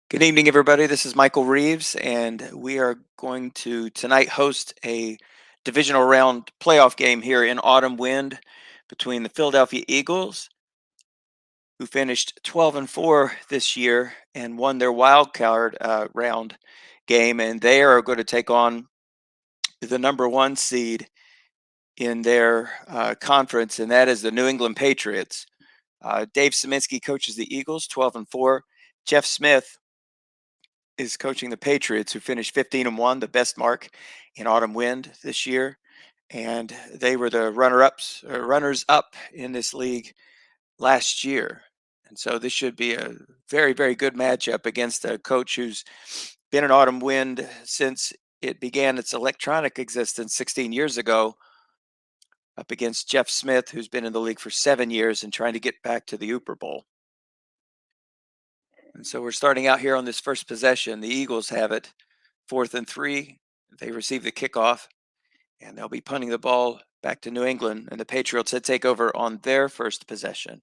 Good evening, everybody. This is Michael Reeves, and we are going to tonight host a divisional round playoff game here in Autumn Wind between the Philadelphia Eagles, who finished 12-4 this year and won their wild card round game, and they are going to take on the number one seed in their conference, and that is the New England Patriots. Dave Szymanski coaches the Eagles, 12-4. Jeff Smith is coaching the Patriots, who finished 15-1, the best mark in Autumn Wind this year. And they were the runners up in this league last year. And so this should be a very, very good matchup against a coach who's been in Autumn Wind since it began its electronic existence 16 years ago, up against Jeff Smith, who's been in the league for 7 years and trying to get back to the Uper Bowl. And so we're starting out here on this first possession. The Eagles have it 4th and 3. They receive the kickoff, and they'll be punting the ball back to New England, and the Patriots will take over on their first possession.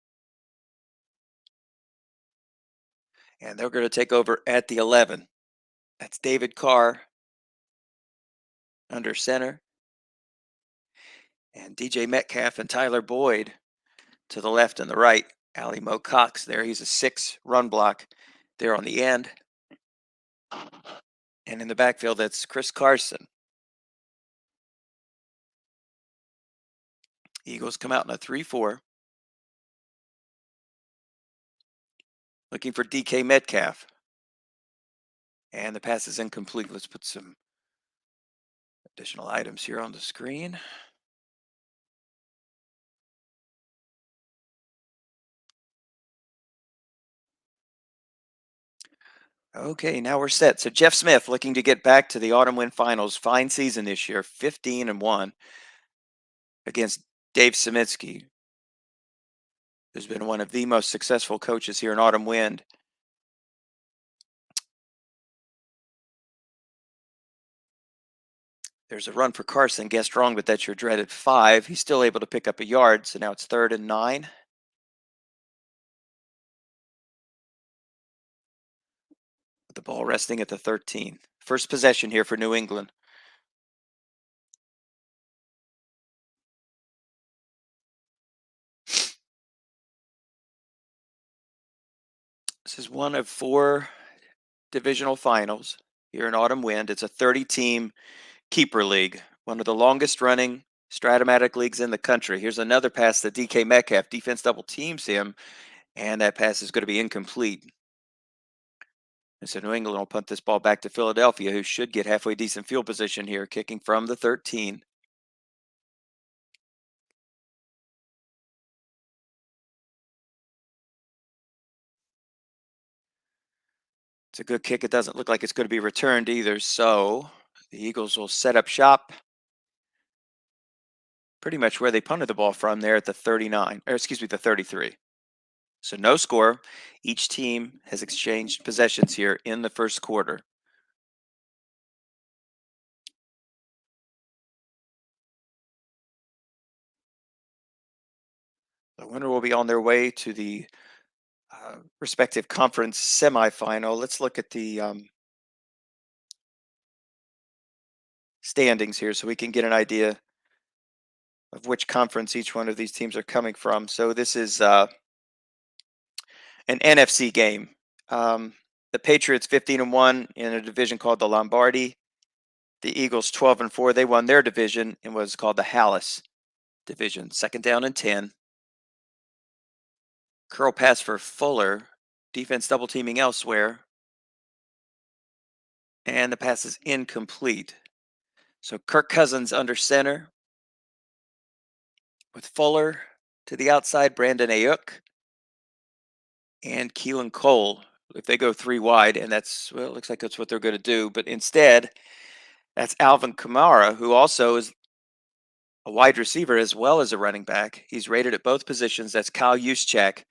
And they're going to take over at the 11. That's David Carr under center, and DJ Metcalf and Tyler Boyd to the left and the right. Ali Mo Cox there. He's a 6 run block there on the end. And in the backfield, that's Chris Carson. Eagles come out in a 3-4. Looking for DK Metcalf. And the pass is incomplete. Let's put some additional items here on the screen. Okay, now we're set. So Jeff Smith looking to get back to the Autumn Wind Finals. Fine season this year, 15-1 against Dave Szymanski, who's been one of the most successful coaches here in Autumn Wind. There's a run for Carson, guessed wrong, but that's your dreaded 5. He's still able to pick up a yard, so now it's 3rd and 9. With the ball resting at the 13. First possession here for New England. This is one of 4 divisional finals here in Autumn Wind. It's a 30-team keeper league, one of the longest running Strat-o-matic leagues in the country. Here's another pass to DK Metcalf. Defense double teams him, and that pass is going to be incomplete. And so New England will punt this ball back to Philadelphia, who should get halfway decent field position here, kicking from the 13. It's a good kick. It doesn't look like it's going to be returned either. So the Eagles will set up shop pretty much where they punted the ball from there at the 39, or excuse me, the 33. So no score. Each team has exchanged possessions here in the first quarter. The winner will be on their way to the respective conference semifinal. Let's look at the standings here so we can get an idea of which conference each one of these teams are coming from. So this is an NFC game. The Patriots 15-1 in a division called the Lombardi. The Eagles 12-4. They won their division in what is called the Hallis division. 2nd down and 10. Curl pass for Fuller. Defense double teaming elsewhere. And the pass is incomplete. So Kirk Cousins under center with Fuller to the outside, Brandon Ayuk, and Keelan Cole. If they go 3 wide, and that's, well, it looks like that's what they're going to do. But instead, that's Alvin Kamara, who also is a wide receiver as well as a running back. He's rated at both positions. That's Kyle Juszczyk,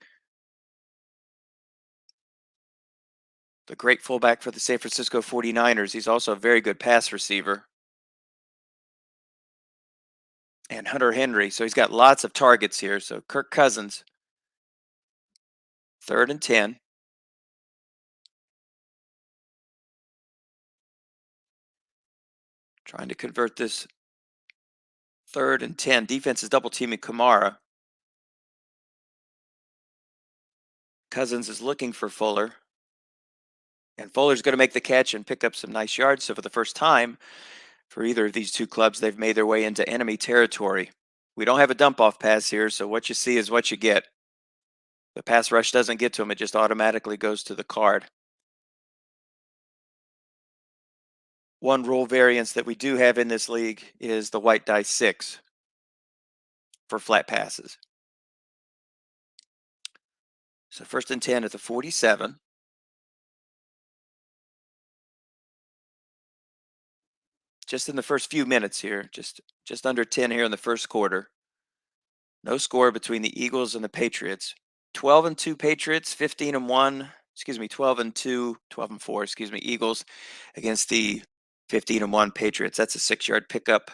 the great fullback for the San Francisco 49ers. He's also a very good pass receiver. And Hunter Henry. So he's got lots of targets here. So Kirk Cousins, 3rd and 10. Trying to convert this 3rd and 10. Defense is double teaming Kamara. Cousins is looking for Fuller. And Fuller's going to make the catch and pick up some nice yards. So for the first time for either of these two clubs, they've made their way into enemy territory. We don't have a dump off pass here, so what you see is what you get. The pass rush doesn't get to him, it just automatically goes to the card. One rule variance that we do have in this league is the white die 6 for flat passes. So 1st and 10 at the 47. Just in the first few minutes here, just under 10 here in the first quarter. No score between the Eagles and the Patriots. 12-2 Patriots, 15-1, excuse me, 12-2, 12-4, excuse me, Eagles against the 15-1 Patriots. That's a 6-yard pickup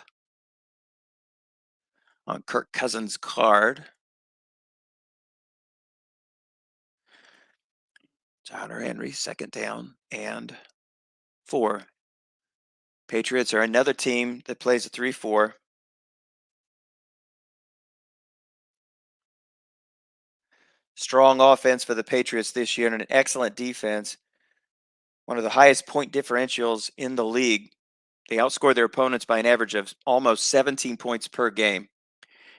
on Kirk Cousins' card. Hunter Henry, 2nd down and 4. Patriots are another team that plays a 3-4. Strong offense for the Patriots this year and an excellent defense. One of the highest point differentials in the league. They outscore their opponents by an average of almost 17 points per game.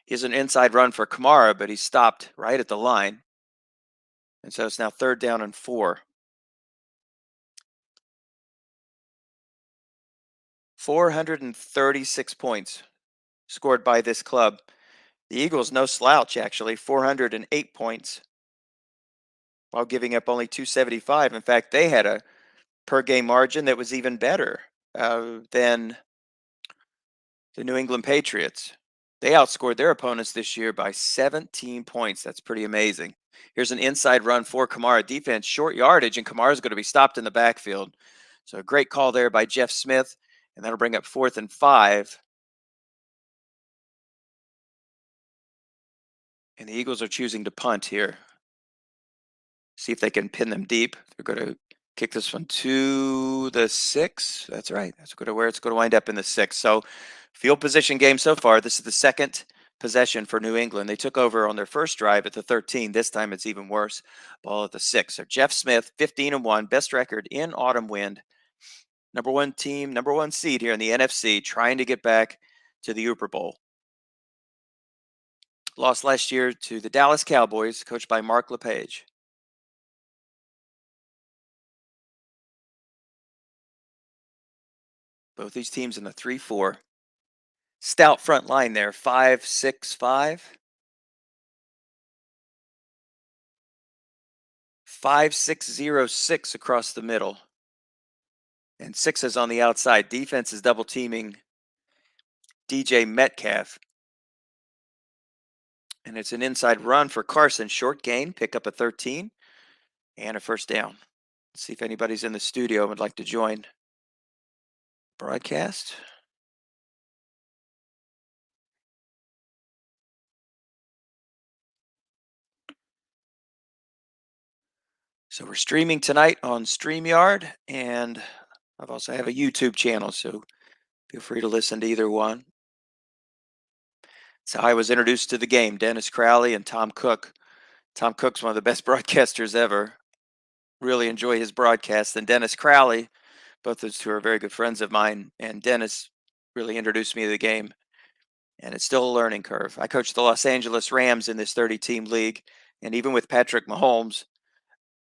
Here's an inside run for Kamara, but he's stopped right at the line. And so it's now 3rd down and 4. 436 points scored by this club. The Eagles, no slouch, actually, 408 points while giving up only 275. In fact, they had a per game margin that was even better than the New England Patriots. They outscored their opponents this year by 17 points. That's pretty amazing. Here's an inside run for Kamara. Defense, short yardage, and Kamara's going to be stopped in the backfield. So a great call there by Jeff Smith, and that'll bring up 4th and 5. And the Eagles are choosing to punt here. See if they can pin them deep. They're going to kick this one to the 6. That's right. That's where it's going to wind up, in the 6. So field position game so far. This is the 2nd possession for New England. They took over on their first drive at the 13. This time it's even worse. Ball at the 6. So Jeff Smith, 15-1, best record in autumn wind. Number 1 team, number 1 seed here in the NFC, trying to get back to the Super Bowl. Lost last year to the Dallas Cowboys, coached by Mark LePage. Both these teams in the 3-4. Stout front line there, 5-6-5. 5-6-0-6 across the middle. And 6 is on the outside. Defense is double teaming DJ Metcalf. And it's an inside run for Carson. Short gain, pick up a 13 and a 1st down. Let's see if anybody's in the studio and would like to join broadcast. So we're streaming tonight on StreamYard, and I've also have a YouTube channel, so feel free to listen to either one. That's how I was introduced to the game. Dennis Crowley and Tom Cook. Tom Cook's one of the best broadcasters ever. Really enjoy his broadcasts. And Dennis Crowley, both those two are very good friends of mine. And Dennis really introduced me to the game. And it's still a learning curve. I coached the Los Angeles Rams in this 30-team league. And even with Patrick Mahomes,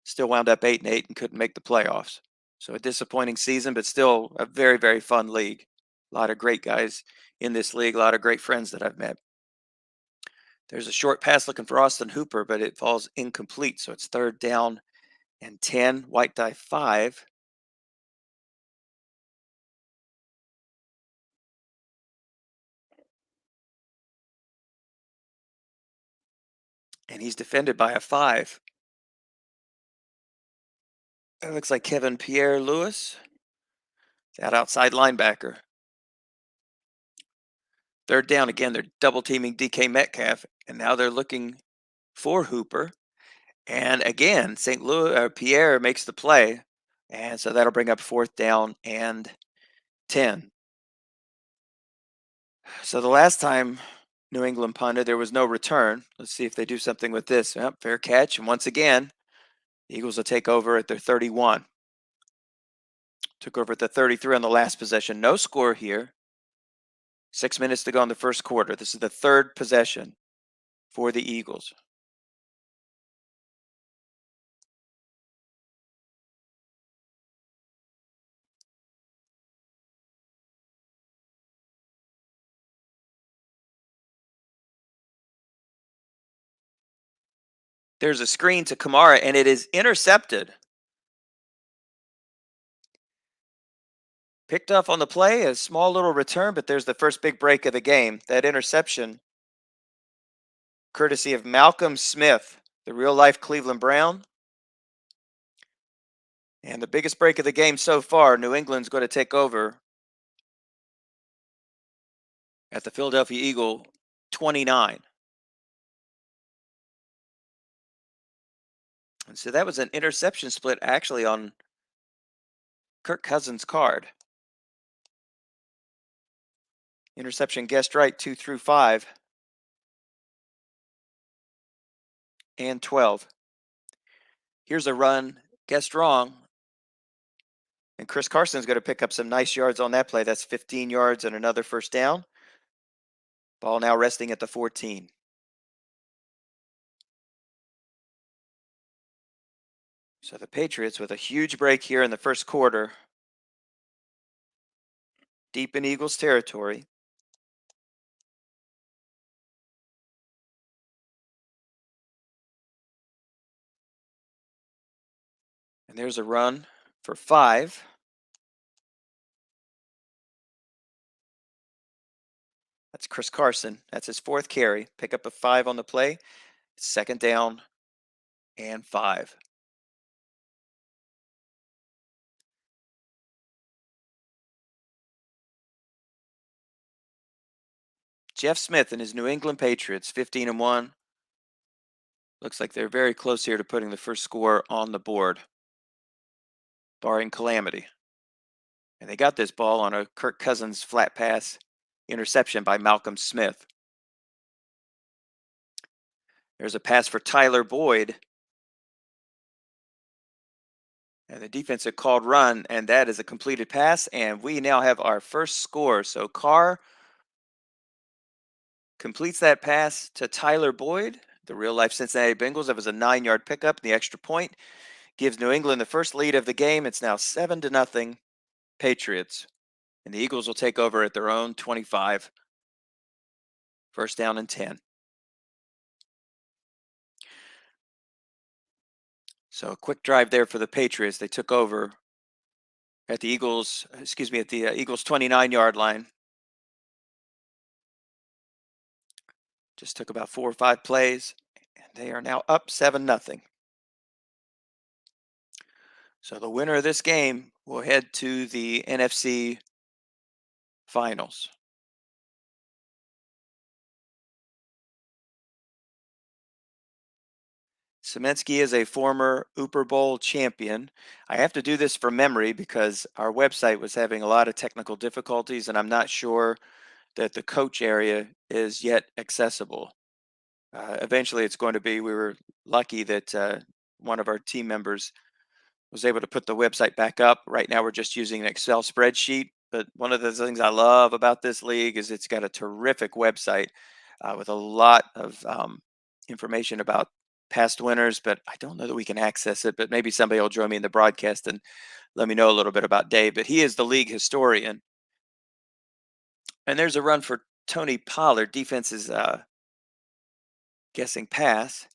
still wound up 8-8 and couldn't make the playoffs. So a disappointing season, but still a very, very fun league. A lot of great guys in this league, a lot of great friends that I've met. There's a short pass looking for Austin Hooper, but it falls incomplete. So it's 3rd down and 10, white die 5. And he's defended by a 5. That looks like Kevin Pierre-Louis, that outside linebacker. 3rd down again, they're double teaming DK Metcalf, and now they're looking for Hooper. And again, St. Louis Pierre makes the play, and so that'll bring up 4th down and 10. So the last time New England punted, there was no return. Let's see if they do something with this. Yep, fair catch. And once again, the Eagles will take over at their 31. Took over at the 33 on the last possession. No score here. 6 minutes to go in the first quarter. This is the third possession for the Eagles. There's a screen to Kamara, and it is intercepted. Picked off on the play, a small little return, but there's the first big break of the game. That interception, courtesy of Malcolm Smith, the real life Cleveland Brown. And the biggest break of the game so far, New England's going to take over at the Philadelphia Eagle 29. And so that was an interception split actually on Kirk Cousins' card. Interception guessed right 2 through 5 and 12. Here's a run guessed wrong. And Chris Carson's going to pick up some nice yards on that play. That's 15 yards and another first down. Ball now resting at the 14. So the Patriots with a huge break here in the first quarter. Deep in Eagles territory. And there's a run for 5. That's Chris Carson. That's his 4th carry. Pick up a 5 on the play. Second down and 5. Jeff Smith and his New England Patriots, 15-1. Looks like they're very close here to putting the first score on the board, barring calamity. And they got this ball on a Kirk Cousins flat pass interception by Malcolm Smith. There's a pass for Tyler Boyd. And the defense had called run, and that is a completed pass. And we now have our first score. So Carr completes that pass to Tyler Boyd, the real life Cincinnati Bengals. That was a 9-yard pickup. The extra point gives New England the first lead of the game. It's now 7-0 Patriots. And the Eagles will take over at their own 25. First down and 10. So a quick drive there for the Patriots. They took over at the Eagles, at the Eagles 29-yard line. Just took about 4 or 5 plays, and they are now up 7-0. So the winner of this game will head to the NFC Finals. Semensky is a former Super Bowl champion. I have to do this from memory because our website was having a lot of technical difficulties, and I'm not sure that the coach area is yet accessible. Eventually, it's going to be. We were lucky that one of our team members was able to put the website back up. Right now, we're just using an Excel spreadsheet. But one of the things I love about this league is it's got a terrific website with a lot of information about past winners. But I don't know that we can access it. But maybe somebody will join me in the broadcast and let me know a little bit about Dave. But he is the league historian. And there's a run for Tony Pollard. Defense is guessing pass.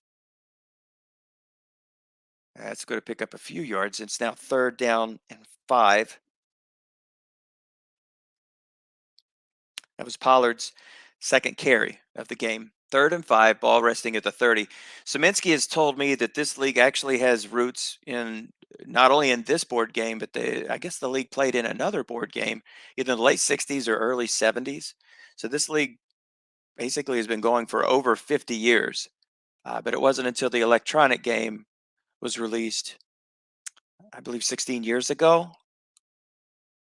That's going to pick up a few yards. It's now 3rd down and 5. That was Pollard's 2nd carry of the game. 3rd and 5, ball resting at the 30. Semensky has told me that this league actually has roots in not only in this board game, but I guess the league played in another board game, either in the late 60s or early 70s. So this league basically has been going for over 50 years. But it wasn't until the electronic game was released, I believe 16 years ago,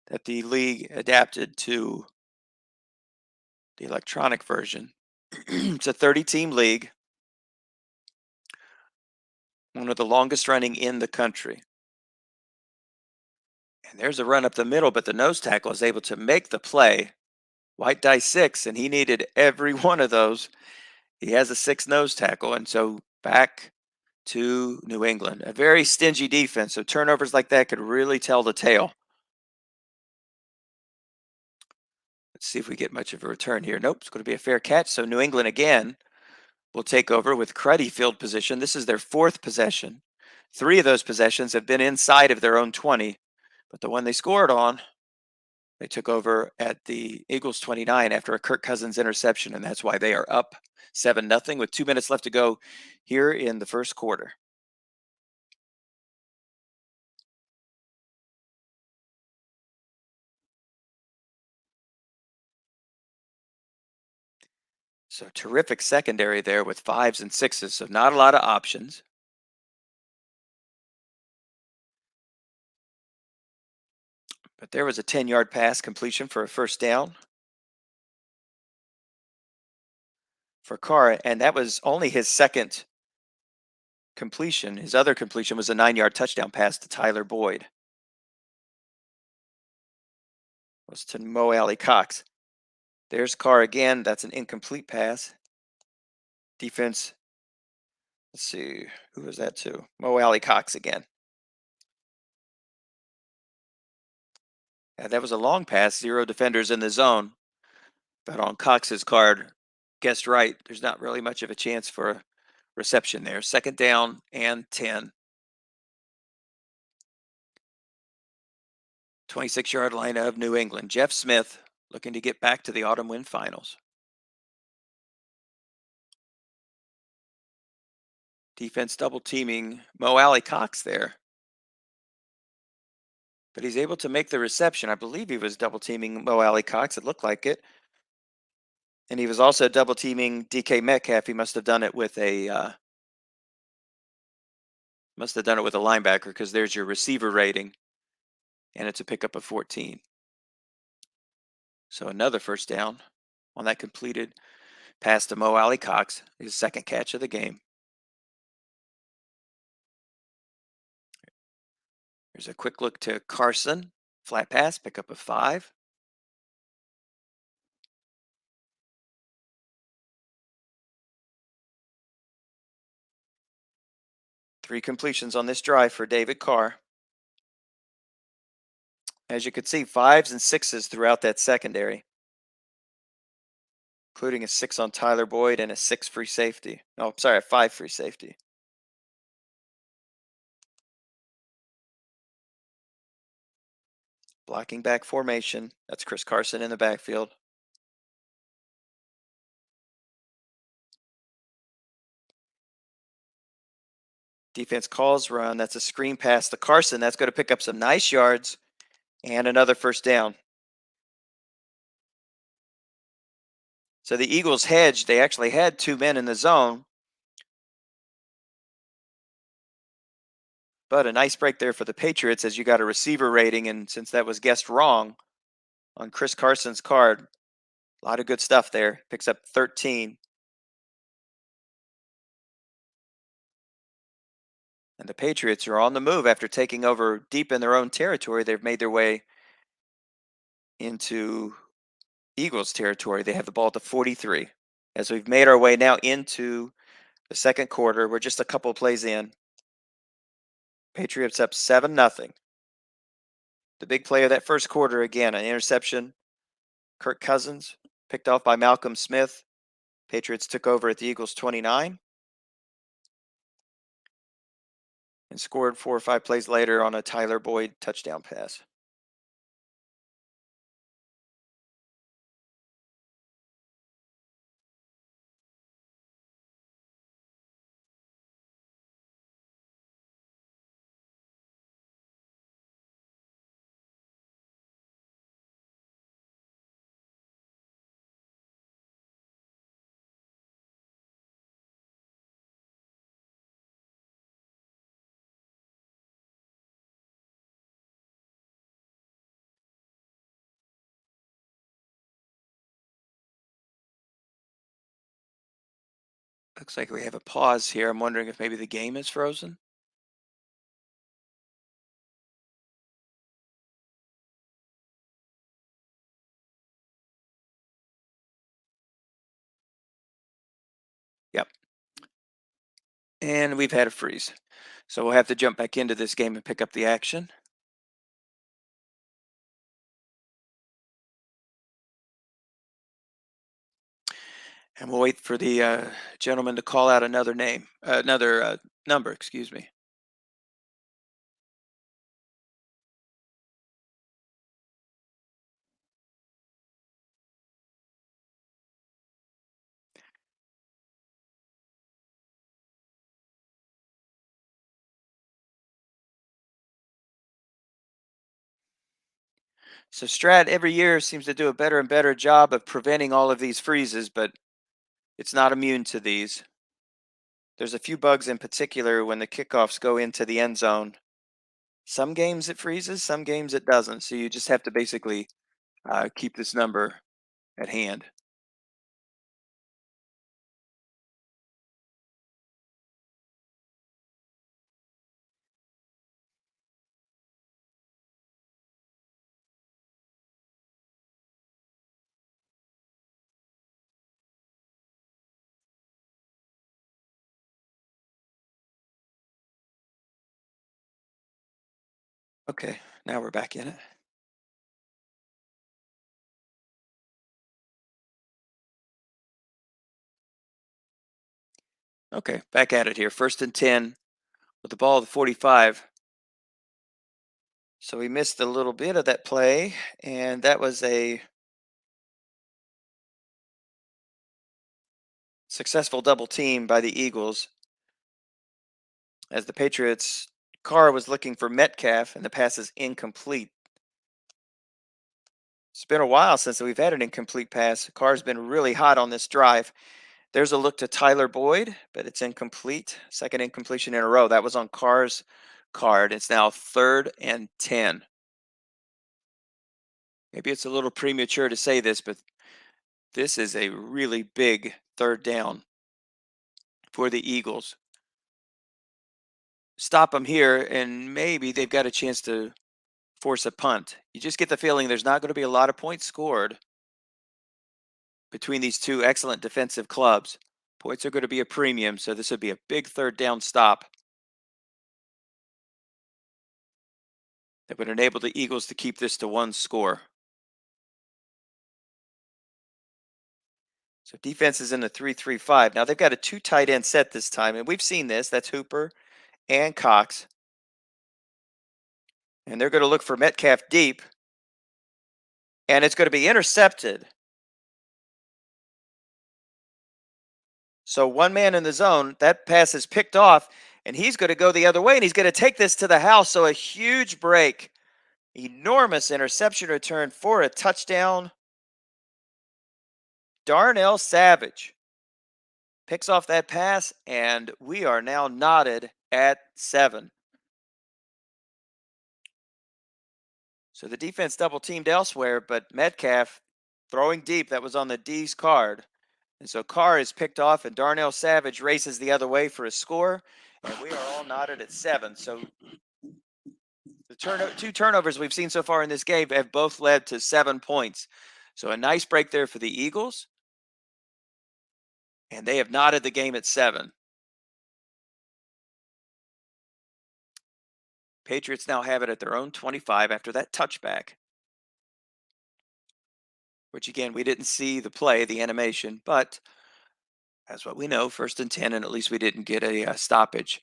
that the league adapted to the electronic version. It's a 30-team league, one of the longest running in the country. And there's a run up the middle, but the nose tackle is able to make the play. White dice 6, and he needed every one of those. He has a 6 nose tackle, and so back to New England. A very stingy defense, so turnovers like that could really tell the tale. Let's see if we get much of a return here. Nope, it's going to be a fair catch. So New England again will take over with cruddy field position. This is their 4th possession. 3 of those possessions have been inside of their own 20, but the one they scored on, they took over at the Eagles 29 after a Kirk Cousins interception, and that's why they are up 7-0 with 2 minutes left to go here in the first quarter. So terrific secondary there with 5s and 6s, so not a lot of options. But there was a 10-yard pass completion for a first down for Carr, and that was only his second completion. His other completion was a 9-yard touchdown pass to Tyler Boyd. It was to Mo Alley Cox. There's Carr again. That's an incomplete pass. Defense, let's see, who was that to? Mo Alley Cox again. Yeah, that was a long pass, 0 defenders in the zone. But on Cox's card, guessed right, there's not really much of a chance for a reception there. Second down and 10. 26-yard line of New England. Jeff Smith looking to get back to the Autumn Wind Finals. Defense double teaming Mo Alley Cox there. But he's able to make the reception. I believe he was double teaming Mo Alley Cox. It looked like it. And he was also double teaming DK Metcalf. He must have done it with a linebacker because there's your receiver rating, and it's a pickup of 14. So another first down on that completed pass to Mo Alley Cox, his second catch of the game. There's a quick look to Carson, flat pass, pickup of 5. Three completions on this drive for David Carr. As you could see, 5s and 6s throughout that secondary, including a 6 on Tyler Boyd and a 6 free safety. Oh, sorry, a 5 free safety. Blocking back formation. That's Chris Carson in the backfield. Defense calls run. That's a screen pass to Carson. That's going to pick up some nice yards and another first down. So the Eagles hedged. They actually had 2 men in the zone. But a nice break there for the Patriots as you got a receiver rating. And since that was guessed wrong on Chris Carson's card, a lot of good stuff there. Picks up 13. And the Patriots are on the move after taking over deep in their own territory. They've made their way into Eagles territory. They have the ball at the 43. As we've made our way now into the second quarter, we're just a couple plays in. Patriots up 7-0. The big play of that first quarter again, an interception. Kirk Cousins picked off by Malcolm Smith. Patriots took over at the Eagles 29 and scored 4 or 5 plays later on a Tyler Boyd touchdown pass. Looks like we have a pause here. I'm wondering if maybe the game is frozen. Yep. And we've had a freeze. So we'll have to jump back into this game and pick up the action. And we'll wait for the gentleman to call out another name, another number, excuse me. So Strat every year seems to do a better and better job of preventing all of these freezes, but it's not immune to these. There's a few bugs in particular when the kickoffs go into the end zone. Some games it freezes, some games it doesn't. So you just have to basically keep this number at hand. Okay, now we're back in it. Okay, back at it here. First and 10 with the ball at the 45. So we missed a little bit of that play, and that was a successful double team by the Eagles as the Patriots Carr was looking for Metcalf, and the pass is incomplete. It's been a while since we've had an incomplete pass. Carr's been really hot on this drive. There's a look to Tyler Boyd, but it's incomplete. Second incompletion in a row. That was on Carr's card. It's now third and 10. Maybe it's a little premature to say this, but this is a really big third down for the Eagles. Stop them here, and maybe they've got a chance to force a punt. You just get the feeling there's not going to be a lot of points scored between these two excellent defensive clubs. Points are going to be a premium, so this would be a big third down stop that would enable the Eagles to keep this to one score. So defense is in the 3-3-5. Now they've got a two tight end set this time, and we've seen this. That's Hooper and Cox. And they're going to look for Metcalf deep, and it's going to be intercepted. So one man in the zone, that pass is picked off, and he's going to go the other way, and he's going to take this to the house. So a huge break, enormous interception return for a touchdown. Darnell Savage picks off that pass, and we are now knotted at 7. So the defense double teamed elsewhere, but Metcalf throwing deep, that was on the D's card. And so Carr is picked off, and Darnell Savage races the other way for a score, and we are all knotted at 7. So the two turnovers we've seen so far in this game have both led to 7 points. So a nice break there for the Eagles, and they have knotted the game at 7. Patriots now have it at their own 25 after that touchback, which again, we didn't see the play, the animation, but that's what we know, first and 10, and at least we didn't get a stoppage.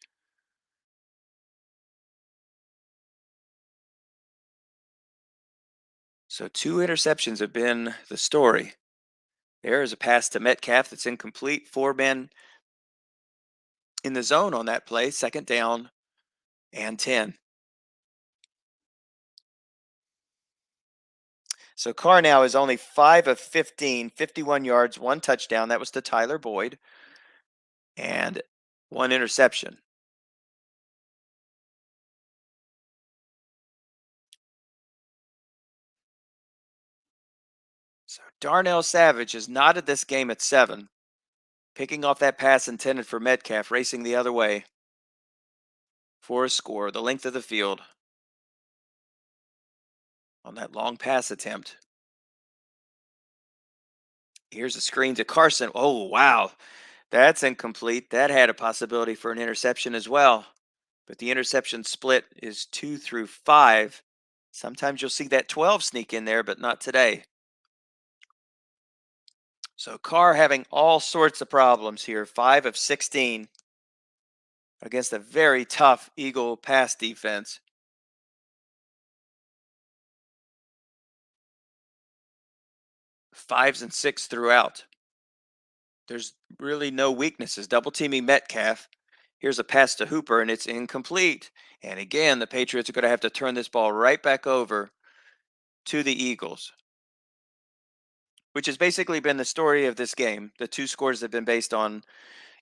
So two interceptions have been the story. There is a pass to Metcalf that's incomplete. 4 men in the zone on that play, second down and 10. So Carr now is only 5 of 15, 51 yards, 1 touchdown. That was to Tyler Boyd, and 1 interception. So Darnell Savage has knotted this game at 7. picking off that pass intended for Metcalf, racing the other way for a score, the length of the field on that long pass attempt. Here's a screen to Carson. Oh, wow. That's incomplete. That had a possibility for an interception as well. But the interception split is 2 through 5. Sometimes you'll see that 12 sneak in there, but not today. So Carr having all sorts of problems here. 5 of 16 against a very tough Eagle pass defense. 5s and 6 throughout. There's really no weaknesses. Double teaming Metcalf. Here's a pass to Hooper, and it's incomplete. And again, the Patriots are going to have to turn this ball right back over to the Eagles, which has basically been the story of this game. The two scores have been based on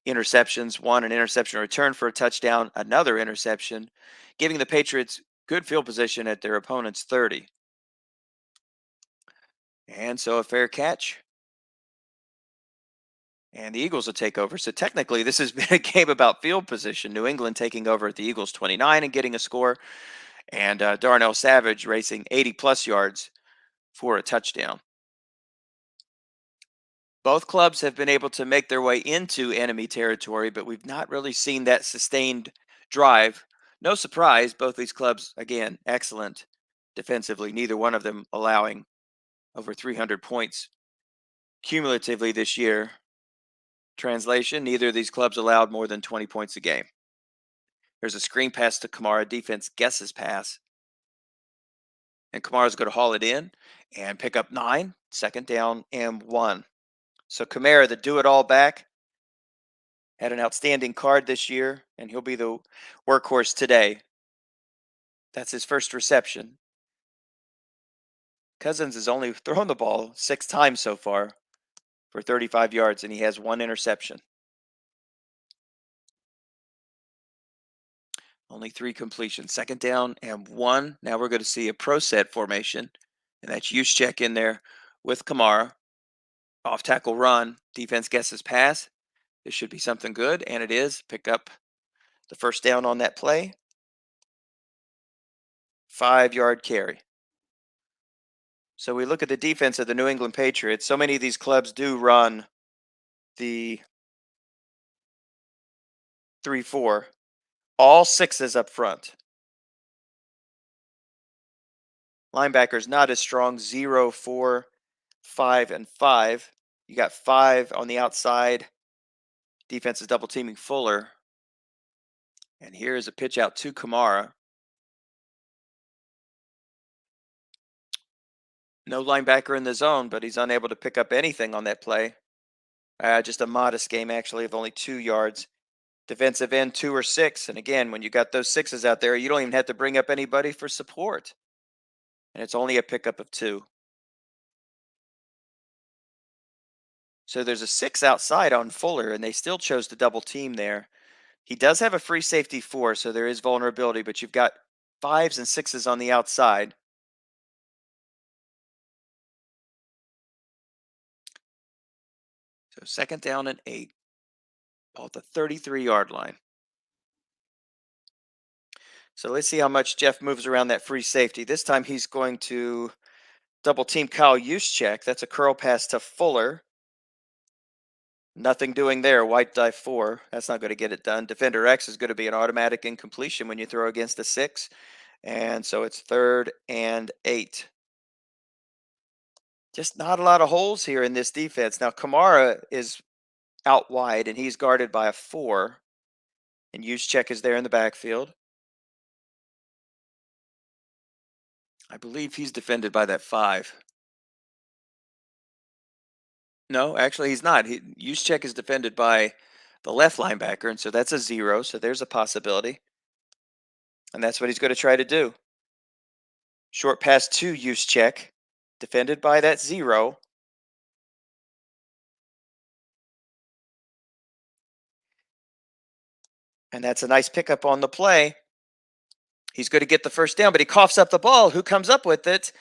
interceptions, one an interception return for a touchdown, another interception, giving the Patriots good field position at their opponent's 30. And so a fair catch. And the Eagles will take over. So technically, this has been a game about field position. New England taking over at the Eagles' 29 and getting a score, and Darnell Savage racing 80 plus yards for a touchdown. Both clubs have been able to make their way into enemy territory, but we've not really seen that sustained drive. No surprise, both these clubs, again, excellent defensively, neither one of them allowing over 300 points cumulatively this year. Translation, neither of these clubs allowed more than 20 points a game. There's a screen pass to Kamara. Defense guesses pass. And Kamara's going to haul it in and pick up 9. Second down and 1. So Kamara, the do-it-all back, had an outstanding card this year, and he'll be the workhorse today. That's his first reception. Cousins has only thrown the ball 6 times so far for 35 yards, and he has 1 interception. Only 3 completions. Second down and 1. Now we're going to see a pro set formation, and that's Juszczyk in there with Kamara. Off tackle run. Defense guesses pass. This should be something good, and it is. Pick up the first down on that play. 5-yard carry. So we look at the defense of the New England Patriots. So many of these clubs do run the 3-4. All 6s up front. Linebackers not as strong. 0, 4, 5, and 5. You got 5 on the outside. Defense is double teaming Fuller. And here is a pitch out to Kamara. No linebacker in the zone, but he's unable to pick up anything on that play. Just a modest game, actually, of only 2 yards. Defensive end 2 or 6. And again, when you got those 6s out there, you don't even have to bring up anybody for support. And it's only a pickup of 2. So there's a 6 outside on Fuller, and they still chose to double team there. He does have a free safety 4, so there is vulnerability, but you've got 5s and 6s on the outside. So second down and 8. Ball at the 33-yard line. So let's see how much Jeff moves around that free safety. This time he's going to double team Kyle Juszczyk. That's a curl pass to Fuller. Nothing doing there. White die 4. That's not going to get it done. Defender X is going to be an automatic incompletion when you throw against a 6. And so it's 3rd and 8. Just not a lot of holes here in this defense. Now Kamara is out wide, and he's guarded by a 4. And Juszczyk is there in the backfield. I believe he's defended by that 5. No, actually he's not. Juszczyk is defended by the left linebacker, and so that's a 0. So there's a possibility. And that's what he's going to try to do. Short pass to Juszczyk, defended by that 0. And that's a nice pickup on the play. He's going to get the first down, but he coughs up the ball. Who comes up with it?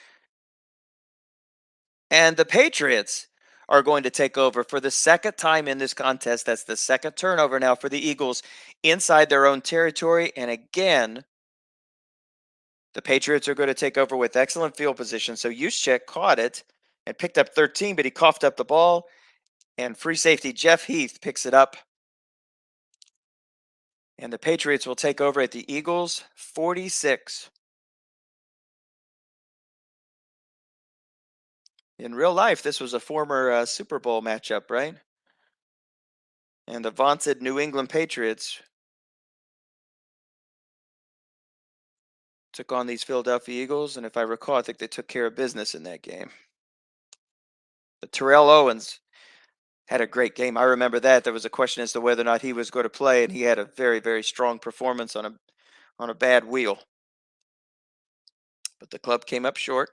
And the Patriots are going to take over for the second time in this contest. That's the second turnover now for the Eagles inside their own territory. And again, the Patriots are going to take over with excellent field position. So Juszczyk caught it and picked up 13, but he coughed up the ball. And free safety Jeff Heath picks it up. And the Patriots will take over at the Eagles 46. In real life, this was a former Super Bowl matchup, right? And the vaunted New England Patriots took on these Philadelphia Eagles. And if I recall, I think they took care of business in that game. But Terrell Owens had a great game. I remember that. There was a question as to whether or not he was going to play, and he had a very, very strong performance on a bad wheel. But the club came up short,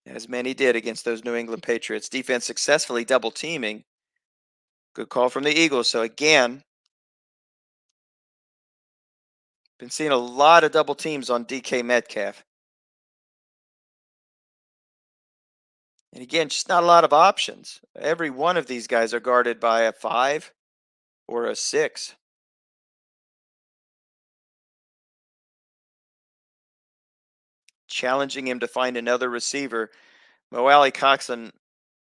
as many did against those New England Patriots. Defense successfully double teaming. Good call from the Eagles. So again, been seeing a lot of double teams on DK Metcalf. And again, just not a lot of options. Every one of these guys are guarded by a 5 or a 6. Challenging him to find another receiver. Mo Alley Cox and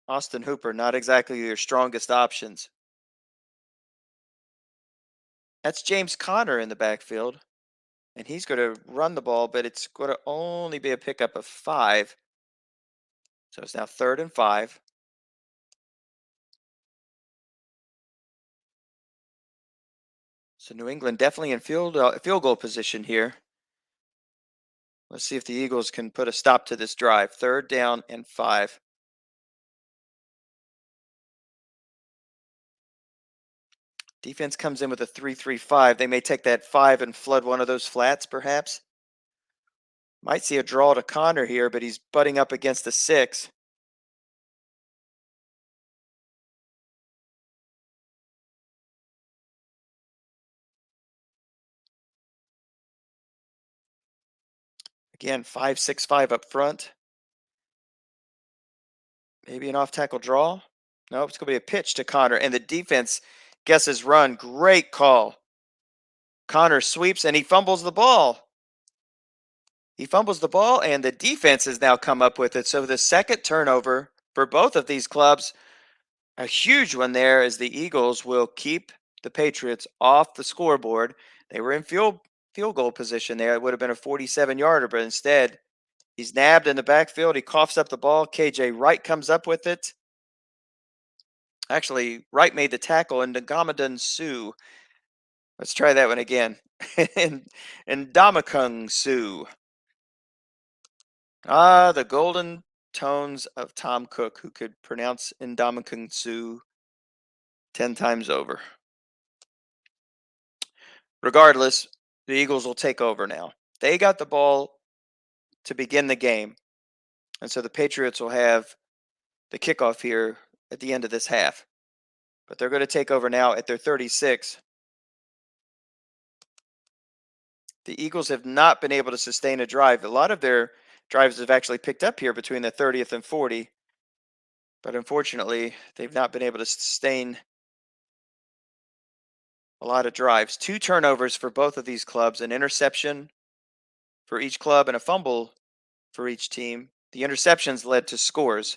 Austin Hooper, not exactly your strongest options. That's James Conner in the backfield. And he's going to run the ball, but it's going to only be a pickup of 5. So it's now 3rd and 5. So New England definitely in field goal position here. Let's see if the Eagles can put a stop to this drive. 3rd down and 5. Defense comes in with a 3-3-5. They may take that 5 and flood one of those flats, perhaps. Might see a draw to Conner here, but he's butting up against a 6. Again, 5-6-5 up front. Maybe an off-tackle draw. No, it's going to be a pitch to Conner, and the defense guesses run. Great call. Conner sweeps, and he fumbles the ball. He fumbles the ball, and the defense has now come up with it. So the second turnover for both of these clubs, a huge one there, as the Eagles will keep the Patriots off the scoreboard. They were in field goal position there. It would have been a 47-yarder, but instead he's nabbed in the backfield. He coughs up the ball. KJ Wright comes up with it. Actually, Wright made the tackle, and Ndamukong Suh. Let's try that one again. and Ndamukong Suh. Ah, the golden tones of Tom Cook, who could pronounce Ndamukong Suh 10 times over. Regardless, the Eagles will take over now. They got the ball to begin the game, and so the Patriots will have the kickoff here at the end of this half. But they're going to take over now at their 36. The Eagles have not been able to sustain a drive. A lot of their drives have actually picked up here between the 30th and 40. But unfortunately, they've not been able to sustain a lot of drives. 2 turnovers for both of these clubs, an interception for each club and a fumble for each team. The interceptions led to scores.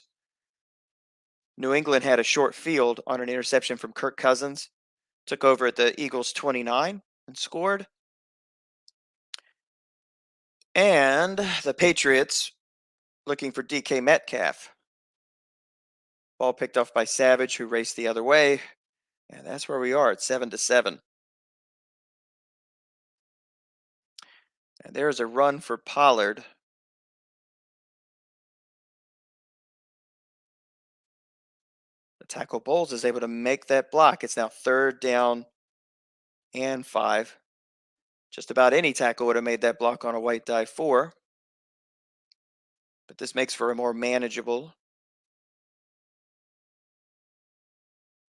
New England had a short field on an interception from Kirk Cousins, took over at the Eagles 29 and scored. And the Patriots looking for DK Metcalf. Ball picked off by Savage, who raced the other way. And that's where we are at 7-7. And there's a run for Pollard. The tackle Bowles is able to make that block. It's now 3rd down and 5. Just about any tackle would have made that block on a white die 4. But this makes for a more manageable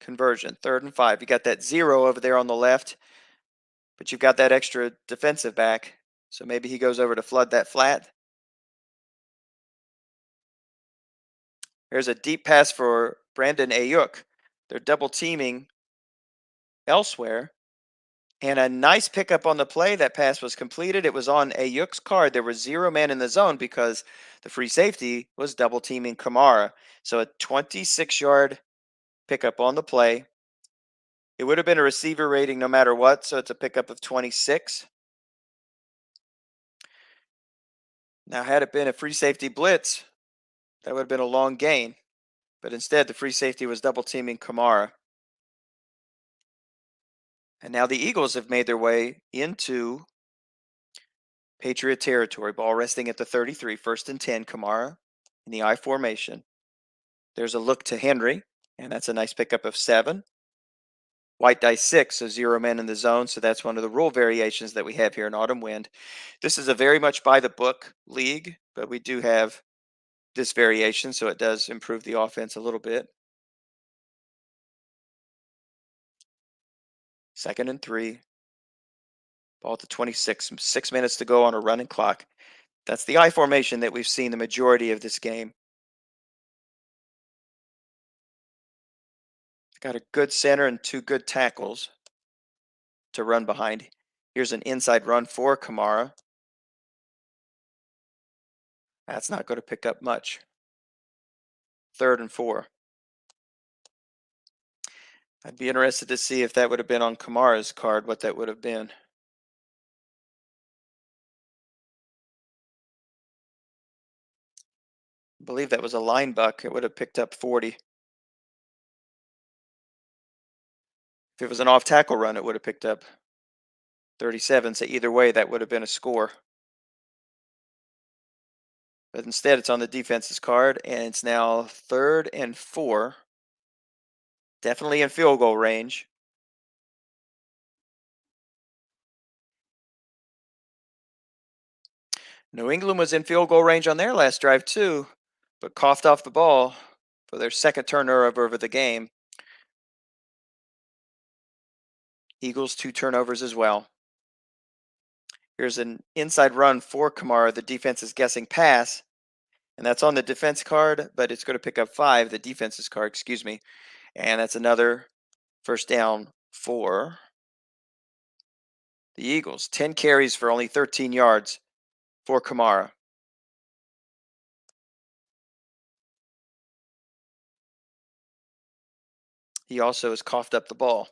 conversion. 3rd and 5. You got that 0 over there on the left, but you've got that extra defensive back. So maybe he goes over to flood that flat. There's a deep pass for Brandon Ayuk. They're double teaming elsewhere. And a nice pickup on the play. That pass was completed. It was on Ayuk's card. There was zero man in the zone because the free safety was double teaming Kamara. So a 26-yard pickup on the play. It would have been a receiver rating no matter what, so it's a pickup of 26. Now, had it been a free safety blitz, that would have been a long gain. But instead, the free safety was double teaming Kamara. And now the Eagles have made their way into Patriot territory. Ball resting at the 33, 1st and 10, Kamara in the I formation. There's a look to Henry, and that's a nice pickup of 7. White dice 6, so 0 men in the zone. So that's one of the rule variations that we have here in Autumn Wind. This is a very much by the book league, but we do have this variation, so it does improve the offense a little bit. 2nd and 3. Ball at the 26. 6 minutes to go on a running clock. That's the I formation that we've seen the majority of this game. Got a good center and 2 good tackles to run behind. Here's an inside run for Kamara. That's not going to pick up much. 3rd and 4. I'd be interested to see if that would have been on Kamara's card, what that would have been. I believe that was a line buck. It would have picked up 40. If it was an off tackle run, it would have picked up 37. So either way, that would have been a score. But instead, it's on the defense's card, and it's now 3rd and 4. Definitely in field goal range. New England was in field goal range on their last drive too, but coughed off the ball for their 2nd turnover of the game. Eagles 2 turnovers as well. Here's an inside run for Kamara. The defense is guessing pass, and that's on the defense card, but it's going to pick up 5, the defense's card, excuse me. And that's another 1st down for the Eagles. 10 carries for only 13 yards for Kamara. He also has coughed up the ball.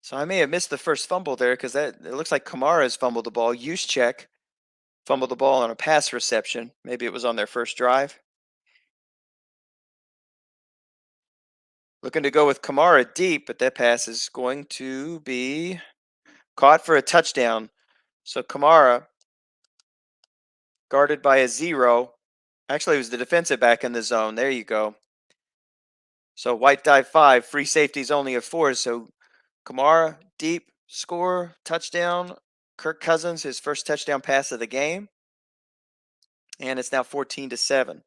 So I may have missed the first fumble there because that it looks like Kamara has fumbled the ball. Juszczyk fumbled the ball on a pass reception. Maybe it was on their first drive. Looking to go with Kamara deep, but that pass is going to be caught for a touchdown. So Kamara, guarded by a 0. Actually, it was the defensive back in the zone. There you go. So white die 5, free safety's only a 4. So Kamara, deep, score, touchdown. Kirk Cousins, his first touchdown pass of the game. And it's now 14-7.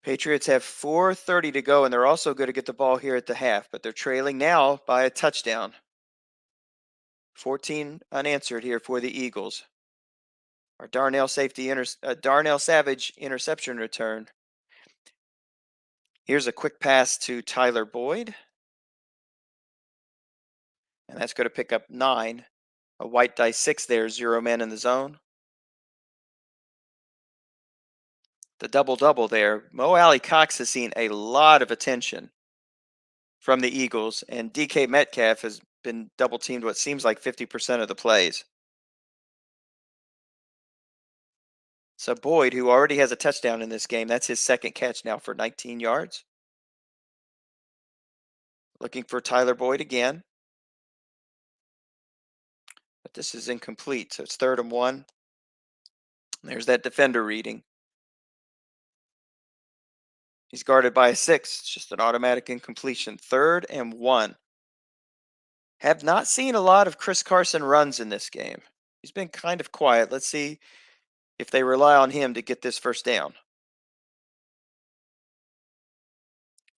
Patriots have 4:30 to go, and they're also going to get the ball here at the half, but they're trailing now by a touchdown. 14 unanswered here for the Eagles. Our Darnell Savage interception return. Here's a quick pass to Tyler Boyd, and that's going to pick up 9. A white die 6 there, 0 men in the zone. The double-double there. Mo Alley Cox has seen a lot of attention from the Eagles, and DK Metcalf has been double teamed what seems like 50% of the plays. So Boyd, who already has a touchdown in this game, that's his 2nd catch now for 19 yards. Looking for Tyler Boyd again. But this is incomplete, so it's 3rd and 1. There's that defender reading. He's guarded by a 6. It's just an automatic incompletion. 3rd and 1. Have not seen a lot of Chris Carson runs in this game. He's been kind of quiet. Let's see if they rely on him to get this first down.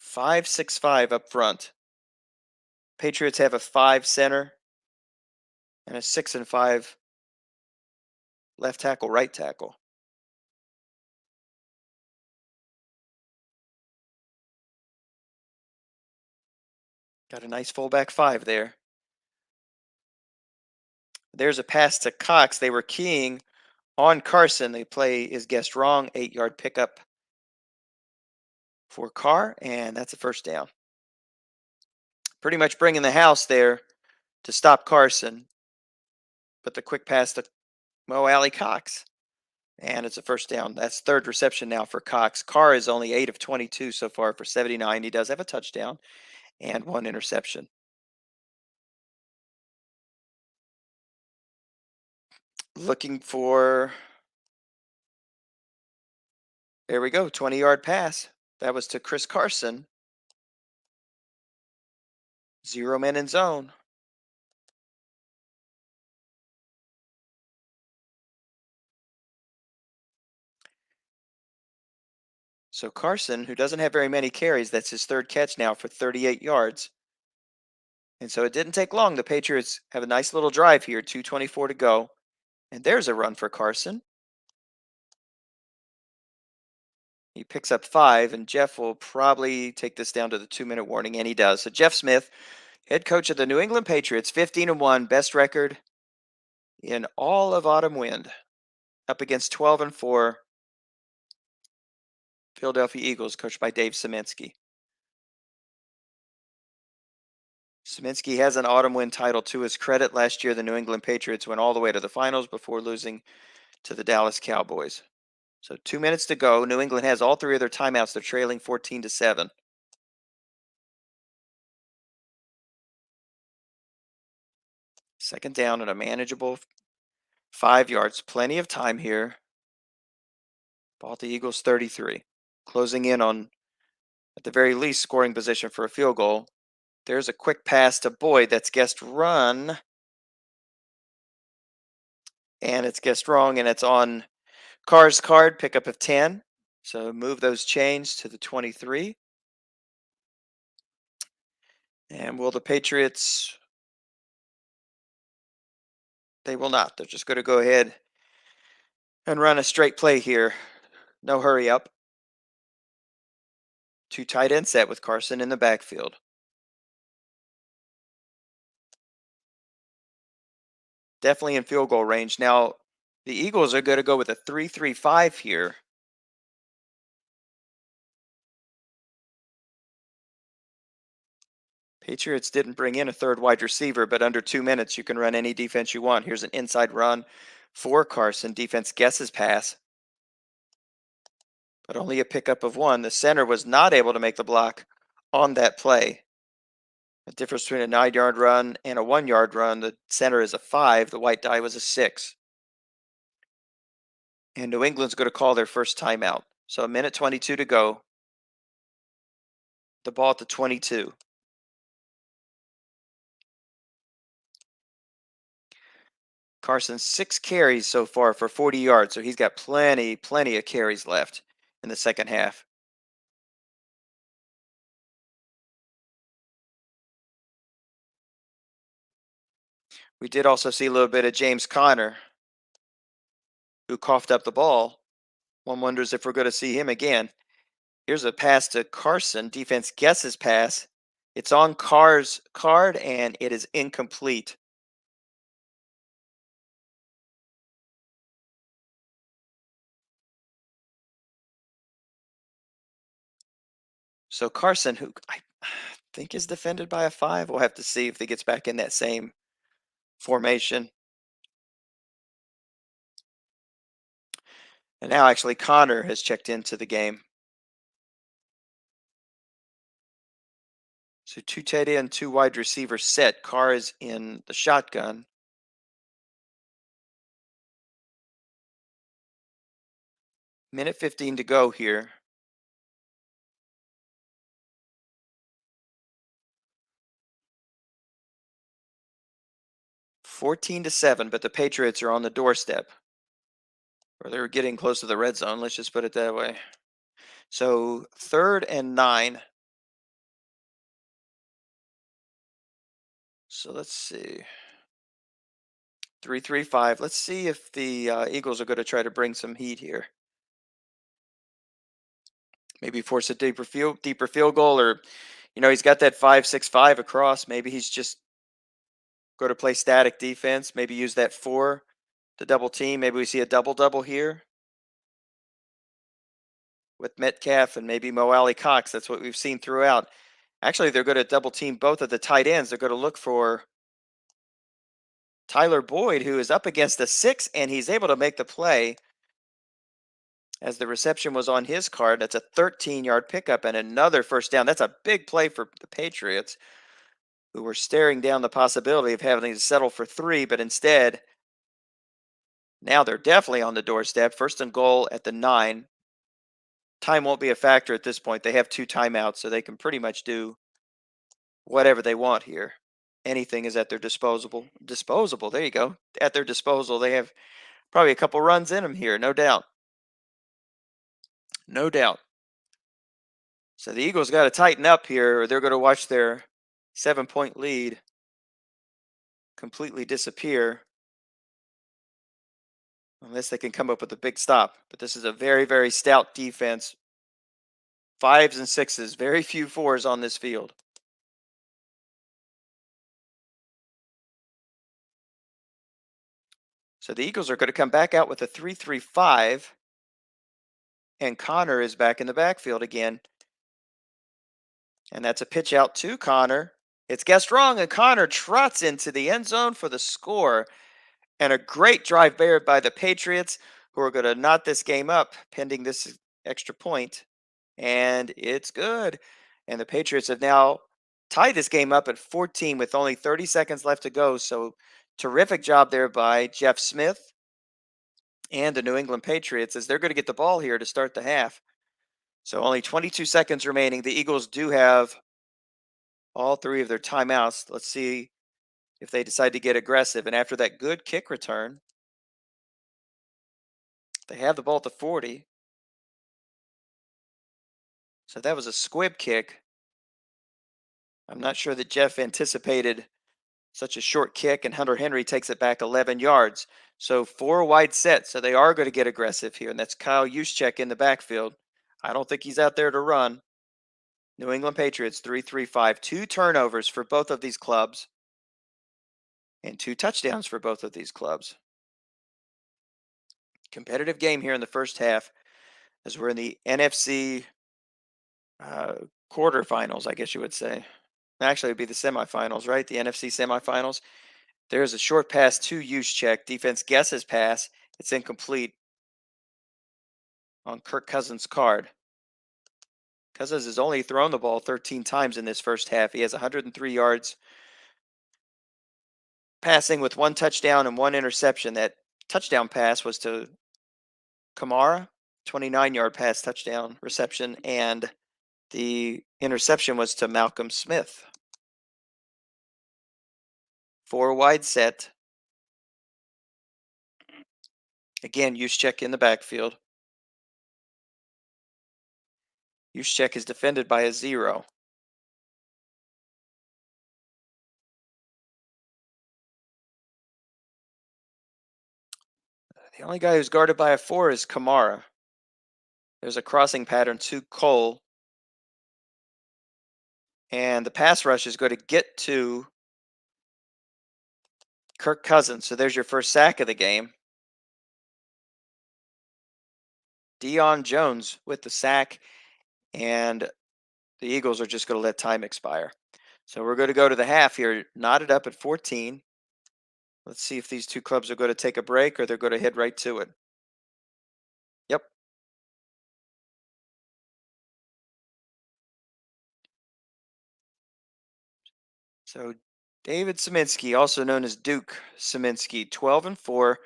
5-6-5 up front. Patriots have a 5 center and a 6-5 left tackle, right tackle. Got a nice fullback 5 there. There's a pass to Cox. They were keying on Carson. The play is guessed wrong. 8-yard pickup for Carr, and that's a first down. Pretty much bringing the house there to stop Carson. But the quick pass to Mo Alley Cox, and it's a first down. That's third reception now for Cox. Carr is only 8 of 22 so far for 79. He does have a touchdown and 1 interception. Looking for, there we go, 20-yard pass. That was to Chris Carson. 0 men in zone. So Carson, who doesn't have very many carries, that's his third catch now for 38 yards. And so it didn't take long. The Patriots have a nice little drive here, 2:24 to go. And there's a run for Carson. He picks up 5, and Jeff will probably take this down to the 2-minute warning, and he does. So Jeff Smith, head coach of the New England Patriots, 15-1, best record in all of Autumn Wind, up against 12-4 Philadelphia Eagles, coached by Dave Szymanski. Szymanski has an Autumn Wind title to his credit. Last year, the New England Patriots went all the way to the finals before losing to the Dallas Cowboys. So 2 minutes to go. New England has all 3 of their timeouts. They're trailing 14-7. Second down and a manageable 5 yards. Plenty of time here. Ball at the Eagles 33. Closing in on, at the very least, scoring position for a field goal. There's a quick pass to Boyd that's guessed run. And it's guessed wrong, and it's on Carr's card, pickup of 10. So move those chains to the 23. And will the Patriots? They will not. They're just going to go ahead and run a straight play here. No hurry up. 2 tight end set with Carson in the backfield. Definitely in field goal range. Now, the Eagles are going to go with a 3-3-5 here. Patriots didn't bring in a third wide receiver, but under 2 minutes, you can run any defense you want. Here's an inside run for Carson. Defense guesses pass, but only a pickup of 1. The center was not able to make the block on that play. The difference between a 9-yard run and a 1-yard run, the center is a 5. The white die was a 6. And New England's going to call their first timeout. So 1:22 to go. The ball at the 22. Carson 6 carries so far for 40 yards, so he's got plenty of carries left in the second half. We did also see a little bit of James Conner, who coughed up the ball. One wonders if we're going to see him again. Here's a pass to Carson. Defense guesses pass. It's on Carr's card, and it is incomplete. So Carson, who I think is defended by a 5, we'll have to see if he gets back in that same formation. And now actually Connor has checked into the game. So 2 tight end, 2 wide receiver set. Carr is in the shotgun. Minute 15 to go here. 14-7, but the Patriots are on the doorstep, or they're getting close to the red zone. Let's just put it that way. So 3rd and 9. So let's see. 3-3-5. Let's see if the Eagles are going to try to bring some heat here. Maybe force a deeper field goal, or he's got that 5-6-5 across. Maybe he's just going to play static defense. Maybe use that 4 to double team. Maybe we see a double here with Metcalf and maybe Mo Alley Cox. That's what we've seen throughout. Actually, they're going to double team both of the tight ends. They're going to look for Tyler Boyd, who is up against a 6, and he's able to make the play as the reception was on his card. That's a 13-yard pickup and another first down. That's a big play for the Patriots, who were staring down the possibility of having to settle for 3, but instead, now they're definitely on the doorstep. 1st and goal at the 9. Time won't be a factor at this point. They have 2 timeouts, so they can pretty much do whatever they want here. Anything is at their disposable. There you go. At their disposal. They have probably a couple runs in them here, no doubt. No doubt. So the Eagles got to tighten up here, or they're going to watch their 7-point lead completely disappear unless they can come up with a big stop. But this is a very, very stout defense. 5s and 6s, very few 4s on this field. So the Eagles are going to come back out with a 3-3-5, and Connor is back in the backfield again. And that's a pitch out to Connor. It's guessed wrong, and Connor trots into the end zone for the score. And a great drive there by the Patriots, who are going to knot this game up pending this extra point. And it's good. And the Patriots have now tied this game up at 14 with only 30 seconds left to go. So terrific job there by Jeff Smith and the New England Patriots, as they're going to get the ball here to start the half. So only 22 seconds remaining. The Eagles do have all 3 of their timeouts. Let's see if they decide to get aggressive. And after that good kick return, they have the ball at the 40. So that was a squib kick. I'm not sure that Jeff anticipated such a short kick, and Hunter Henry takes it back 11 yards. So 4 wide sets. So they are going to get aggressive here. And that's Kyle Juszczyk in the backfield. I don't think he's out there to run. New England Patriots 3-3-5. 2 turnovers for both of these clubs, and 2 touchdowns for both of these clubs. Competitive game here in the first half, as we're in the NFC quarterfinals, I guess you would say. Actually, it'd be the semifinals, right? The NFC semifinals. There's a short pass to Juszczyk. Defense guesses pass. It's incomplete on Kirk Cousins' card. Cousins has only thrown the ball 13 times in this first half. He has 103 yards passing with 1 touchdown and 1 interception. That touchdown pass was to Kamara, 29-yard pass touchdown reception, and the interception was to Malcolm Smith. 4 wide set. Again, Juszczyk in the backfield. Juszczyk is defended by a 0. The only guy who's guarded by a 4 is Kamara. There's a crossing pattern to Cole. And the pass rush is going to get to Kirk Cousins. So there's your first sack of the game. Deion Jones with the sack, and the Eagles are just going to let time expire. So we're going to go to the half here, knotted up at 14. Let's see if these 2 clubs are going to take a break or they're going to head right to it. Yep. So David Szymanski, also known as Duke Szymanski, 12-4,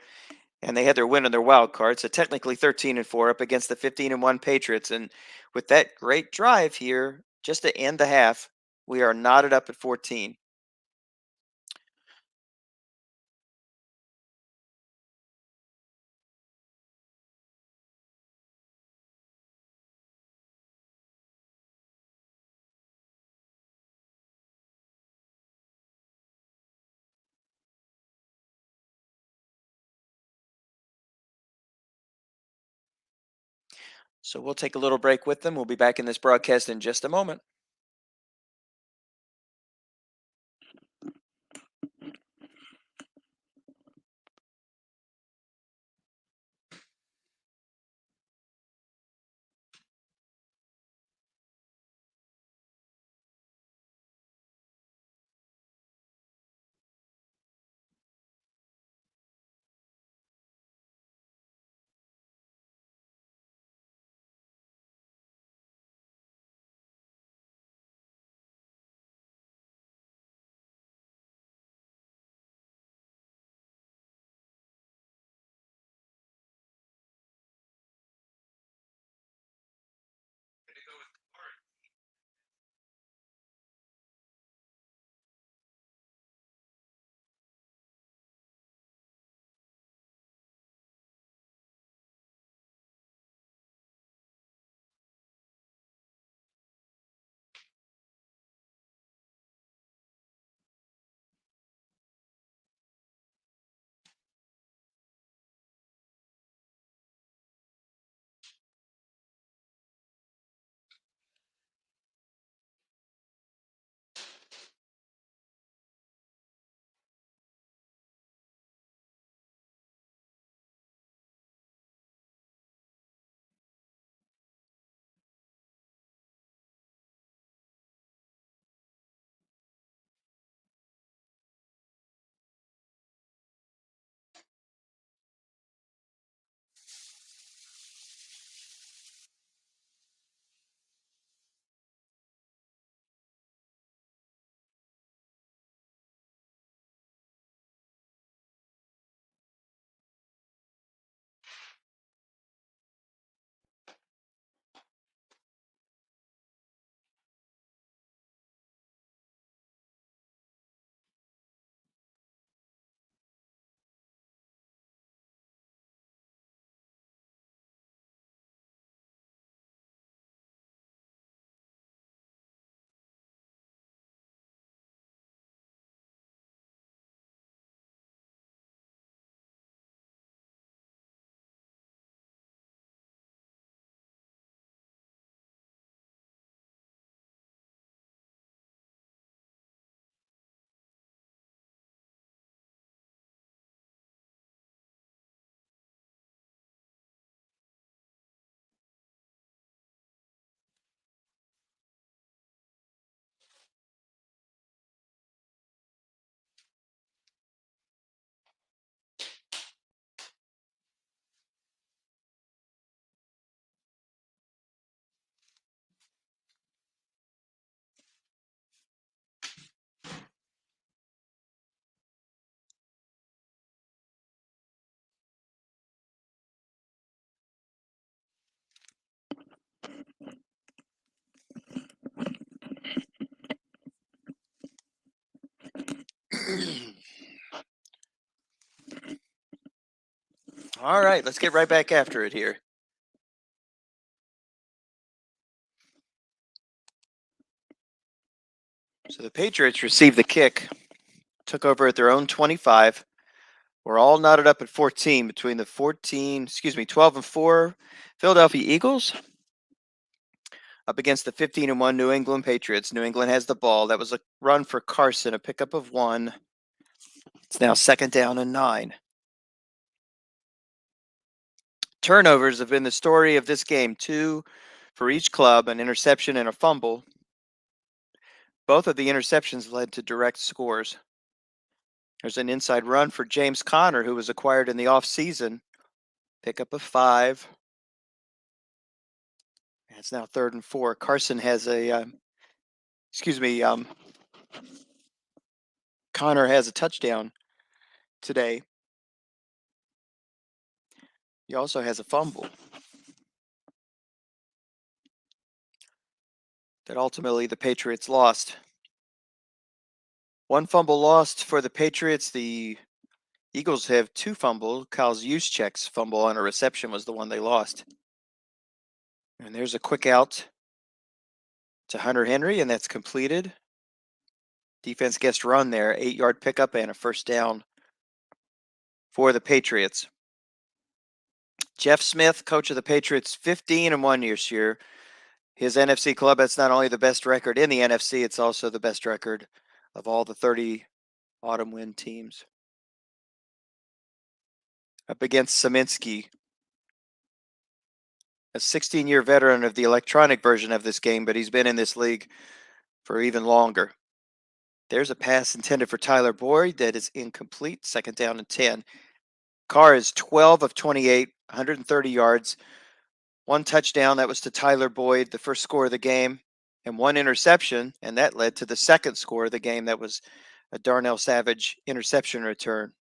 and they had their win on their wild card, so technically 13-4 up against the 15-1 Patriots. And with that great drive here, just to end the half, we are knotted up at 14. So we'll take a little break with them. We'll be back in this broadcast in just a moment. All right, let's get right back after it here. So the Patriots received the kick, took over at their own 25. We're all knotted up at 14 between the 12 and 4 Philadelphia Eagles up against the 15 and 1 New England Patriots. New England has the ball. That was a run for Carson, a pickup of 1. It's now 2nd down and 9. Turnovers have been the story of this game, 2 for each club, an interception and a fumble. Both of the interceptions led to direct scores. There's an inside run for James Conner, who was acquired in the offseason. Pickup of 5. It's now 3rd and 4. Carson has Connor has a touchdown today. He also has a fumble that ultimately the Patriots lost. 1 fumble lost for the Patriots. The Eagles have 2 fumbles. Kyle Juszczyk's fumble on a reception was the one they lost. And there's a quick out to Hunter Henry, and that's completed. Defense gets run there, 8-yard pickup and a 1st down for the Patriots. Jeff Smith, coach of the Patriots, 15-1 this year. His NFC club, that's not only the best record in the NFC, it's also the best record of all the 30 Autumn Wind teams. Up against Saminsky, a 16-year veteran of the electronic version of this game, but he's been in this league for even longer. There's a pass intended for Tyler Boyd that is incomplete. Second down and 10. Carr is 12 of 28, 130 yards, one touchdown. That was to Tyler Boyd, the first score of the game, and one interception, and that led to the second score of the game. That was a Darnell Savage interception return.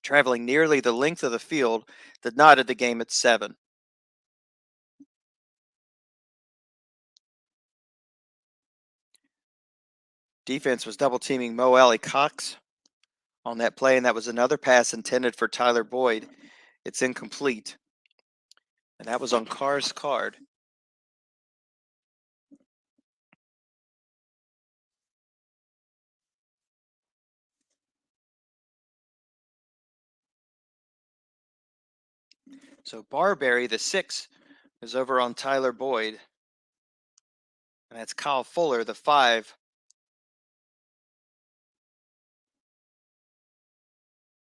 Traveling nearly the length of the field that knotted the game at 7. Defense was double teaming Mo Alley Cox on that play, and that was another pass intended for Tyler Boyd. It's incomplete. And that was on Carr's card. So Barberry, the 6, is over on Tyler Boyd. And that's Kyle Fuller, the 5,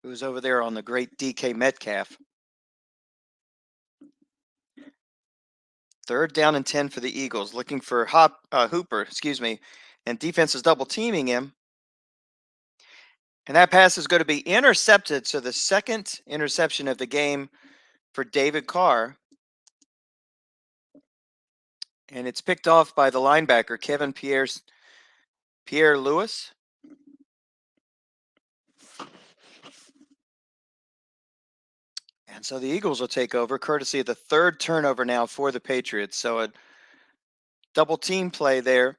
who's over there on the great DK Metcalf. Third down and 10 for the Eagles, looking for Hooper, and defense is double teaming him. And that pass is going to be intercepted. So the second interception of the game for David Carr. And it's picked off by the linebacker, Kevin Pierre Lewis. And so the Eagles will take over, courtesy of the third turnover now for the Patriots. So a double team play there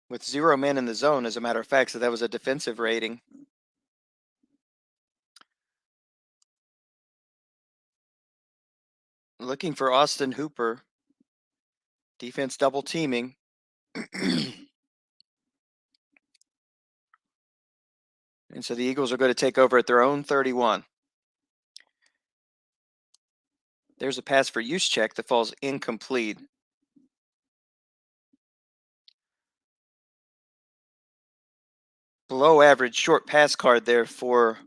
with 0 men in the zone, as a matter of fact. So that was a defensive rating. Looking for Austin Hooper. Defense double teaming. And so the Eagles are going to take over at their own 31. There's a pass for Juszczyk that falls incomplete. Below average short pass card there for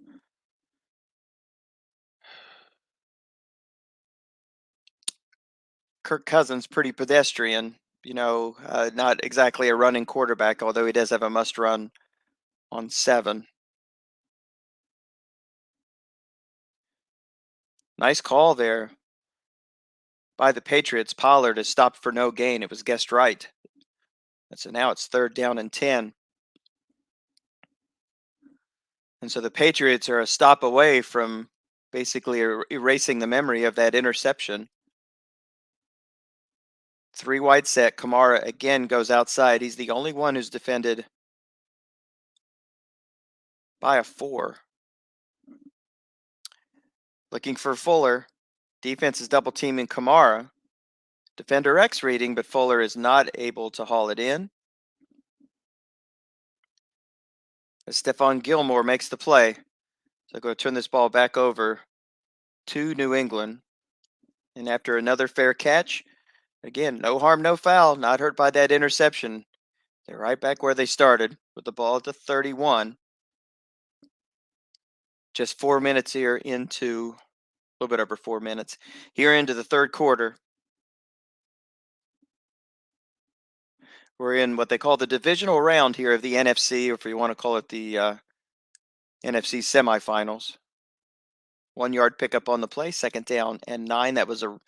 Kirk Cousins. Pretty pedestrian, not exactly a running quarterback, although he does have a must run on 7. Nice call there by the Patriots. Pollard is stopped for no gain. It was guessed right. And so now it's third down and 10. And so the Patriots are a stop away from basically erasing the memory of that interception. 3 wide set. Kamara again goes outside. He's the only one who's defended by a 4. Looking for Fuller. Defense is double teaming Kamara. Defender X reading, but Fuller is not able to haul it in. As Stephon Gilmore makes the play. So I'm going to turn this ball back over to New England. And after another fair catch, again, no harm, no foul, not hurt by that interception. They're right back where they started with the ball at the 31. Just 4 minutes here into, a little bit over 4 minutes, here into the third quarter. We're in what they call the divisional round here of the NFC, or if you want to call it the NFC semifinals. 1 yard pickup on the play, second down and 9. That was a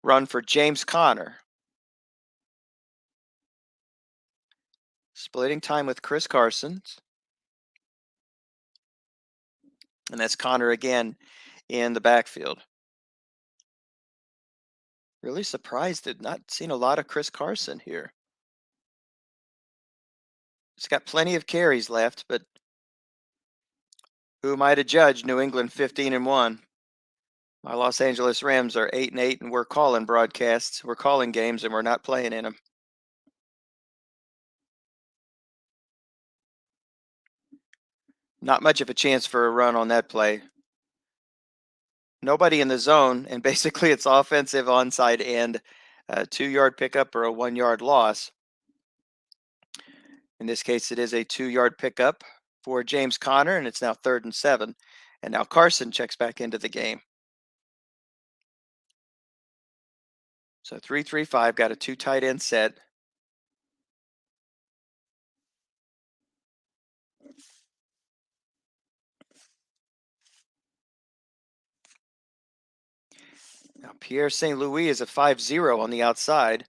run for James Conner. Splitting time with Chris Carson. And that's Conner again in the backfield. Really surprised at not seeing a lot of Chris Carson here. He's got plenty of carries left, but who am I to judge? New England 15-1. My Los Angeles Rams are 8-8, and we're calling broadcasts. We're calling games, and we're not playing in them. Not much of a chance for a run on that play. Nobody in the zone, and basically it's offensive onside and a 2-yard pickup or a 1-yard loss. In this case, it is a 2-yard pickup for James Conner, and it's now 3rd and 7. And now Carson checks back into the game. So 3-3-5, got a 2 tight end set. Now Pierre St. Louis is a 5-0 on the outside,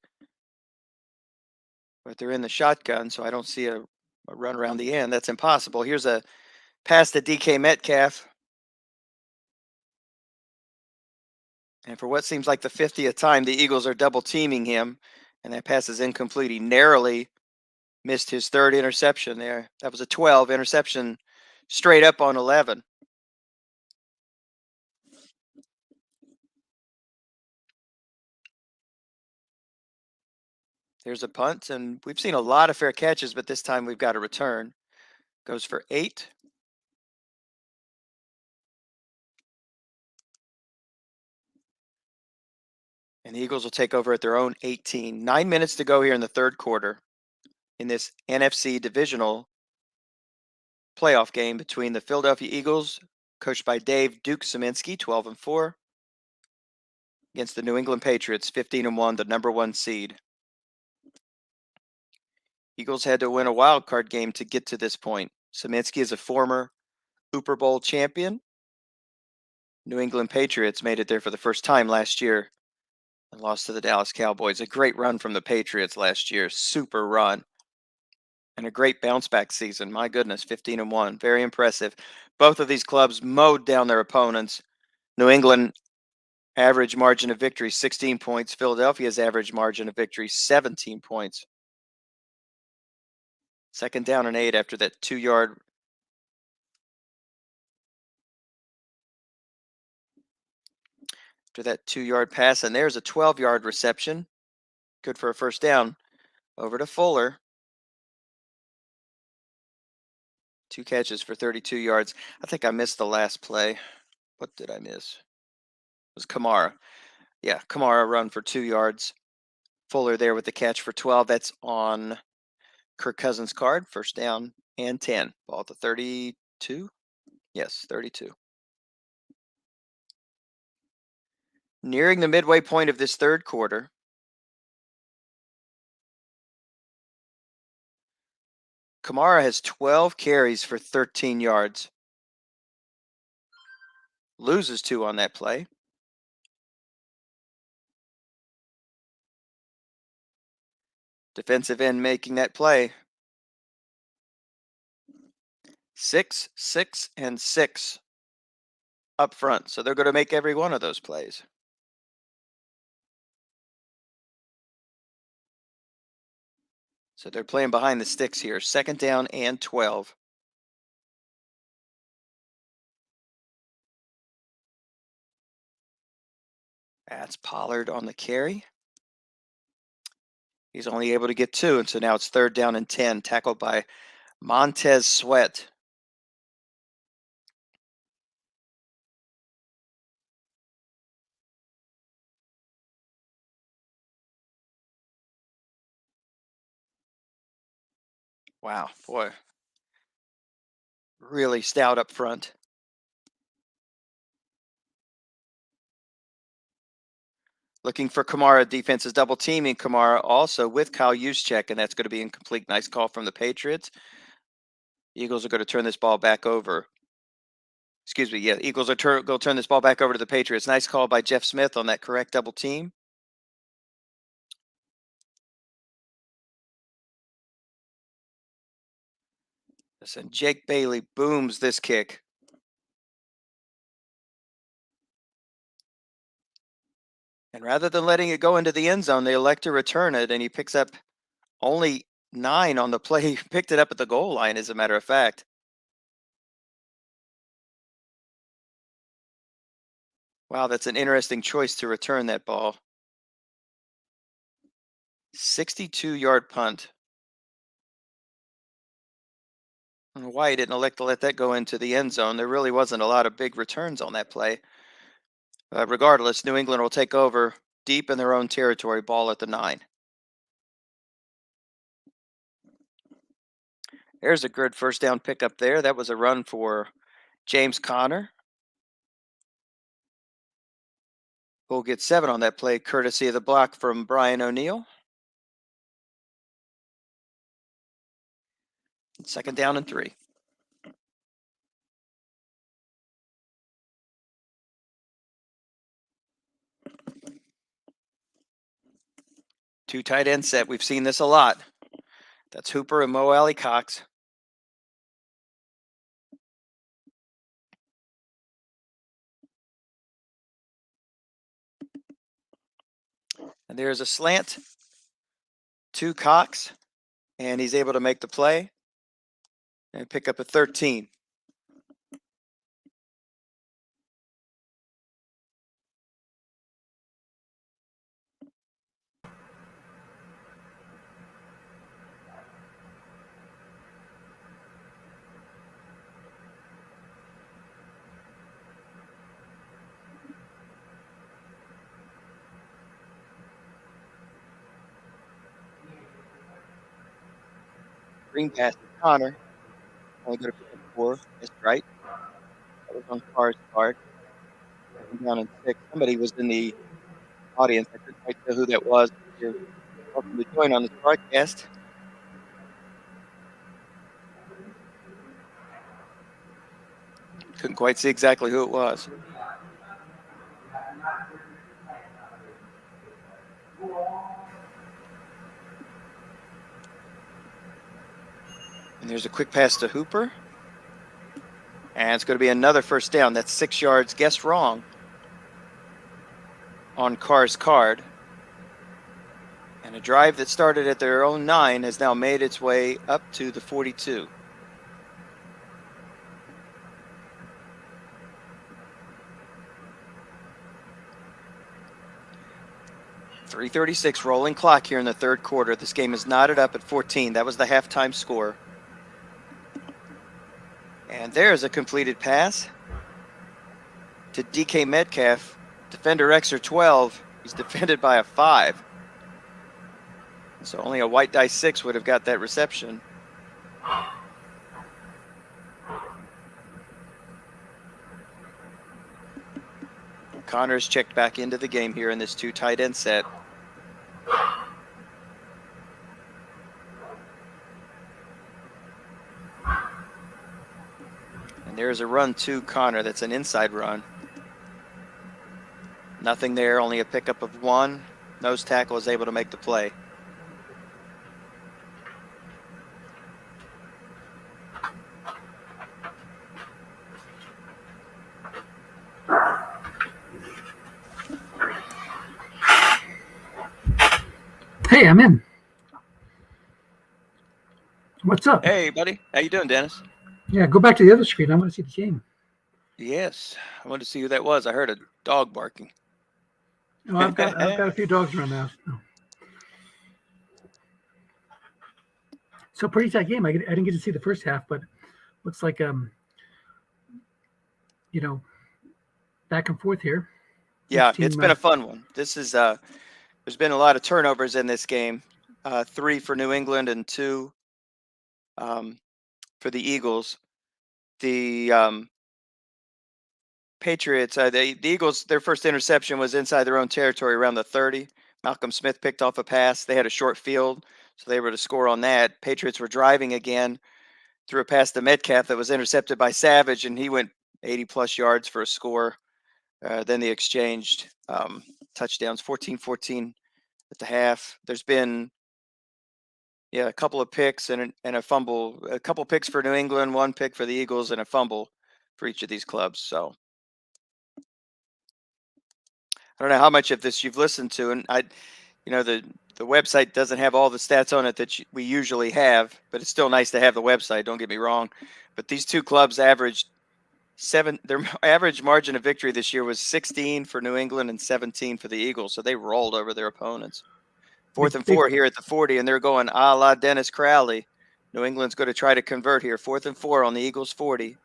but they're in the shotgun, so I don't see a run around the end. That's impossible. Here's a pass to DK Metcalf. And for what seems like the 50th time, the Eagles are double teaming him, and that pass is incomplete. He narrowly missed his 3rd interception there. That was a 12 interception straight up on 11. There's a punt, and we've seen a lot of fair catches, but this time we've got a return. Goes for 8. And the Eagles will take over at their own 18. 9 minutes to go here in the 3rd quarter in this NFC divisional playoff game between the Philadelphia Eagles, coached by Dave Duke Szymanski, 12-4, against the New England Patriots, 15-1, the #1 seed. Eagles had to win a wild card game to get to this point. Szymanski is a former Super Bowl champion. New England Patriots made it there for the first time last year and lost to the Dallas Cowboys. A great run from the Patriots last year, super run, and a great bounce back season. My goodness, 15-1, very impressive. Both of these clubs mowed down their opponents. New England average margin of victory 16 points. Philadelphia's average margin of victory 17 points. 2nd down and 8 after that 2-yard. After that 2-yard pass, and there's a 12-yard reception. Good for a 1st down. Over to Fuller. 2 catches for 32 yards. I think I missed the last play. What did I miss? It was Kamara. Yeah, Kamara run for 2 yards. Fuller there with the catch for 12. That's on Kirk Cousins' card. 1st down and 10. Ball at the 32? Yes, 32. Nearing the midway point of this 3rd quarter. Kamara has 12 carries for 13 yards. Loses 2 on that play. Defensive end making that play. 6, 6, and 6 up front. So they're going to make every one of those plays. So they're playing behind the sticks here. 2nd down and 12. That's Pollard on the carry. He's only able to get 2, and so now it's 3rd down and 10, tackled by Montez Sweat. Wow, boy. Really stout up front. Looking for Kamara. Defense is double teaming Kamara also with Kyle Juszczyk, and that's going to be incomplete. Nice call from the Patriots. Eagles are going to turn this ball back over. Excuse me, yeah, Eagles are going to turn this ball back over to the Patriots. Nice call by Jeff Smith on that correct double team. Listen, Jake Bailey booms this kick. And rather than letting it go into the end zone, they elect to return it, and he picks up only 9 on the play. He picked it up at the goal line, as a matter of fact. Wow, that's an interesting choice to return that ball. 62-yard punt. I don't know why he didn't elect to let that go into the end zone. There really wasn't a lot of big returns on that play. Regardless, New England will take over deep in their own territory, ball at the 9. There's a good first down pickup there. That was a run for James Conner. We'll get 7 on that play, courtesy of the block from Brian O'Neill. 2nd down and 3. Two tight end set. We've seen this a lot. That's Hooper and Mo Alley Cox. And there's a slant to Cox, and he's able to make the play and pick up a 13. Green pass to Connor. Only going to pick up 4. That's right. That was on Carr's card. 2nd down and 6. Somebody was in the audience. I couldn't quite tell who that was. You're welcome to join on this broadcast. Couldn't quite see exactly who it was. And there's a quick pass to Hooper. And it's going to be another first down. That's 6 yards. Guess wrong on Carr's card. And a drive that started at their own 9 has now made its way up to the 42. .336 rolling clock here in the 3rd quarter. This game is knotted up at 14. That was the halftime score. And there's a completed pass to DK Metcalf. Defender Xer 12. He's defended by a 5. So only a white die 6 would have got that reception. Connor's checked back into the game here in this 2 tight end set. And there's a run to Connor. That's an inside run. Nothing there, only a pickup of 1. Nose tackle is able to make the play. Hey, I'm in. What's up? Hey, buddy. How you doing, Dennis? Yeah, go back to the other screen. I want to see the game. Yes, I wanted to see who that was. I heard a dog barking. Oh, I've got a few dogs around the house. Oh. So pretty tight game. I didn't get to see the first half, but looks like back and forth here. Yeah, it's been a fun one. This is there's been a lot of turnovers in this game. 3 for New England and 2 for the Eagles. The Patriots, the Eagles, their first interception was inside their own territory around the 30. Malcolm Smith picked off a pass. They had a short field, so they were to score on that. Patriots were driving again, threw a pass to Metcalf that was intercepted by Savage, and he went 80-plus yards for a score. Then they exchanged touchdowns, 14-14 at the half. There's been a couple of picks and a fumble, a couple picks for New England, 1 pick for the Eagles, and a fumble for each of these clubs. So I don't know how much of this you've listened to, and the website doesn't have all the stats on it that we usually have, but it's still nice to have the website. Don't get me wrong, but these 2 clubs averaged 7. Their average margin of victory this year was 16 for New England and 17 for the Eagles. So they rolled over their opponents. 4th and 4 here at the 40, and they're going a la Dennis Crowley. New England's going to try to convert here. 4th and 4 on the Eagles' 40.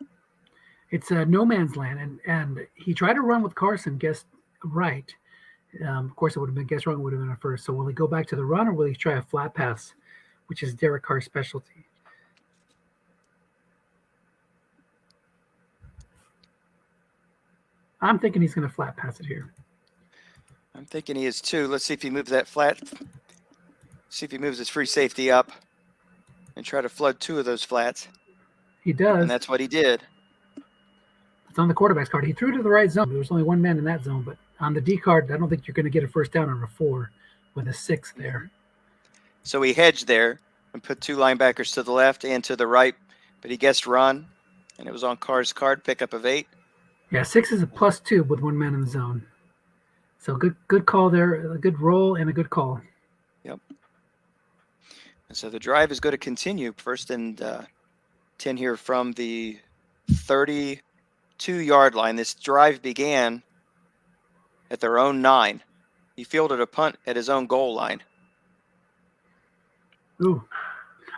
It's no man's land, and he tried to run with Carson, guessed right. Of course, it would have been guess wrong would have been a first. So will he go back to the run, or will he try a flat pass, which is Derek Carr's specialty? I'm thinking he's going to flat pass it here. I'm thinking he is too. Let's see if he moves that flat. See if he moves his free safety up and try to flood 2 of those flats. He does. And that's what he did. It's on the quarterback's card. He threw to the right zone. There was only one man in that zone, but on the D card, I don't think you're going to get a first down on a 4 with a 6 there. So he hedged there and put 2 linebackers to the left and to the right, but he guessed run, and it was on Carr's card, pickup of 8. Yeah, 6 is a +2 with one man in the zone. So good call there, a good roll and a good call. Yep. And so the drive is going to continue. 1st and 10 here from the 32-yard line. This drive began at their own 9. He fielded a punt at his own goal line. Ooh.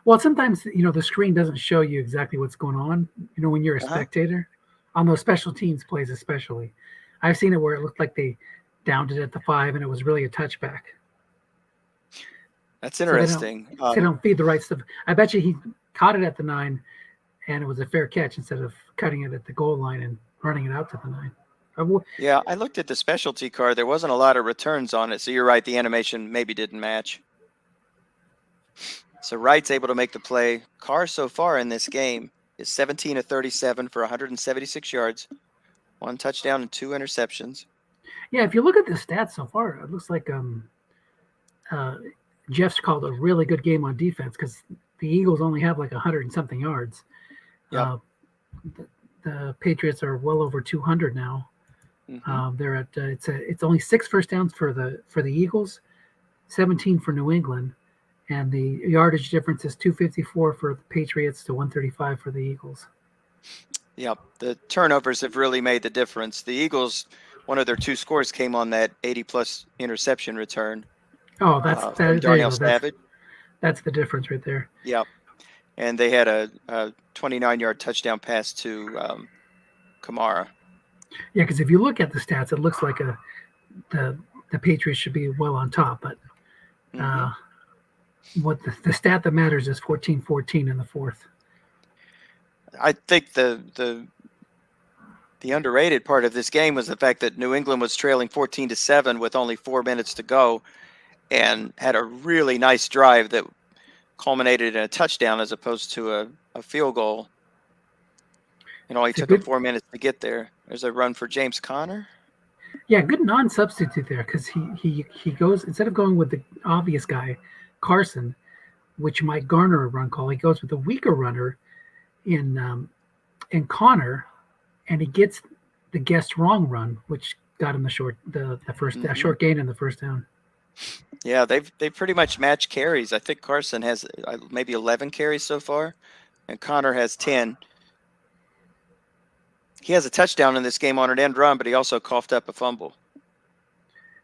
Well, sometimes, the screen doesn't show you exactly what's going on, when you're a spectator. On those special teams plays especially. I've seen it where it looked like they downed it at the 5 and it was really a touchback. That's interesting. So they don't feed the right stuff. I bet you he caught it at the 9 and it was a fair catch instead of cutting it at the goal line and running it out to the 9. Yeah, I looked at the specialty card. There wasn't a lot of returns on it, so you're right. The animation maybe didn't match. So Wright's able to make the play. Carr so far in this game is 17 of 37 for 176 yards, 1 touchdown and 2 interceptions. Yeah, if you look at the stats so far, it looks like Jeff's called a really good game on defense because the Eagles only have like 100 and something yards. Yeah. The Patriots are well over 200 now. Mm-hmm. They're at it's only 6 first downs for the Eagles, 17 for New England, and the yardage difference is 254 for the Patriots to 135 for the Eagles. Yeah, the turnovers have really made the difference. The Eagles, one of their 2 scores came on that 80-plus interception return. Oh, from Darnell Savage. That's the difference right there. Yep. And they had a 29-yard touchdown pass to Kamara. Yeah, because if you look at the stats, it looks like the Patriots should be well on top, but what the stat that matters is 14-14 in the 4th. I think the underrated part of this game was the fact that New England was trailing 14-7 with only 4 minutes to go and had a really nice drive that culminated in a touchdown as opposed to a field goal. It only took him 4 minutes to get there. There's a run for James Conner. Yeah, good non-substitute there because he goes, instead of going with the obvious guy, Carson, which might garner a run call, he goes with the weaker runner in Conner, and he gets the guessed wrong run, which got him the short gain in the first down. Yeah, they've pretty much matched carries. I think Carson has maybe 11 carries so far, and Conner has 10. He has a touchdown in this game on an end run, but he also coughed up a fumble.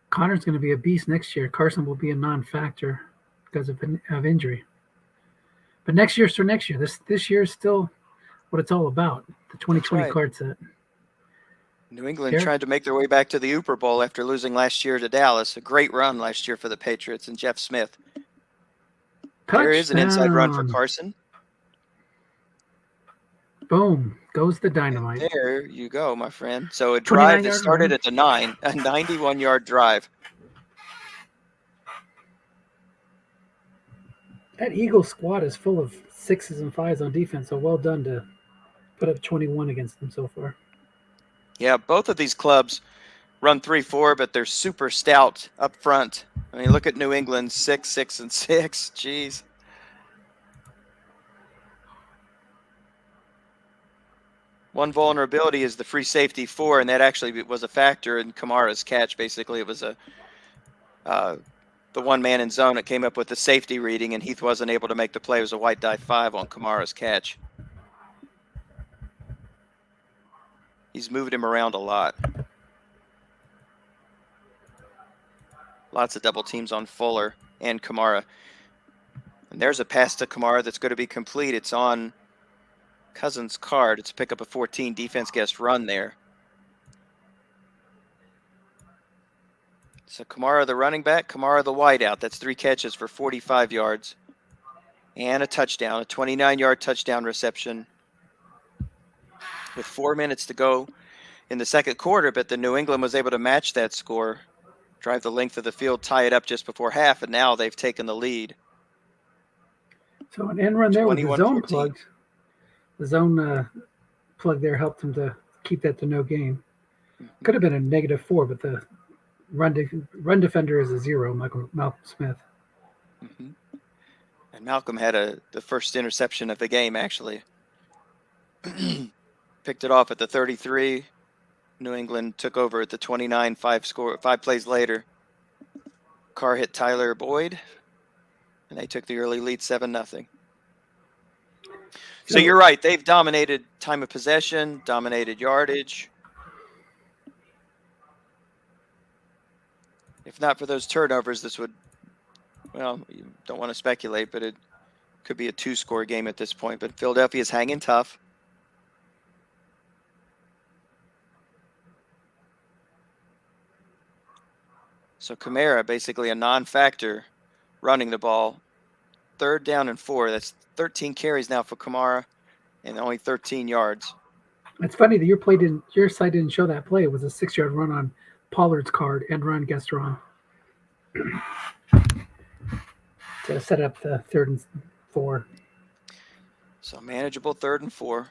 Conner's going to be a beast next year. Carson will be a non-factor because of injury. But next year's for next year. This year is still what it's all about. The 2020 card set. New England tried to make their way back to the Super Bowl after losing last year to Dallas. A great run last year for the Patriots and Jeff Smith. Touchdown. There is an inside run for Carson. Boom. Goes the dynamite. And there you go, my friend. So a drive that started at the 9, a 91-yard drive. That Eagles squad is full of 6s and 5s on defense, so well done to put up 21 against them so far. Yeah, both of these clubs run 3-4, but they're super stout up front. I mean, look at New England, 6, 6, 6. Jeez. One vulnerability is the free safety 4, and that actually was a factor in Kamara's catch. Basically, it was the one man in zone that came up with the safety reading, and Heath wasn't able to make the play. It was a white die 5 on Kamara's catch. He's moved him around a lot. Lots of double teams on Fuller and Kamara. And there's a pass to Kamara that's going to be complete. It's on Cousins' card. It's a pick up a 14. Defense gets run there. So Kamara the running back, Kamara the wideout. That's 3 catches for 45 yards and a touchdown, a 29-yard touchdown reception with 4 minutes to go in the second quarter. But the New England was able to match that score, drive the length of the field, tie it up just before half, and now they've taken the lead. So an end run there with the zone plugs. The zone plug there helped him to keep that to no gain. Could have been a -4, but the run defender is a 0, Malcolm Smith. And Malcolm had the first interception of the game, actually. Picked it off at the 33. New England took over at the 29, 5 plays later. Carr hit Tyler Boyd, and they took the early lead 7-0. So you're right. They've dominated time of possession, dominated yardage. If not for those turnovers, this would, well, you don't want to speculate, but it could be a 2-score game at this point. But Philadelphia's hanging tough. So Kamara, basically a non-factor, running the ball. 3rd down and 4. That's 13 carries now for Kamara and only 13 yards. It's funny that your site didn't show that play. It was a 6-yard run on Pollard's card and run Gaston to set up the 3rd and 4. So manageable 3rd and 4.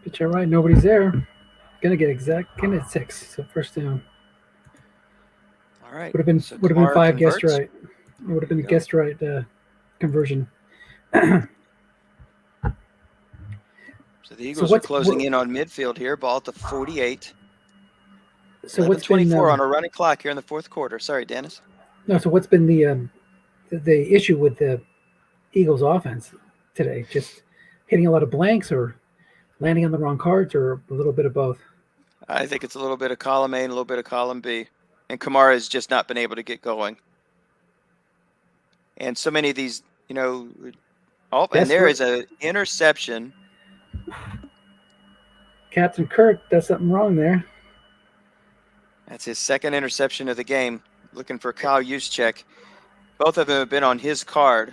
But you're right, nobody's there. Gonna get 6, so 1st down. All right. Would have been 5 guessed right. It would have been a guessed right conversion. So the Eagles are closing in on midfield here. Ball at the 48. So 11:24 on a running clock here in the 4th quarter. Sorry, Dennis. No. So what's been the issue with the Eagles' offense today? Just hitting a lot of blanks, or landing on the wrong cards, or a little bit of both? I think it's a little bit of column A and a little bit of column B. And Kamara has just not been able to get going. And so many of these, and there is an interception. Captain Kirk does something wrong there. That's his 2nd interception of the game. Looking for Kyle Juszczyk. Both of them have been on his card.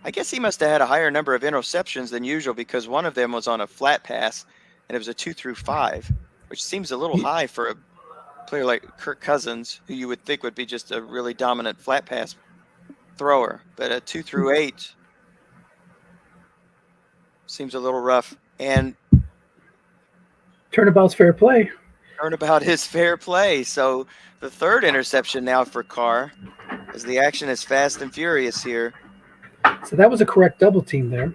I guess he must have had a higher number of interceptions than usual, because one of them was on a flat pass, and it was a 2 through 5, which seems a little high for a player like Kirk Cousins, who you would think would be just a really dominant flat pass thrower. But a 2 through 8 seems a little rough. And turnabout's fair play. Turnabout is fair play. So the 3rd interception now for Carr, as the action is fast and furious here. So that was a correct double team there.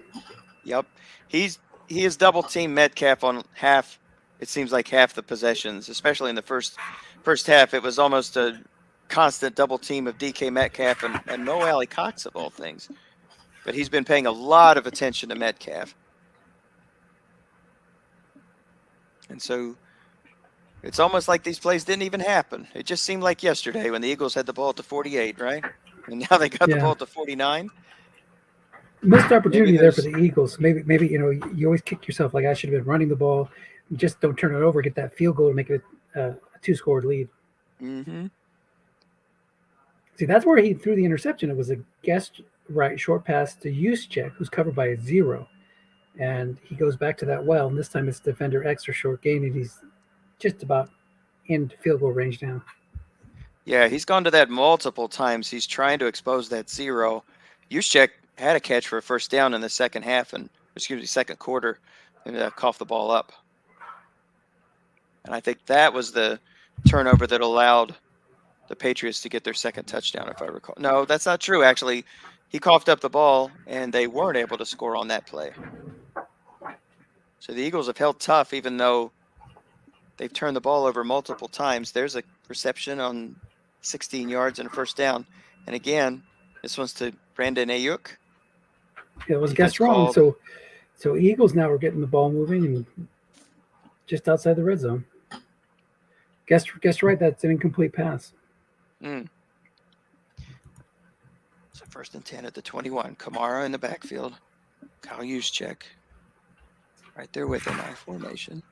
Yep. He is double team Metcalf on half. It seems like half the possessions, especially in the first half. It was almost a constant double team of DK Metcalf and Mo Alley Cox, of all things. But he's been paying a lot of attention to Metcalf. And so it's almost like these plays didn't even happen. It just seemed like yesterday when the Eagles had the ball at the 48, right? And now they got the ball at the 49. Missed opportunity there for the Eagles. Maybe you always kick yourself, like, I should have been running the ball. You just don't turn it over, get that field goal to make it a 2-score lead. Mm-hmm. See, that's where he threw the interception. It was a guessed right short pass to Juszczyk, who's covered by a 0. And he goes back to that well, and this time it's defender extra short gain, and he's just about in field goal range now. Yeah, he's gone to that multiple times. He's trying to expose that 0. Juszczyk had a catch for a 1st down in the second quarter, and coughed the ball up. And I think that was the turnover that allowed the Patriots to get their 2nd touchdown, if I recall. No, that's not true, actually. He coughed up the ball, and they weren't able to score on that play. So the Eagles have held tough, even though they've turned the ball over multiple times. There's a reception on 16 yards and a 1st down. And again, this one's to Brandon Ayuk. It was guessed wrong. So Eagles now are getting the ball moving and just outside the red zone. Guessed right. That's an incomplete pass. So First and 10 at the 21. Kamara in the backfield. Kyle Juszczyk right there with him, I formation.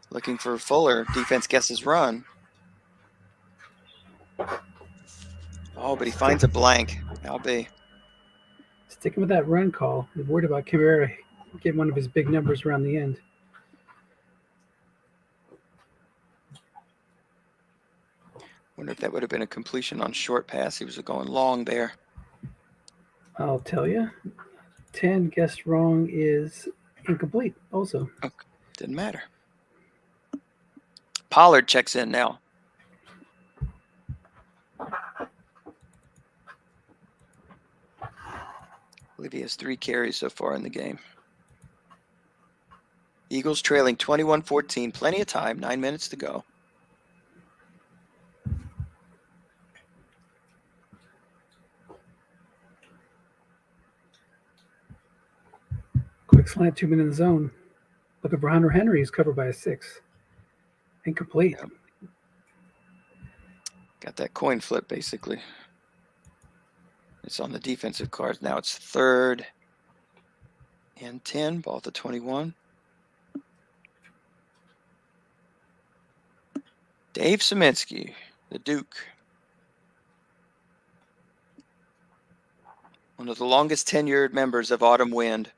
Looking for Fuller. Defense guesses run. Oh, but he finds a blank. I'll be. Sticking with that run call. I'm worried about Kamara getting one of his big numbers around the end. Wonder if that would have been a completion on short pass. He was going long there. I'll tell you. 10 guessed wrong is incomplete also. Okay. Didn't matter. Pollard checks in now. I believe he has 3 carries so far in the game. Eagles trailing 21-14. Plenty of time. 9 minutes to go. Quick slant, 2 minute in the zone. Looking for Hunter Henry. He's covered by a 6. Incomplete. Yep. Got that coin flip, basically. It's on the defensive cards. Now it's 3rd and 10. Ball at the 21. Dave Szymanski, the Duke. One of the longest tenured members of Autumn Wind,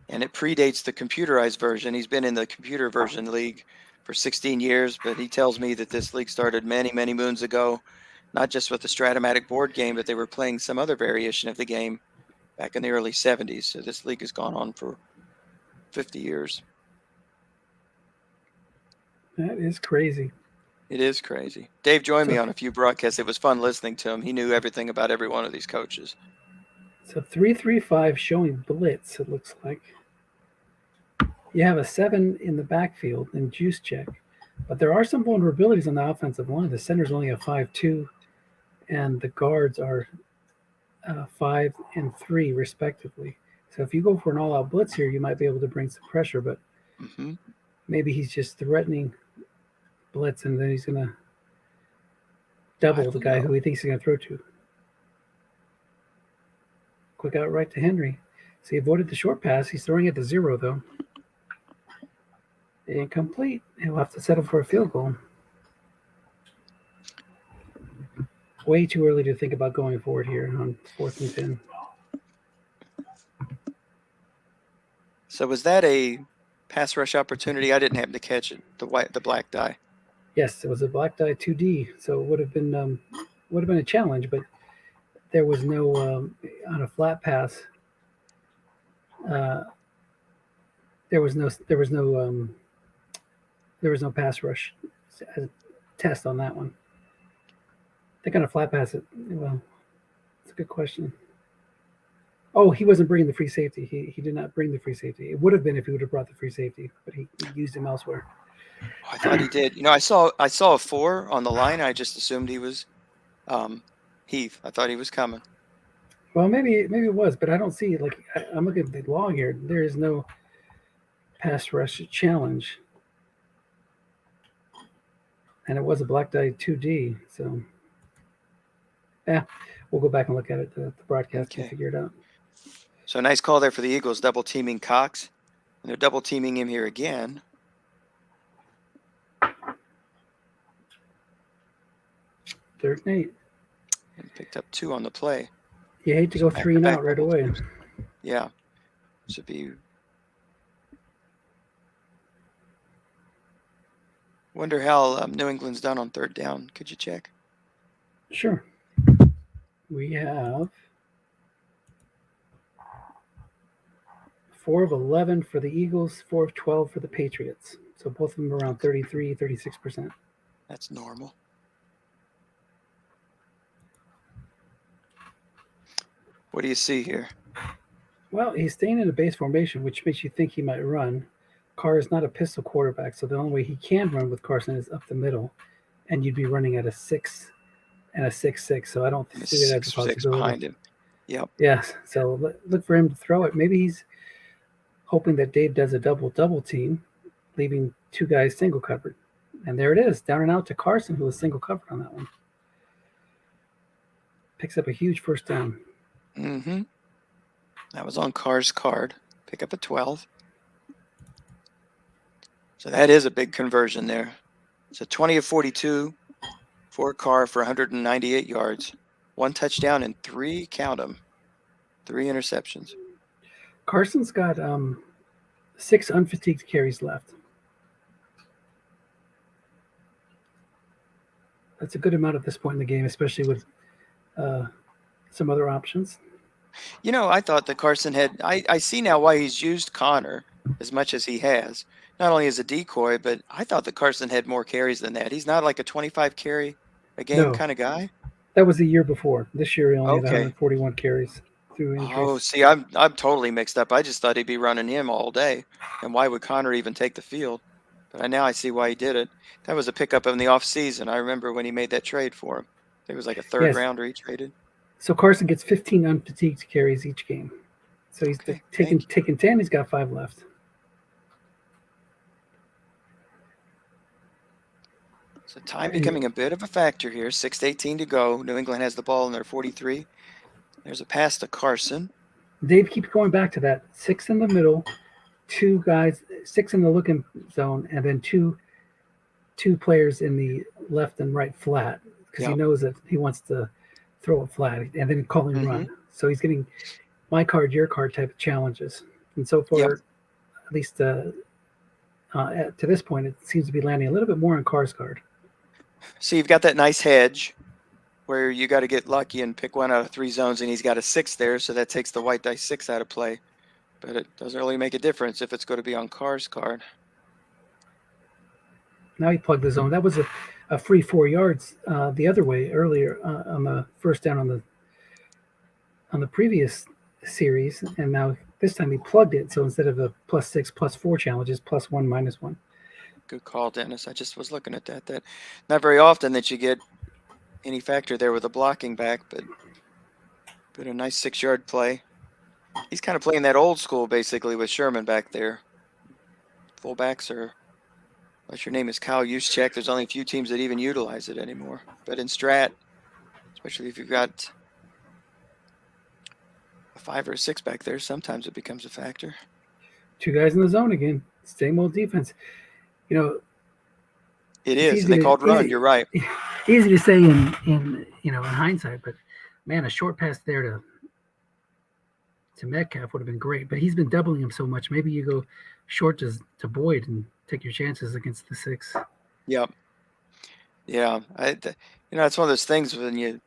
and it predates the computerized version. He's been in the computer version league for 16 years, but he tells me that this league started many, many moons ago, not just with the Strat-o-matic board game, but they were playing some other variation of the game back in the early 70s. So this league has gone on for 50 years. That is crazy. It is crazy. Dave joined me on a few broadcasts. It was fun listening to him. He knew everything about every one of these coaches. So 3-3-5 showing blitz, it looks like. You have a 7 in the backfield and Juszczyk, but there are some vulnerabilities on the offensive line. The center's only a 5-2, and the guards are 5 and 3 respectively. So if you go for an all-out blitz here, you might be able to bring some pressure, but maybe he's just threatening blitz, and then he's going to double the guy who he thinks he's going to throw to. Quick out right to Henry. So he avoided the short pass. He's throwing it to 0, though. Incomplete. He'll have to settle for a field goal. Way too early to think about going forward here on 4th and 10. So was that a pass rush opportunity? I didn't happen to catch it. The black die. Yes, it was a black die 2D. So it would have been a challenge, but there was no on a flat pass. There was no pass rush test on that one. I think on a flat pass, well, it's a good question. Oh, he wasn't bringing the free safety. He did not bring the free safety. It would have been if he would have brought the free safety, but he used him elsewhere. Oh, I thought he did. I saw a 4 on the line. I just assumed he was Heath. I thought he was coming. Well, maybe it was, but I don't see I'm looking at the log here. There is no pass rush challenge, and it was a black die 2D. So, yeah, we'll go back and look at it the broadcast and figure it out. So nice call there for the Eagles, double teaming Cox, and they're double teaming him here again. Third and 8. And picked up 2 on the play. You hate to go 3 and out right away. Yeah. Should be. Wonder how New England's done on 3rd down. Could you check? Sure. We have 4 of 11 for the Eagles, 4 of 12 for the Patriots. So both of them around 33, 36%. That's normal. What do you see here? Well, he's staying in a base formation, which makes you think he might run. Carr is not a pistol quarterback, so the only way he can run with Carson is up the middle, and you'd be running at a 6 and a 6-6. So I don't see that as a possibility. Behind him. Yep. Yes. So look for him to throw it. Maybe he's hoping that Dave does a double team, leaving 2 guys single covered. And there it is, down and out to Carson, who was single covered on that one. Picks up a huge first down. Mm-hmm. That was on Carr's card. Pick up a 12. So that is a big conversion there. So 20 of 42 for Carr for 198 yards. 1 touchdown and 3, count them, 3 interceptions. Carson's got 6 unfatigued carries left. That's a good amount at this point in the game, especially with some other options. I thought that Carson had. I see now why he's used Connor as much as he has, not only as a decoy, but I thought that Carson had more carries than that. He's not like a 25 carry a game No, kind of guy. that was the year before. This year he only had Okay. 141 carries through Oh, injuries. see, I'm totally mixed up. I just thought he'd be running him all day, and why would Connor even take the field? But now I see why he did it. That was a pickup in the off season. I remember when he made that trade for him. It was like a third Yes. rounder he traded. So Carson gets 15 unfatigued carries each game. So he's Okay, taking 10. He's got 5 left. So time becoming a bit of a factor here. 6:18 to go. New England has the ball in their 43. There's a pass to Carson. Dave keeps going back to that 6 in the middle, 2 guys, 6 in the looking zone, and then two players in the left and right flat because he knows that he wants to throw it flat and then calling run. So he's getting my card, your card type of challenges. And so far, at least to this point, it seems to be landing a little bit more on Carr's card. So you've got that nice hedge where you got to get lucky and pick 1 out of 3 zones, and he's got a 6 there, so that takes the white dice 6 out of play. But it doesn't really make a difference if it's going to be on Carr's card. Now he plugged the zone. That was a free 4 yards the other way earlier on the first down on the previous series, and now this time he plugged it. So instead of a +6, +4 challenges, +1, -1. Good call, Dennis. I just was looking at that. That not very often that you get any factor there with a blocking back, but a nice 6-yard play. He's kind of playing that old school basically with Sherman back there. Fullbacks are, unless your name is Kyle Juszczyk, there's only a few teams that even utilize it anymore. But in Strat, especially if you've got a 5 or a 6 back there, sometimes it becomes a factor. 2 guys in the zone again. Same old defense. It is, and they called run. You're right. Easy to say in hindsight, but man, a short pass there to Metcalf would have been great. But he's been doubling him so much. Maybe you go short to Boyd and take your chances against the 6. Yep. Yeah. It's one of those things when you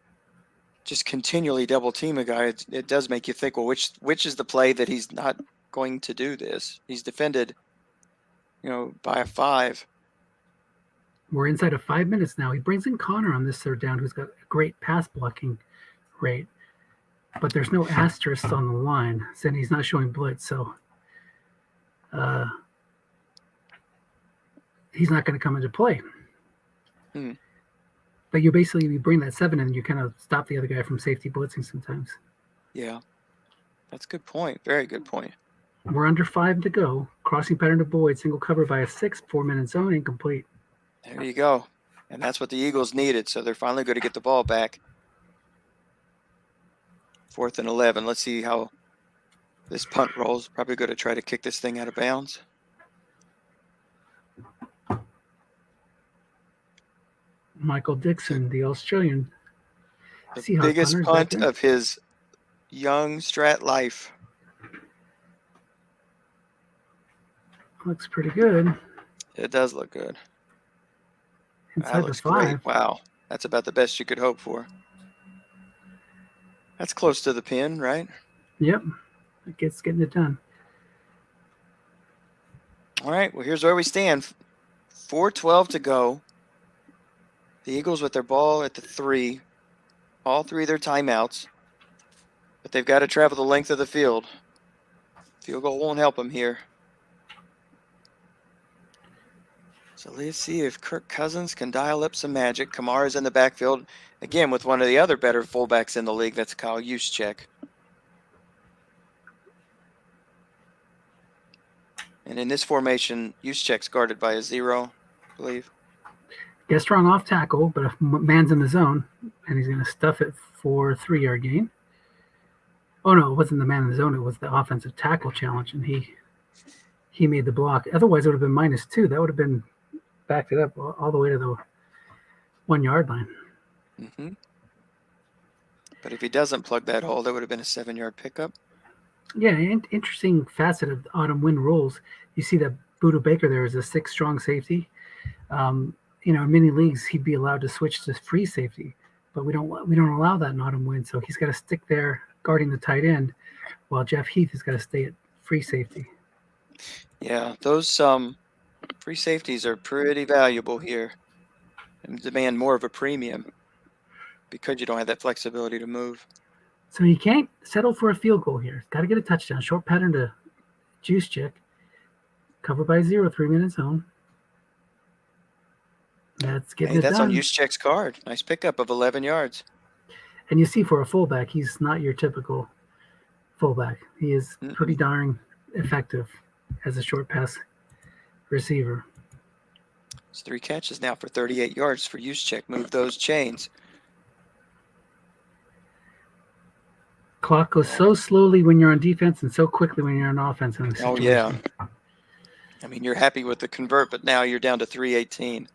just continually double team a guy, it does make you think, well, which is the play that he's not going to do this? He's defended, by a 5. We're inside of 5 minutes now. He brings in Connor on this third down, who's got a great pass blocking rate, but there's no asterisk on the line, saying he's not showing blitz, so he's not going to come into play. But you bring that 7 and you kind of stop the other guy from safety blitzing sometimes. Yeah, that's a good point. Very good point. We're under 5 to go. Crossing pattern to Boyd, single cover by a 6, 4-minute zone, incomplete. There you go. And that's what the Eagles needed, so they're finally going to get the ball back. 4th and 11. Let's see how this punt rolls. Probably going to try to kick this thing out of bounds. Michael Dixon, the Australian. The biggest punt of his young Strat life. Looks pretty good. It does look good. Inside that looks the 5. great. Wow. That's about the best you could hope for. That's close to the pin, right? Yep. Getting it done. All right. Well, here's where we stand. 4:12 to go. The Eagles with their ball at the 3. All 3 of their timeouts. But they've got to travel the length of the field. Field goal won't help them here. So let's see if Kirk Cousins can dial up some magic. Kamara's in the backfield, again, with one of the other better fullbacks in the league. That's Kyle Juszczyk. And in this formation, Juszczyk's guarded by a 0, I believe. Yeah, strong off tackle, but if man's in the zone, and he's going to stuff it for a 3-yard gain. Oh no, it wasn't the man in the zone. It was the offensive tackle challenge, and he made the block. Otherwise, it would have been -2. That would have been backed it up all the way to the 1-yard line. Mm-hmm. But if he doesn't plug that hole, that would have been a 7-yard pickup. Yeah, interesting facet of the autumn wind rules. You see that Buda Baker there is a 6-strong safety. In many leagues he'd be allowed to switch to free safety, but we don't allow that in autumn wind. So he's got to stick there guarding the tight end, while Jeff Heath has got to stay at free safety. Yeah, those free safeties are pretty valuable here and demand more of a premium because you don't have that flexibility to move. So you can't settle for a field goal here. Got to get a touchdown. Short pattern to Juice Chick. Covered by 0, 3-minute zone. That's getting it That's done. on Juszczyk's card. Nice pickup of 11 yards. And you see, for a fullback, he's not your typical fullback. He is pretty darn effective as a short pass receiver. It's 3 catches now for 38 yards for Juszczyk. Move those chains. Clock goes so slowly when you're on defense and so quickly when you're on offense in this situation. Oh, yeah. I mean, you're happy with the convert, but now you're down to 3:18.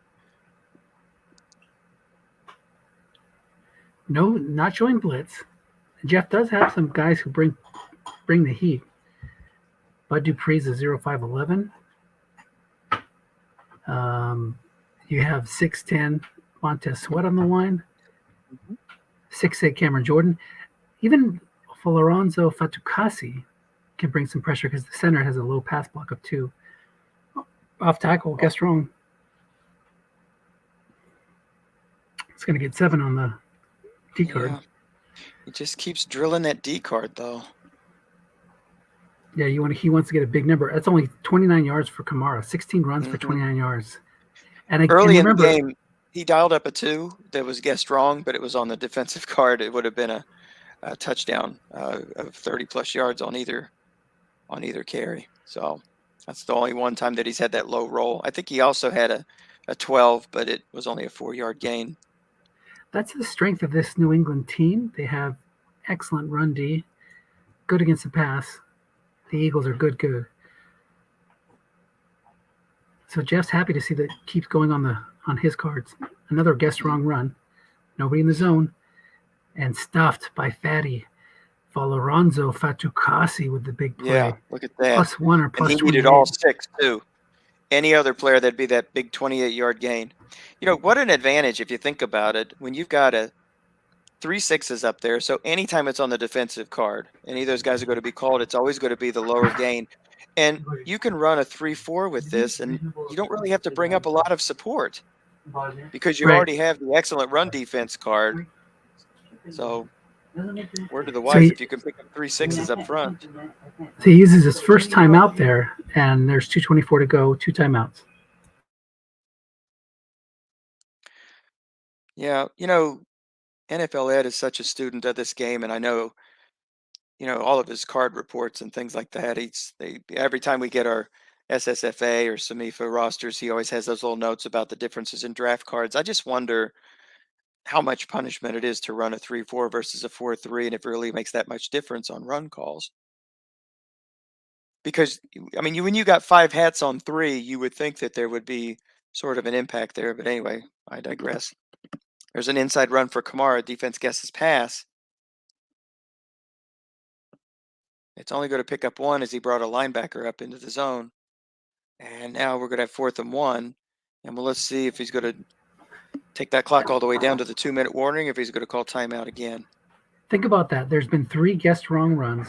No, not showing blitz. Jeff does have some guys who bring the heat. Bud Dupree's a 0.511. You have 6'10" Montez Sweat on the line. 6'8" Cameron Jordan. Even Lorenzo Fatukasi can bring some pressure because the center has a low pass block of 2. Off tackle, guess wrong. It's going to get 7 on the D card. Yeah. He just keeps drilling that D card, though. Yeah, he wants to get a big number. That's only 29 yards for Kamara. 16 runs for 29 yards. And early in the game, he dialed up a 2 that was guessed wrong, but it was on the defensive card. It would have been a touchdown of 30+ yards on either carry. So that's the only one time that he's had that low roll. I think he also had a 12, but it was only a 4-yard gain. That's the strength of this New England team. They have excellent run D, good against the pass. The Eagles are good. So Jeff's happy to see that keeps going on his cards. Another guess wrong run. Nobody in the zone. And stuffed by Fatty. Lorenzo Fatukasi with the big play. Yeah, look at that. +1 or +28. And he needed all 6 too. Any other player, that'd be that big 28-yard gain. What an advantage if you think about it. When you've got 3 6s up there, so anytime it's on the defensive card, any of those guys are going to be called, it's always going to be the lower gain. And you can run a 3-4 with this, and you don't really have to bring up a lot of support because you already have the excellent run defense card. So word to the wise, if you can pick up 3 6s up front. So he uses his first time out there, and there's 2:24 to go, 2 timeouts. Yeah, NFL Ed is such a student of this game, and I know, all of his card reports and things like that. Every time we get our SSFA or SEMIFA rosters, he always has those little notes about the differences in draft cards. I just wonder how much punishment it is to run a 3-4 versus a 4-3, and if it really makes that much difference on run calls. Because, I mean, when you got 5 hats on 3, you would think that there would be sort of an impact there. But anyway, I digress. There's an inside run for Kamara. Defense guesses pass. It's only going to pick up 1 as he brought a linebacker up into the zone. And now we're going to have 4th and 1. And let's see if he's going to take that clock all the way down to the 2-minute warning, if he's going to call timeout again. Think about that. There's been 3 guessed wrong runs.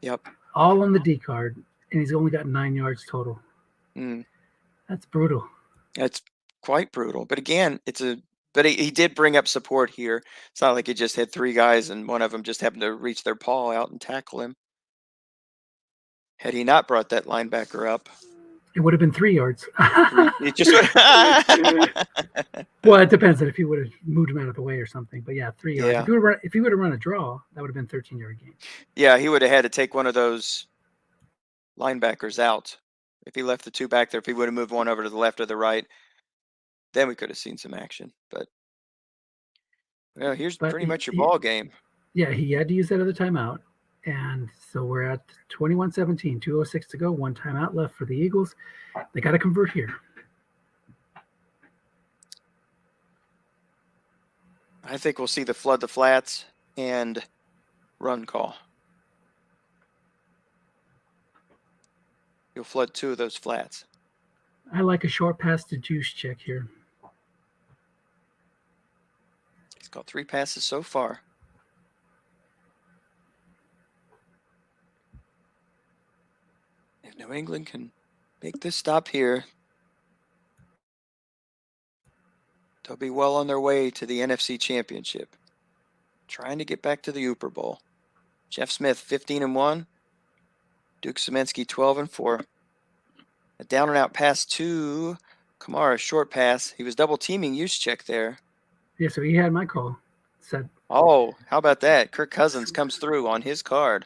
Yep. All on the D card, and he's only got 9 yards total. That's brutal. That's quite brutal. But again, but he did bring up support here. It's not like he just had 3 guys and one of them just happened to reach their paw out and tackle him. Had he not brought that linebacker up, it would have been 3 yards. It just well, it depends on if he would have moved him out of the way or something. But yeah, 3 yards. Yeah. If he would have run a draw, that would have been 13-yard gain. Yeah, he would have had to take one of those linebackers out. If he left the 2 back there, if he would have moved one over to the left or the right, then we could have seen some action. But Well, here's But pretty much your ball game. yeah, he had to use that other timeout. And so we're at 21-17, 2:06 to go, one timeout left for the Eagles. They got to convert here. I think we'll see the flood the flats and run call. You'll flood 2 of those flats. I like a short pass to Juice check here. He's got 3 passes so far. If New England can make this stop here, they'll be well on their way to the NFC Championship. Trying to get back to the Super Bowl. Jeff Smith, 15-1. Duke Szymanski, 12-4. A down and out pass to Kamara, short pass. He was double teaming Juszczyk there. Yeah, so he had my call. Said, oh, how about that? Kirk Cousins comes through on his card.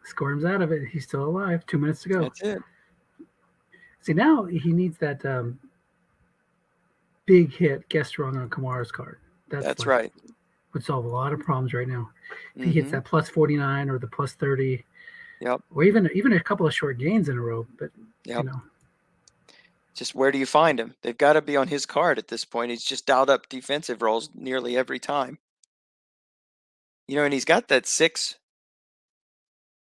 Score him out of it. He's still alive. 2 minutes to go. That's it. See, now he needs that big hit guest run on Kamara's card. That's like, right. Would solve a lot of problems right now. If he hits that plus 49 or the plus 30, yep, or even a couple of short gains in a row, but yep, you know, just where do you find him? They've got to be on his card at this point. He's just dialed up defensive roles nearly every time. You know, and he's got that 6.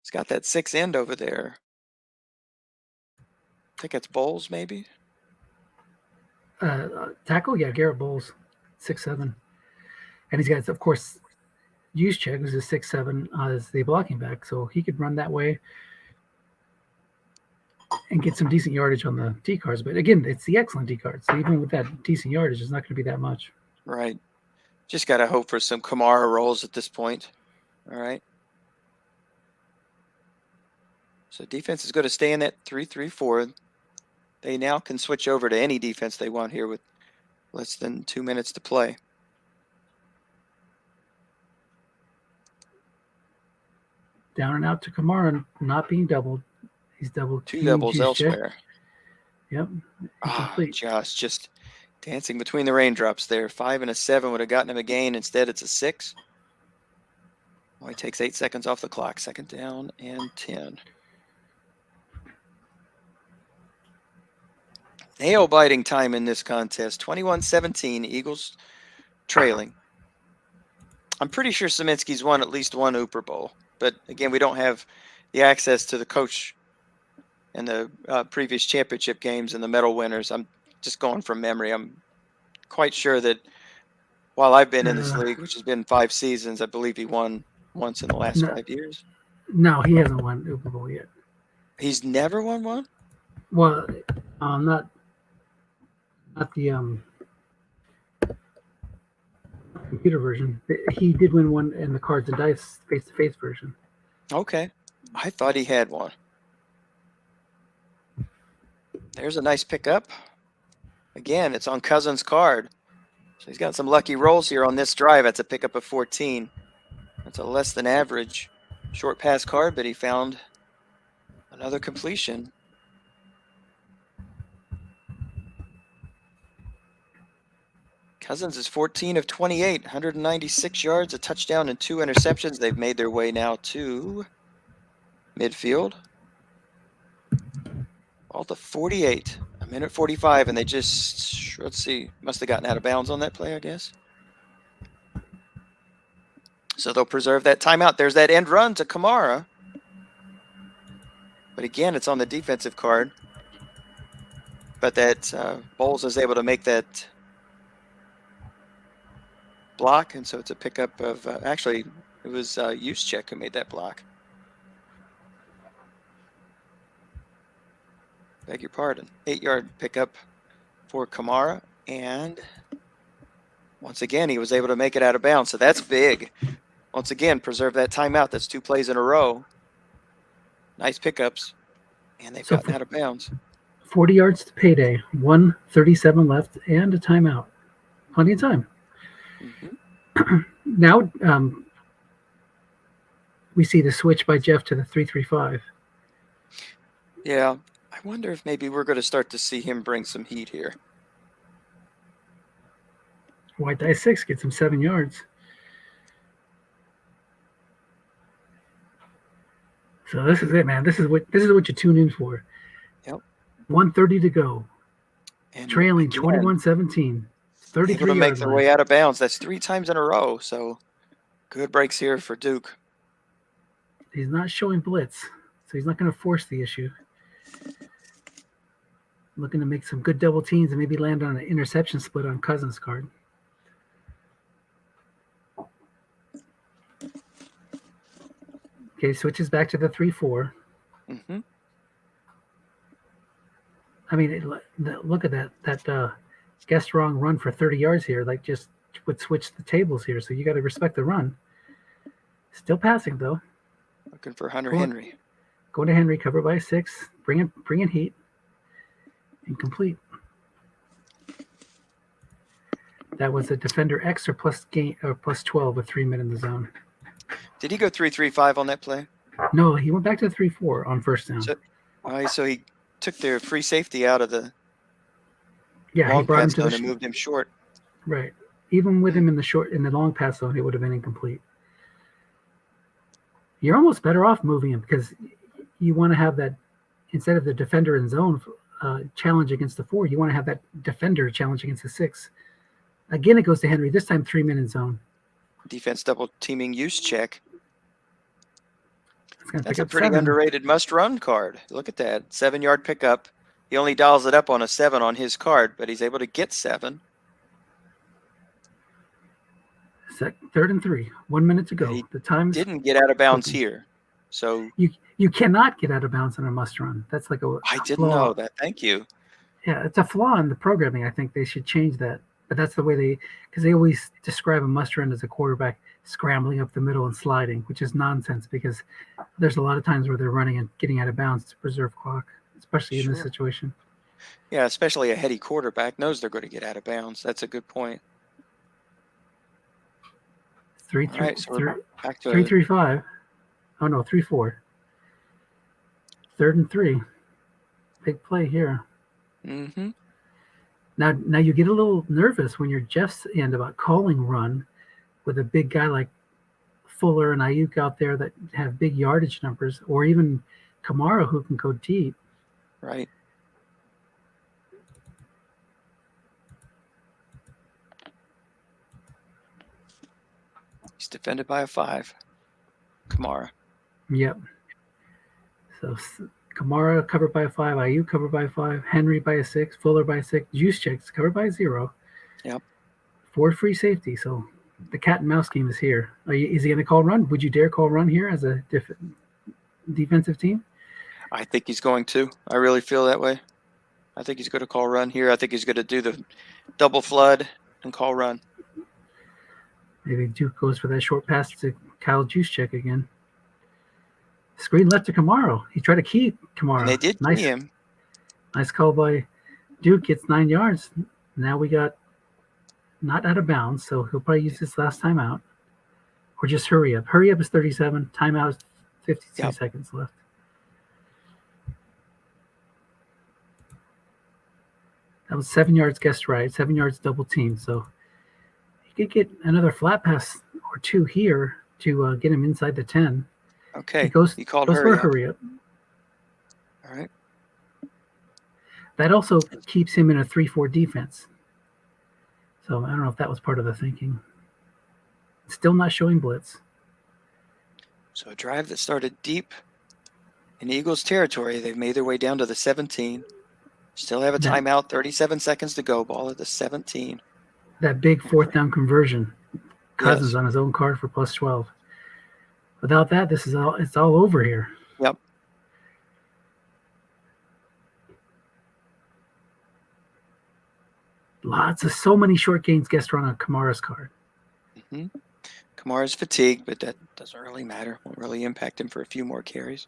He's got that 6 end over there. I think it's Bowles, maybe. Tackle, yeah, Garrett Bowles, 6'7", and he's got, of course, Juszczyk, who's a 6'7", as the blocking back, so he could run that way and get some decent yardage on the D cards. But again, it's the excellent D cards, so even with that decent yardage, it's not going to be that much. Right. Just got to hope for some Kamara rolls at this point. All right. So defense is going to stay in that 3-3-4. They now can switch over to any defense they want here with less than 2 minutes to play. Down and out to Kamara, not being doubled. He's doubled. 2 doubles elsewhere. Yep. Josh just dancing between the raindrops there. 5 and a 7 would have gotten him a gain. Instead, it's a 6. Well, he takes 8 seconds off the clock. 2nd down and 10. Nail-biting time in this contest. 21-17, Eagles trailing. I'm pretty sure Szymanski's won at least one Super Bowl. But, again, we don't have the access to the coach and the previous championship games and the medal winners. I'm just going from memory. I'm quite sure that while I've been in this league, which has been 5 seasons, I believe he won once in the last 5 years. No, he hasn't won Super Bowl yet. He's never won one? Well, not the computer version. He did win one in the Cards and Dice face-to-face version. Okay. I thought he had one. There's a nice pickup. Again, it's on Cousins' card. So he's got some lucky rolls here on this drive. That's a pickup of 14. That's a less than average short pass card, but he found another completion. Cousins is 14 of 28, 196 yards, a touchdown, and 2 interceptions. They've made their way now to midfield. All to 48, a minute 45, and they just, let's see, must have gotten out of bounds on that play, I guess. So they'll preserve that timeout. There's that end run to Kamara. But again, it's on the defensive card. But that Bowles is able to make that block, and so it's a pickup of, actually, it was Juszczyk who made that block. Beg your pardon. 8-yard pickup for Kamara, and once again, he was able to make it out of bounds, so that's big. Once again, preserve that timeout. That's 2 plays in a row. Nice pickups, and they've gotten out of bounds. 40 yards to payday, 1:37 left, and a timeout. Plenty of time. Mm-hmm. Now we see the switch by Jeff to the 3-3-5. Yeah, I wonder if maybe we're going to start to see him bring some heat here. White die 6 gets him 7 yards. So this is it, man. This is what you tune in for. Yep. 1:30 to go. And Trailing again, 21-17. able to 33 make yard their line. way out of bounds. That's 3 times in a row. So good breaks here for Duke. He's not showing blitz, so he's not going to force the issue. Looking to make some good double teams and maybe land on an interception split on Cousins' card. Okay, switches back to the 3-4. Mm-hmm. I mean, look at that guess wrong run for 30 yards here. Like, just would switch the tables here. So you got to respect the run. Still passing though. Looking for Hunter Henry. Going to Henry, cover by 6. Bring in heat. Incomplete. That was a defender X or plus 12 with 3 men in the zone. Did he go 3-3-5 on that play? No, he went back to 3-4 on first down. So he took their free safety out of the he long brought him pass to zone and moved him short. Right. Even with him in the long pass zone, it would have been incomplete. You're almost better off moving him because you want to have that, instead of the defender in zone challenge against the 4, you want to have that defender challenge against the 6. Again, it goes to Henry. This time 3 men in zone. Defense double teaming use check. That's a pretty underrated must-run card. Look at that, 7-yard pickup. He only dials it up on a 7 on his card, but he's able to get 7. 3rd and 3. 1 minute to go. He the time didn't get out of bounds here, so you cannot get out of bounds on a must-run. That's like I didn't know that. Thank you. Yeah, it's a flaw in the programming. I think they should change that. But that's the way because they always describe a must-run as a quarterback scrambling up the middle and sliding, which is nonsense because there's a lot of times where they're running and getting out of bounds to preserve clock, especially in this situation. Yeah, especially a heady quarterback knows they're going to get out of bounds. That's a good point. 3-3-5. Oh no, 3-4. 3rd and 3. Big play here. Mm-hmm. Now you get a little nervous when you're Jeff's end about calling run with a big guy like Fuller and Ayuk out there that have big yardage numbers, or even Kamara who can go deep. Right. He's defended by a 5. Kamara. Yep. So Kamara covered by a 5, Ayuk covered by a 5, Henry by a 6, Fuller by a 6, juice checks covered by a 0. Yep. 4 free safety. So the cat and mouse game is here. Is he going to call run? Would you dare call run here as a defensive team? I think he's going to. I really feel that way. I think he's going to call run here. I think he's going to do the double flood and call run. Maybe Duke goes for that short pass to Kyle Juszczyk again. Screen left to Kamara. He tried to key Kamara. And they did key him. Nice call by Duke. Gets 9 yards. Now we got not out of bounds, so he'll probably use this last time out. Or just hurry up. Hurry up is 37. Timeout is 52 seconds left. That was 7 yards guessed right. 7 yards double team. So you could get another flat pass or 2 here to get him inside the 10. Okay. He called hurry up. All right. That also keeps him in a 3-4 defense. So I don't know if that was part of the thinking. Still not showing blitz. So a drive that started deep in Eagles territory. They've made their way down to the 17. Still have a timeout. 37 seconds to go. Ball at the 17. That big 4th down conversion. Cousins on his own card for plus 12. Without that, it's all over here. Yep. So many short gains guessed wrong on Kamara's card. Mm-hmm. Kamara's fatigued, but that doesn't really matter. Won't really impact him for a few more carries.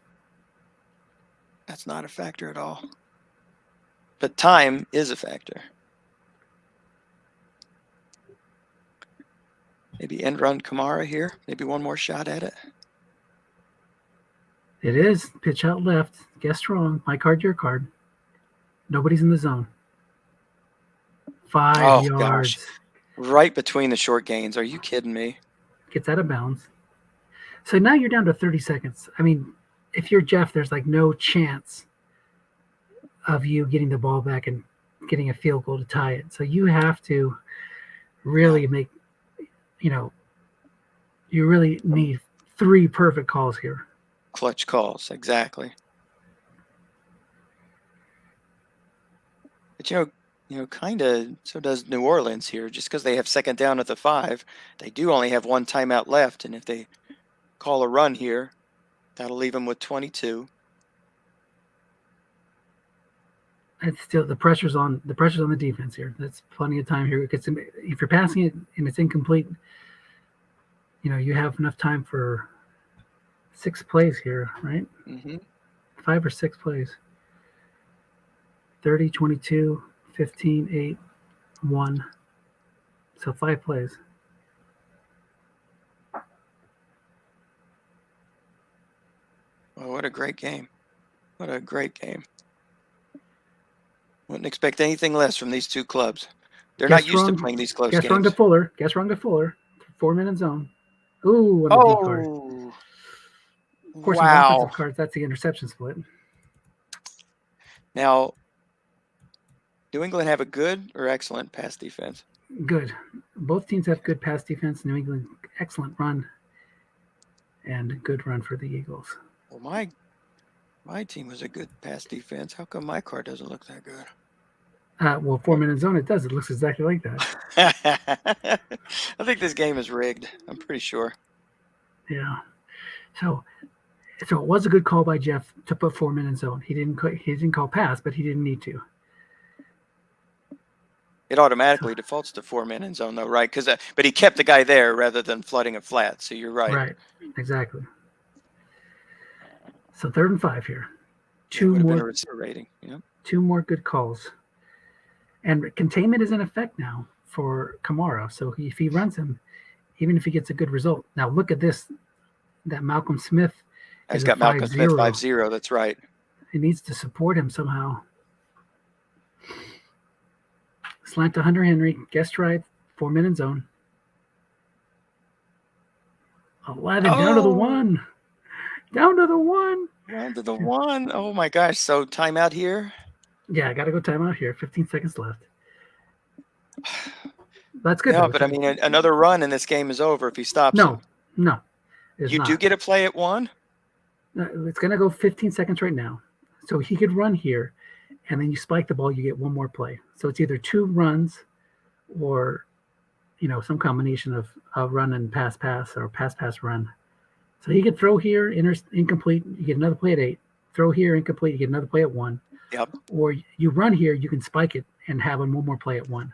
That's not a factor at all. But time is a factor. Maybe end run Kamara here. Maybe one more shot at it. It is. Pitch out left. Guessed wrong. My card, your card. Nobody's in the zone. 5 yards. Gosh. Right between the short gains. Are you kidding me? Gets out of bounds. So now you're down to 30 seconds. I mean, if you're Jeff, there's like no chance of you getting the ball back and getting a field goal to tie it. So you have to really make, you really need 3 perfect calls here. Clutch calls, exactly. But kind of so does New Orleans here. Just because they have second down at the 5, they do only have 1 timeout left, and if they call a run here, that'll leave them with 22. It's still the pressure's on the defense here. That's plenty of time here. If you're passing it and it's incomplete, you have enough time for 6 plays here, right? 5 or 6 plays. 30, 22, 15, 8, 1. So 5 plays. Well, what a great game. What a great game. Wouldn't expect anything less from these two clubs. They're not used to playing these close games. Guess wrong to Fuller. 4-minute zone. Ooh, on the D card. Of course, with offensive cards, that's the interception split. Now, New England have a good or excellent pass defense? Good. Both teams have good pass defense. New England, excellent run. And good run for the Eagles. Well, my team was a good pass defense. How come my card doesn't look that good? Well, 4-minute zone, it does. It looks exactly like that. I think this game is rigged. I'm pretty sure. Yeah. So it was a good call by Jeff to put 4-minute zone. He didn't call pass, but he didn't need to. It automatically defaults to 4-minute zone, though, right? But he kept the guy there rather than flooding it flat. So you're right. Right. Exactly. So 3rd and 5 here. Two more rating. Yeah. 2 more good calls. And containment is in effect now for Kamara. So if he runs him, even if he gets a good result. Now look at this. That Malcolm Smith. He's got Malcolm Smith 5-0. That's right. He needs to support him somehow. Slant to Hunter Henry. Guessed right. 4-minute zone. 11 down to the 1. Down to the 1. Down to the 1. Oh my gosh. So timeout here? Yeah, I got to go timeout here. 15 seconds left. That's good. Yeah, but I mean, another run and this game is over if he stops. No. You do get a play at 1? It's going to go 15 seconds right now. So he could run here, and then you spike the ball, you get 1 more play. So it's either 2 runs or, some combination of run and pass or pass run. So he could throw here, incomplete, you get another play at 8. Throw here, incomplete, you get another play at 1. Yep. Or you run here, you can spike it and have 1 more play at 1.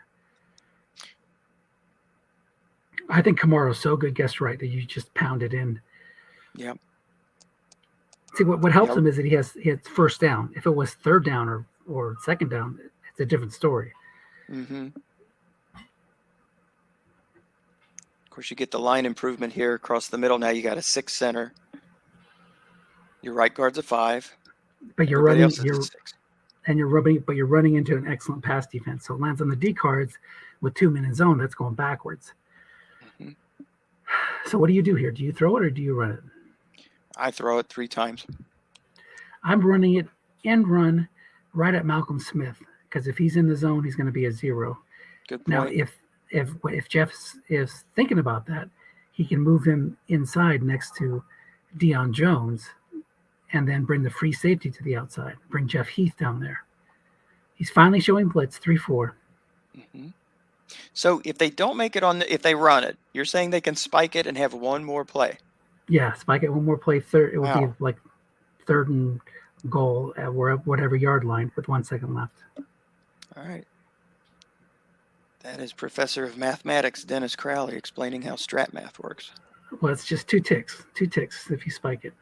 I think Kamara's so good, guessed right, that you just pound it in. Yep. See, what helps him is that he has first down. If it was 3rd down or 2nd down, it's a different story. Mm-hmm. Of course, you get the line improvement here across the middle. Now you got a 6 center. Your right guard's a 5. But you're running into an excellent pass defense. So it lands on the D cards with 2-minute zone. That's going backwards. Mm-hmm. So what do you do here? Do you throw it or do you run it? I throw it 3 times. I'm running it end run right at Malcolm Smith because if he's in the zone, he's going to be a 0. Good point. Now, if Jeff is thinking about that, he can move him inside next to Deion Jones and then bring the free safety to the outside. Bring Jeff Heath down there. He's finally showing blitz 3-4. Mm-hmm. So if they don't make it if they run it, you're saying they can spike it and have 1 more play? Yeah, spike it 1 more play. It would be like 3rd and goal at whatever yard line with 1 second left. All right. That is Professor of Mathematics Dennis Crowley explaining how strat math works. Well, it's just 2 ticks. 2 ticks if you spike it.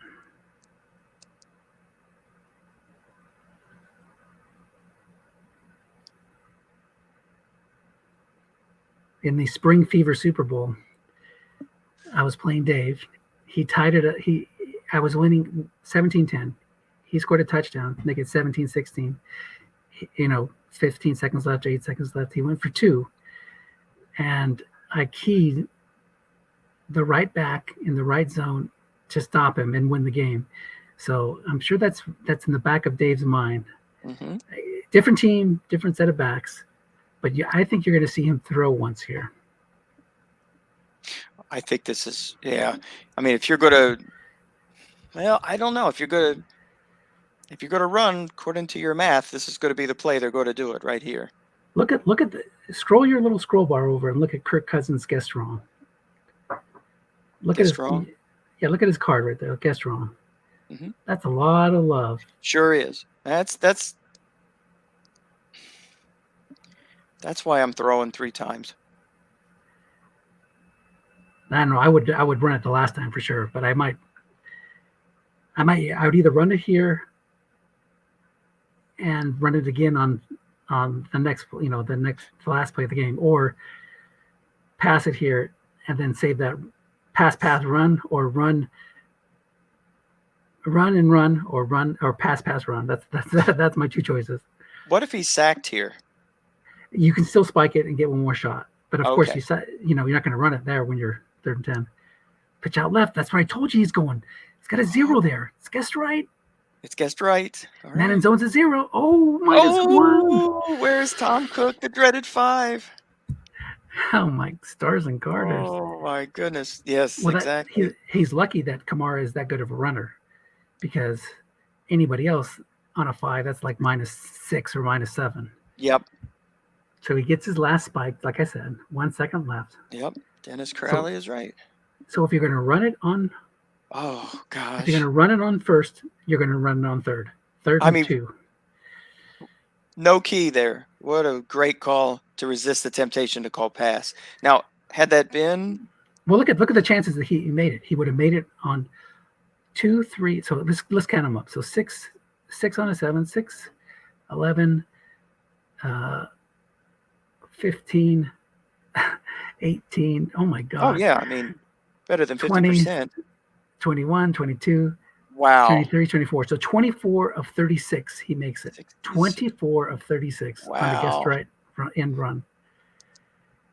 In the Spring Fever Super Bowl, I was playing Dave. He tied it. I was winning 17-10. He scored a touchdown, make it 17-16. 15 seconds left, 8 seconds left. He went for 2. And I keyed the right back in the right zone to stop him and win the game. So I'm sure that's in the back of Dave's mind. Mm-hmm. Different team, different set of backs, but I think you're going to see him throw once here. I think this is, yeah. I mean, if you're going to, well, I don't know. If you're going to run according to your math, this is going to be the play they're going to do it right here. Look at scroll your little scroll bar over and look at Kirk Cousins guessed wrong. Look at his wrong. Yeah, look at his card right there. Guessed wrong. Mm-hmm. That's a lot of love. Sure is. That's why I'm throwing 3 times. I don't know. I would run it the last time for sure, but I would either run it here and run it again on the next, the last play of the game, or pass it here and then save that pass run, or run and run, or run or pass run. That's my 2 choices. What if he's sacked here? You can still spike it and get one more shot, but of course Okay. you're not going to run it there when you're 3rd and 10. Pitch out left. That's where I told you he's going. He's got a 0 there. It's guessed right. It's guessed right. All Man right. in zone's a 0. Oh, -1. Where's Tom Cook, the dreaded 5? Oh my stars and garters. Oh my goodness. Yes, Well, exactly. he's lucky that Kamara is that good of a runner, because anybody else on a 5, that's like -6 or -7. Yep. So he gets his last spike, like I said, 1 second left. Yep. Dennis Crowley is right. So if you're going to run it on, Oh gosh. if you're going to run it on 1st, you're going to run it on 3rd. 3rd and 2. No key there. What a great call to resist the temptation to call pass. Now, had that been, well, look at the chances that he made it. He would have made it on 2, 3. So let's count them up. So 6 on a 7, 6, 11, 15, 18. Oh my God. oh yeah, I mean, better than 50%. 21, 22, Wow. 23, 24. So 24 of 36, he makes it. 24 of 36 on the guest right end run.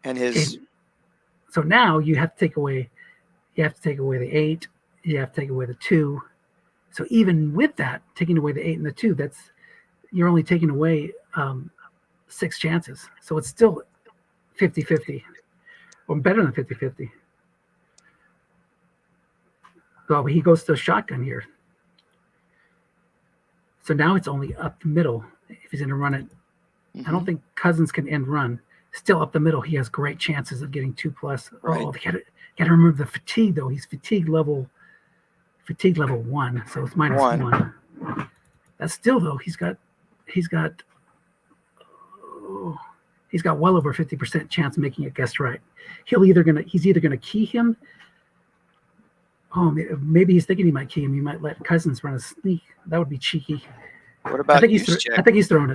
And his. So now you have to take away the 8. You have to take away the 2. So even with that, taking away the 8 and the 2, you're only taking away 6 chances. So it's still 50-50, or better than 50-50. So he goes to a shotgun here. So now it's only up the middle if he's going to run it. I don't think Cousins can end run. Still up the middle, he has great chances of getting 2+. Right. Oh, they got to remember the fatigue though. He's fatigue level 1, so it's -1. That's still though. He's got well over 50% chance of making it guessed right. He's either gonna key him. Oh, maybe he's thinking he might key him. He might let Cousins run a sneak. That would be cheeky. What about Juszczyk? I think he's throwing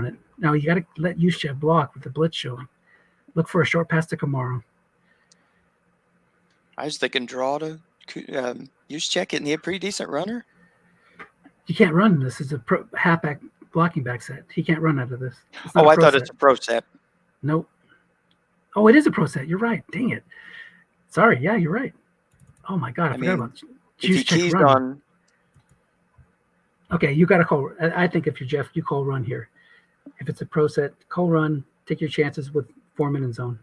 it. Now you got to let Juszczyk block with the blitz showing. Look for a short pass to Kamara. I was thinking draw to Juszczyk. Isn't he a pretty decent runner? You can't run this. It's a halfback blocking back set. He can't run out of this. Oh, I thought it's a pro set. Nope. Oh, it is a pro set. You're right. Dang it. Sorry. Yeah, you're right. Oh my God, I forgot about if he keys on. Okay, you got to call. I think if you're Jeff, you call run here. If it's a pro set, call run. Take your chances with 4 minute zone.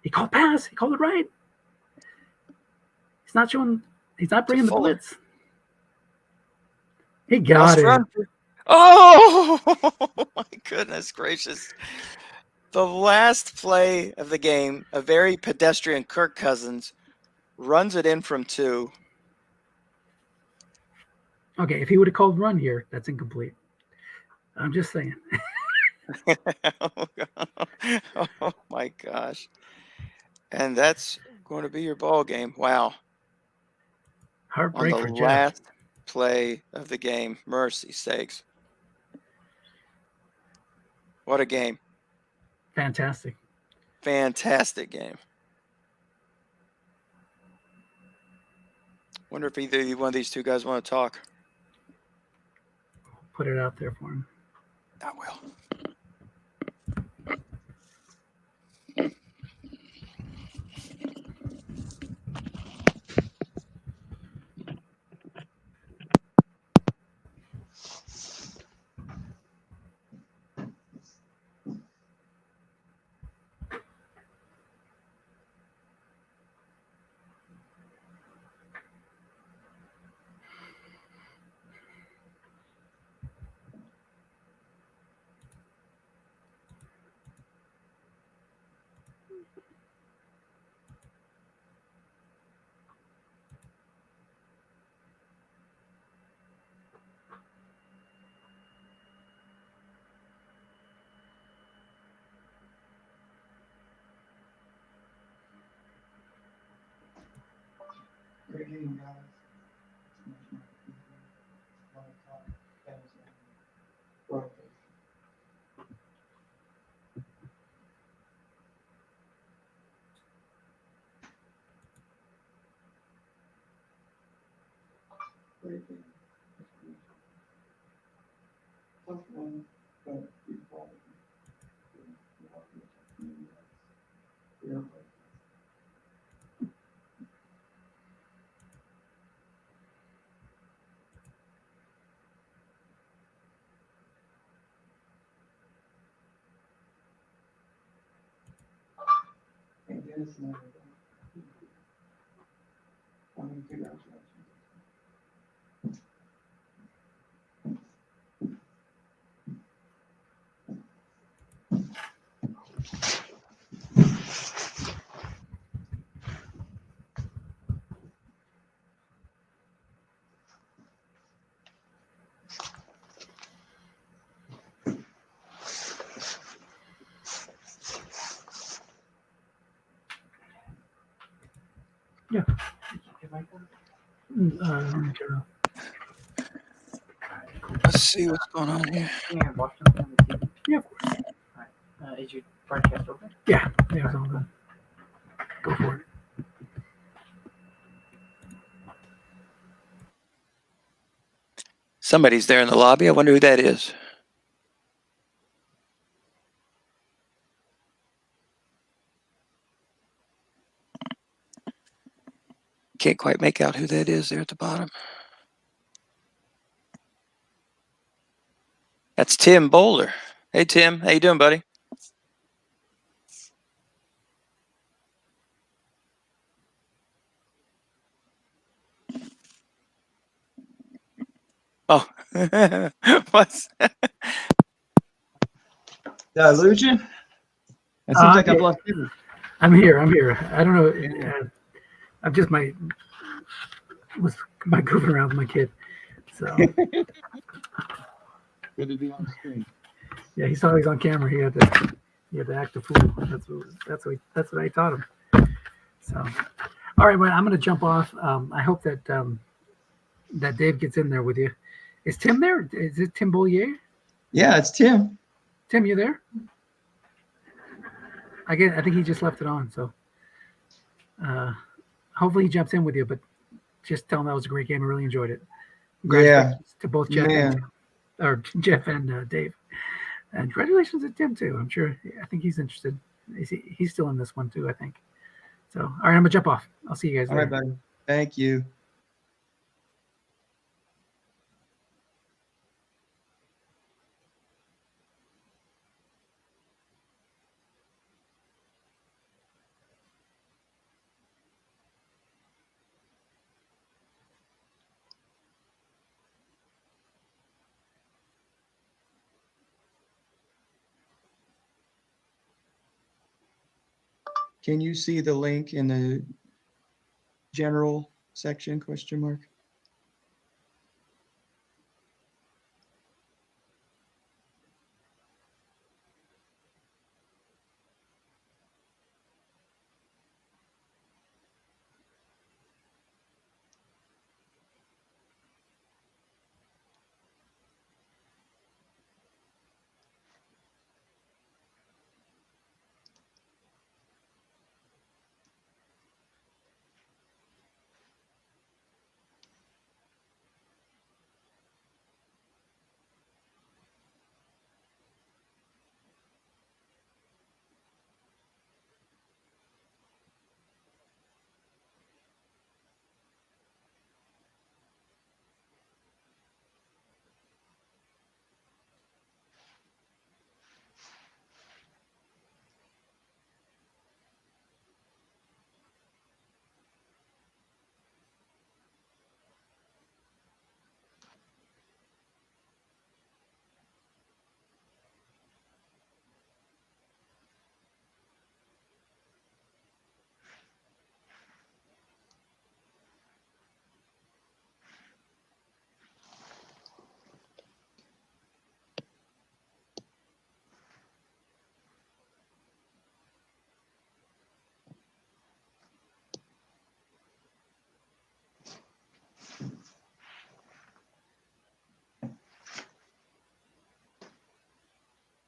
He called pass. He called it right. He's not showing. He's not bringing the blitz. He got it. Oh my goodness gracious! The last play of the game, a very pedestrian Kirk Cousins runs it in from 2. Okay, if he would have called run here, that's incomplete. I'm just saying. Oh my gosh. And that's going to be your ball game. Wow. Heartbreak on the for last Jeff. Play of the game. Mercy sakes. What a game. Fantastic game. Wonder if either one of these 2 guys want to talk. Put it out there for him. I will. Yeah. Let me turn off. Let's see what's going on here. Yeah, of course. Is your broadcast open? Yeah, it's all done. Go for it. Somebody's there in the lobby. I wonder who that is. Can't quite make out who that is there at the bottom. That's Tim Bowler. Hey, Tim. How you doing, buddy? Oh, what's Did I lose you? It seems like I've lost you. I'm here. I don't know. Yeah. I'm just my goofing around with my kid. So Good to be on the screen. yeah, he saw he's on camera. He had to act a fool. That's what I taught him. So all right, well, I'm gonna jump off. I hope that that Dave gets in there with you. Is Tim there? Is it Tim Bollier? Yeah, it's Tim. Tim, you there? I think he just left it on. So hopefully he jumps in with you. But just tell him that was a great game. I really enjoyed it. Congratulations to both Jeff and Dave. And congratulations to Tim too. I'm sure. I think he's interested. He's still in this one too, I think. So all right, I'm gonna jump off. I'll see you guys All later. right, buddy. Thank you. Can you see the link in the general section, question mark?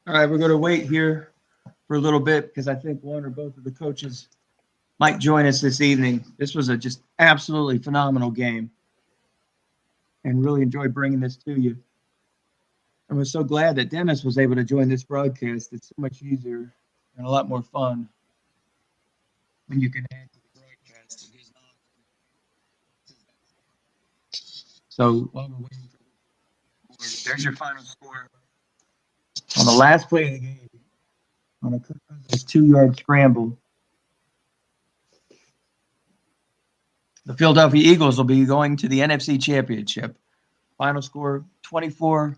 All right, we're going to wait here for a little bit because I think one or both of the coaches might join us this evening. This was a just absolutely phenomenal game, and really enjoyed bringing this to you. And we're so glad that Dennis was able to join this broadcast. It's so much easier and a lot more fun when you can add to the broadcast. So while we're waiting there's your final score on the last play of the game on a Kirk Cousins 2-yard scramble. The Philadelphia Eagles will be going to the NFC Championship. Final score 24-21.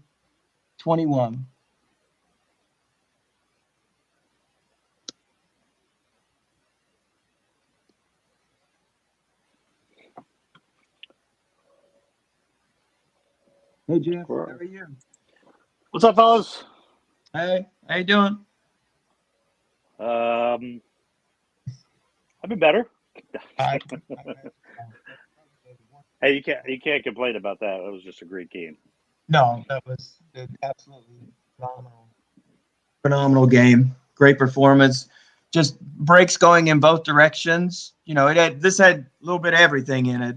Hey, Jeff, how are you? What's up, fellas? Hey, how you doing? I've been better. Hey, you can't complain about that. It was just a great game. No, that was an absolutely phenomenal game. Great performance. Just breaks going in both directions. You know, this had a little bit of everything in it.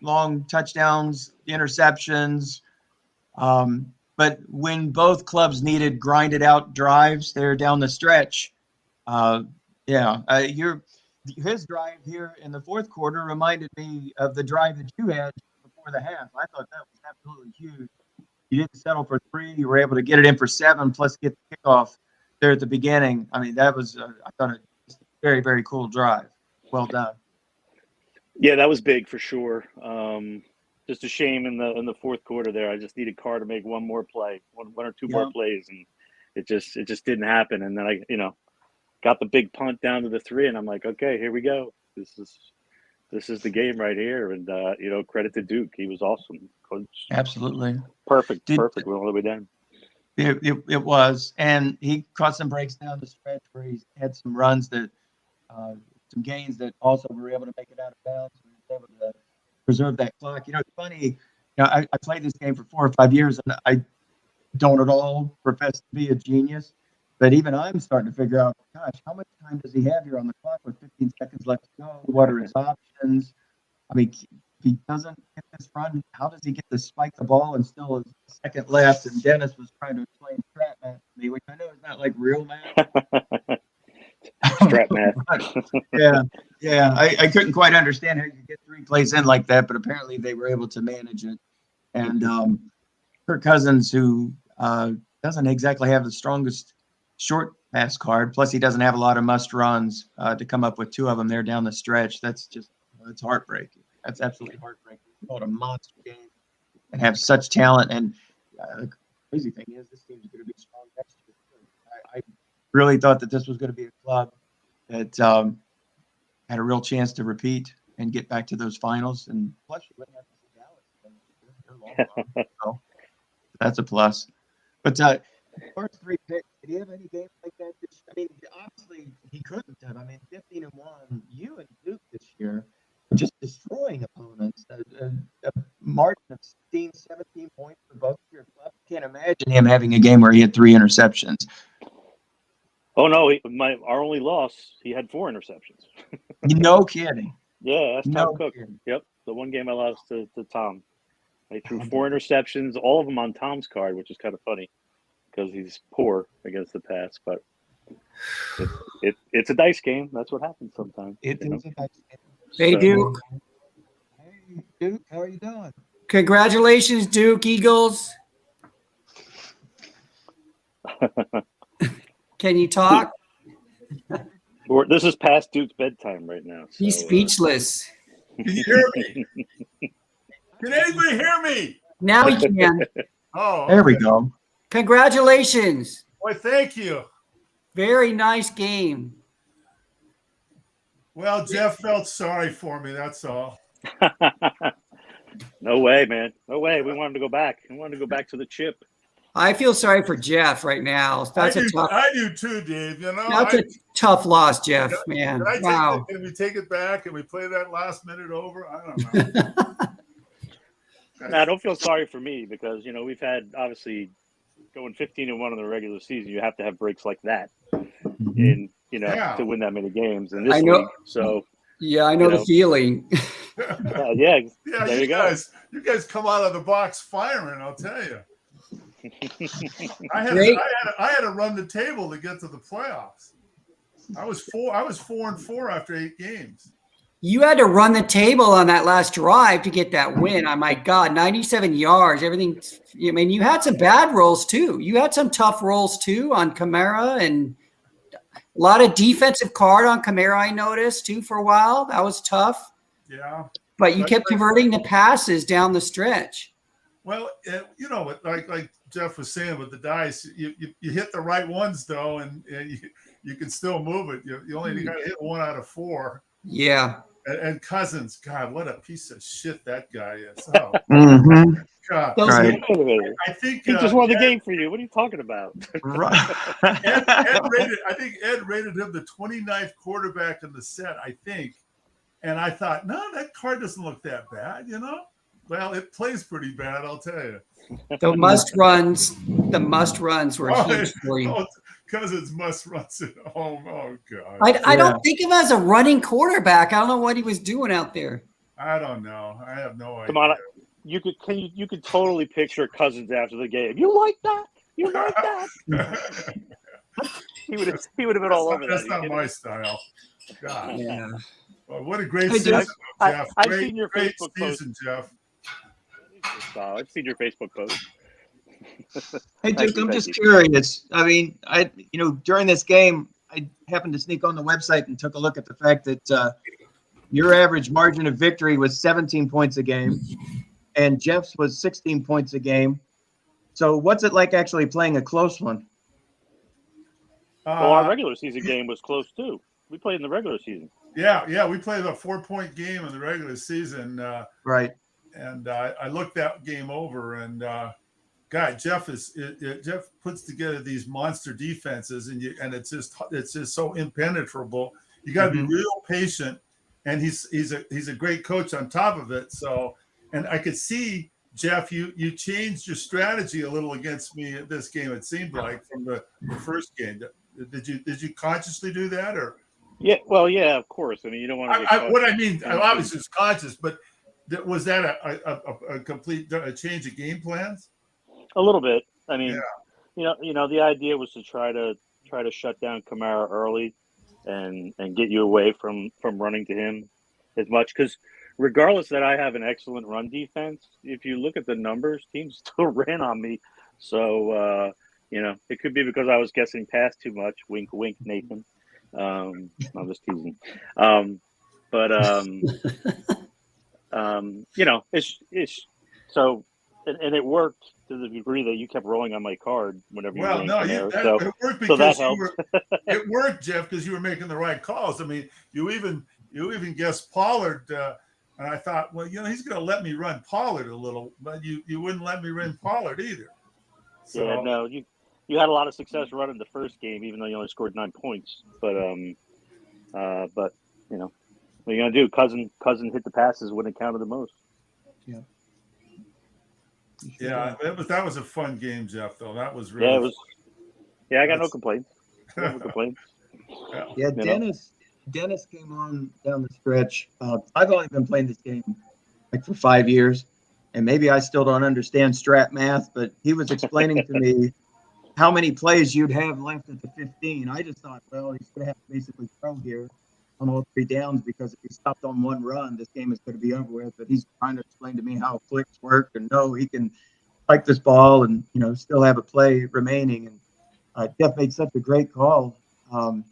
Long touchdowns, interceptions. But when both clubs needed grinded out drives there down the stretch, his drive here in the fourth quarter reminded me of the drive that you had before the half. I thought that was absolutely huge. You didn't settle for 3. You were able to get it in for 7, plus get the kickoff there at the beginning. I mean, that was, I thought, a very, very cool drive. Well done. Yeah, that was big for sure. Just a shame in the fourth quarter there. I just needed Carr to make one more play, one or two more plays, and it just didn't happen. And then I got the big punt down to the 3, and I'm like, okay, here we go. This is the game right here. And credit to Duke. He was awesome. Coach. Absolutely. Perfect. We're all the way down. It was. And he caught some breaks down the stretch where he had some runs that some gains that also were able to make it out of bounds. He was able to preserve that clock. It's funny. I played this game for 4 or 5 years, and I don't at all profess to be a genius. But even I'm starting to figure out, gosh, how much time does he have here on the clock with 15 seconds left to go? What are his options? I mean, if he doesn't get this run, how does he get to spike the ball and still a second left? And Dennis was trying to explain Strat-math to me, which I know is not like real math. Strat-math. Yeah. I couldn't quite understand how you could get 3 plays in like that, but apparently they were able to manage it. And Kirk Cousins, who doesn't exactly have the strongest short pass card, plus he doesn't have a lot of must runs to come up with 2 of them there down the stretch. That's just it's heartbreaking. That's absolutely heartbreaking. It's called a monster game and have such talent. And the crazy thing is, this team's going to be strong next year. I really thought that this was going to be a club that had a real chance to repeat and get back to those finals. And plus, you wouldn't have to see Dallas. So that's a plus. But first 3 picks, did he have any games like that? I mean, obviously he couldn't have. I mean, 15-1, you and Duke this year were just destroying opponents. A margin of 16, 17 points for both of your clubs. Can't imagine him having a game where he had 3 interceptions. Oh no, our only loss, he had 4 interceptions. No kidding. Yeah, that's Tom Cook. Kidding. Yep, the one game I lost to Tom. He threw 4 interceptions, all of them on Tom's card, which is kind of funny because he's poor against the pass. But it's a dice game. That's what happens sometimes. It is a dice game. Hey, Duke. Hey, Duke, how are you doing? Congratulations, Duke Eagles. Can you talk? This is past Duke's bedtime right now. So, He's speechless. Can you hear me? Can anybody hear me? Now he can. Oh, okay. There we go. Congratulations. Boy, thank you. Very nice game. Well, Jeff felt sorry for me. That's all. No way, man. No way. We want him to go back. We want him to go back to the chip. I feel sorry for Jeff right now. I do too, Dave. That's a tough loss, Jeff, man. Wow. Can we take it back and we play that last minute over? I don't know. Nah, don't feel sorry for me because, we've had, obviously, going 15-1 in the regular season, you have to have breaks like that Mhm. in Yeah. to win that many games in this I know. league. So Yeah, I know the feeling. yeah, Yeah, there you go. you guys come out of the box firing, I'll tell you. Great. I had to run the table to get to the playoffs. I was 4-4 after 8 games. You had to run the table on that last drive to get that win. Oh my God, 97 yards, everything. I mean, you had some bad rolls too. You had some tough rolls too on Kamara, and a lot of defensive card on Kamara, I noticed too for a while. That was tough. Yeah. But you kept converting the passes down the stretch. Well, you know, like Jeff was saying with the dice, you hit the right ones though, and you can still move it. You only got to hit 1 out of 4. Yeah. And Cousins, God, what a piece of shit that guy is. Oh, Mhm. God. Those Right. I think He just won the game for you. What are you talking about? I think Ed rated him the 29th quarterback in the set, I think. And I thought, no, that card doesn't look that bad, you know? Well, it plays pretty bad, I'll tell you. The must runs were huge for you. Cousins must runs at home. Oh, God. I don't think of him as a running quarterback. I don't know what he was doing out there. I don't know. I have no idea. Come on, you could totally picture Cousins after the game. You like that? You like that? he would have been all over that. That's not my style. God. Yeah. Well, what a great season, Jeff. I've seen your great Facebook season, post. Jeff. I've seen your Facebook post. Hey, Duke, I'm just curious. I mean, during this game, I happened to sneak on the website and took a look at the fact that your average margin of victory was 17 points a game, and Jeff's was 16 points a game. So what's it like actually playing a close one? Well, our regular season game was close too. We played in the regular season. Yeah, we played a 4-point game in the regular season. Right. And I looked that game over, and God, Jeff puts together these monster defenses, and it's just so impenetrable. You got to be real patient, and he's a great coach on top of it. So, and I could see, Jeff, you changed your strategy a little against me at this game. It seemed like from the first game. Did you consciously do that, or? Yeah, well, yeah, of course. I mean, you don't want to. What I mean, I obviously was conscious, but was that a complete change of game plans? A little bit. I mean, yeah. The idea was to try to shut down Kamara early, and get you away from running to him as much. Because regardless that I have an excellent run defense, if you look at the numbers, teams still ran on me. So it could be because I was guessing past too much. Wink, wink, Nathan. I'm just teasing. It's so, and it worked to the degree that you kept rolling on my card whenever you were it worked because that helped. It worked, Jeff, because you were making the right calls. I mean, you even guessed Pollard, and I thought, well, he's going to let me run Pollard a little, but you wouldn't let me run Pollard either. So, yeah, no, you had a lot of success running the first game, even though you only scored 9 points. But what are you gonna do? Cousin hit the passes when it counted the most. Yeah. Yeah, that was a fun game, Jeff. Though that was really. Yeah, it was. Yeah, I got no complaints. No complaints. Yeah, Dennis came on down the stretch. I've only been playing this game like for 5 years, and maybe I still don't understand strat math, but he was explaining to me how many plays you'd have left at the 15. I just thought, well, he's going to have to basically throw here on all 3 downs, because if he stopped on 1 run, this game is going to be over with. But he's trying to explain to me how clicks work, and no, he can spike this ball and still have a play remaining. And Jeff made such a great call on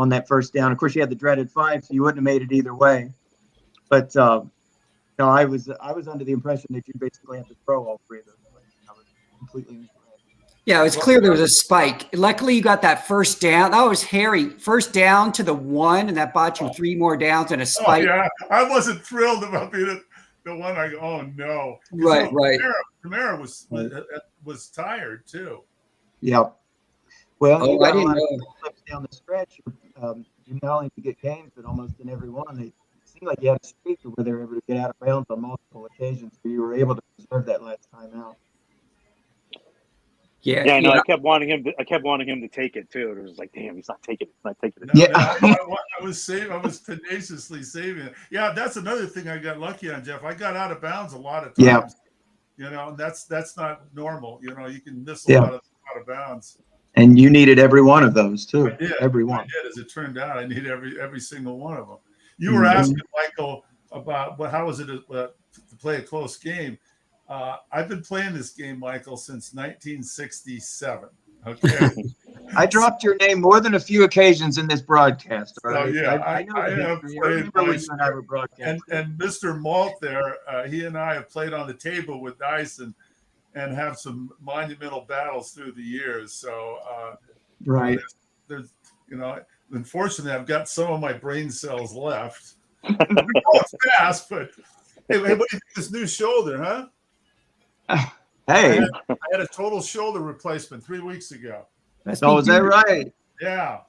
that first down. Of course, you had the dreaded 5, so you wouldn't have made it either way. But I was under the impression that you basically have to throw all 3 of those plays. I was completely incorrect. Yeah, it was clear there was a spike. Luckily, you got that first down. That was hairy. First down to the 1, and that bought you 3 more downs and a spike. Oh, yeah, I wasn't thrilled about being the one. I go, oh no, right. Kamara was tired too. Yeah. Well, you got I a lot didn't of clips down the stretch. You not only get games, but almost in every one. It seemed like you had a streak where they were able to get out of bounds on multiple occasions, where you were able to preserve that last time out. Yeah, Yeah, I know. yeah. I kept wanting him to take it too. It was like, damn, he's not taking it. He's not taking it. No, Yeah. I was tenaciously saving it. Yeah, that's another thing I got lucky on, Jeff. I got out of bounds a lot of Yeah. times. You know, and that's not normal. You know, you can miss a Yeah. lot of bounds. And you needed every one of those too. I did. Every I one. did. As it turned out, I need every single one of them. You were asking Michael about how was it to play a close game. I've been playing this game, Michael, since 1967. Okay. I dropped your name more than a few occasions in this broadcast. All right. Yeah, I know I the have history. I played remember when dice you and I were broadcasting. and Mr. Malt there, he and I have played on the table with dice and have some monumental battles through the years. So Right. there's unfortunately I've got some of my brain cells left. We're going fast, but hey, what do you think of this new shoulder, huh? Hey. I had a total shoulder replacement 3 weeks ago. That's Oh, me is that too. right? Yeah.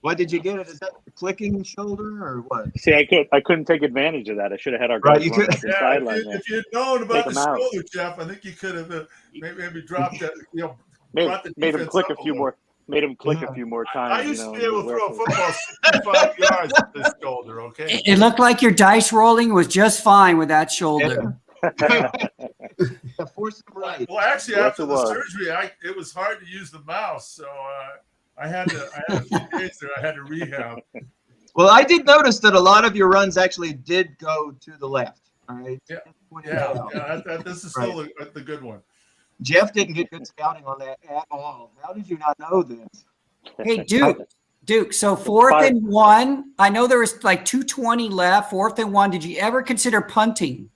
What did you get? Is that the clicking shoulder or what? See, I couldn't take advantage of that. I should have had our Right, guys you running could- up the Yeah, sideline there. if you'd known Take about the 'em out. shoulder, Jeff, I think you could have maybe dropped that. brought the Made him defense click up a few little. more. Made him click Yeah. a few more times. I used to and be able to wear throw a for- football 65 yards with this shoulder. Okay. It looked like your dice rolling was just fine with that shoulder. Force them right. Well, actually, Yes, after it the was. surgery, it was hard to use the mouse, so I had a few days there. I had to rehab. Well, I did notice that a lot of your runs actually did go to the left. All right. Yeah. Point it out. This is still the good one. Jeff didn't get good scouting on that at all. How did you not know this? Hey, Duke. So 4th and 1. I know there was like 2:20 left. 4th and 1. Did you ever consider punting?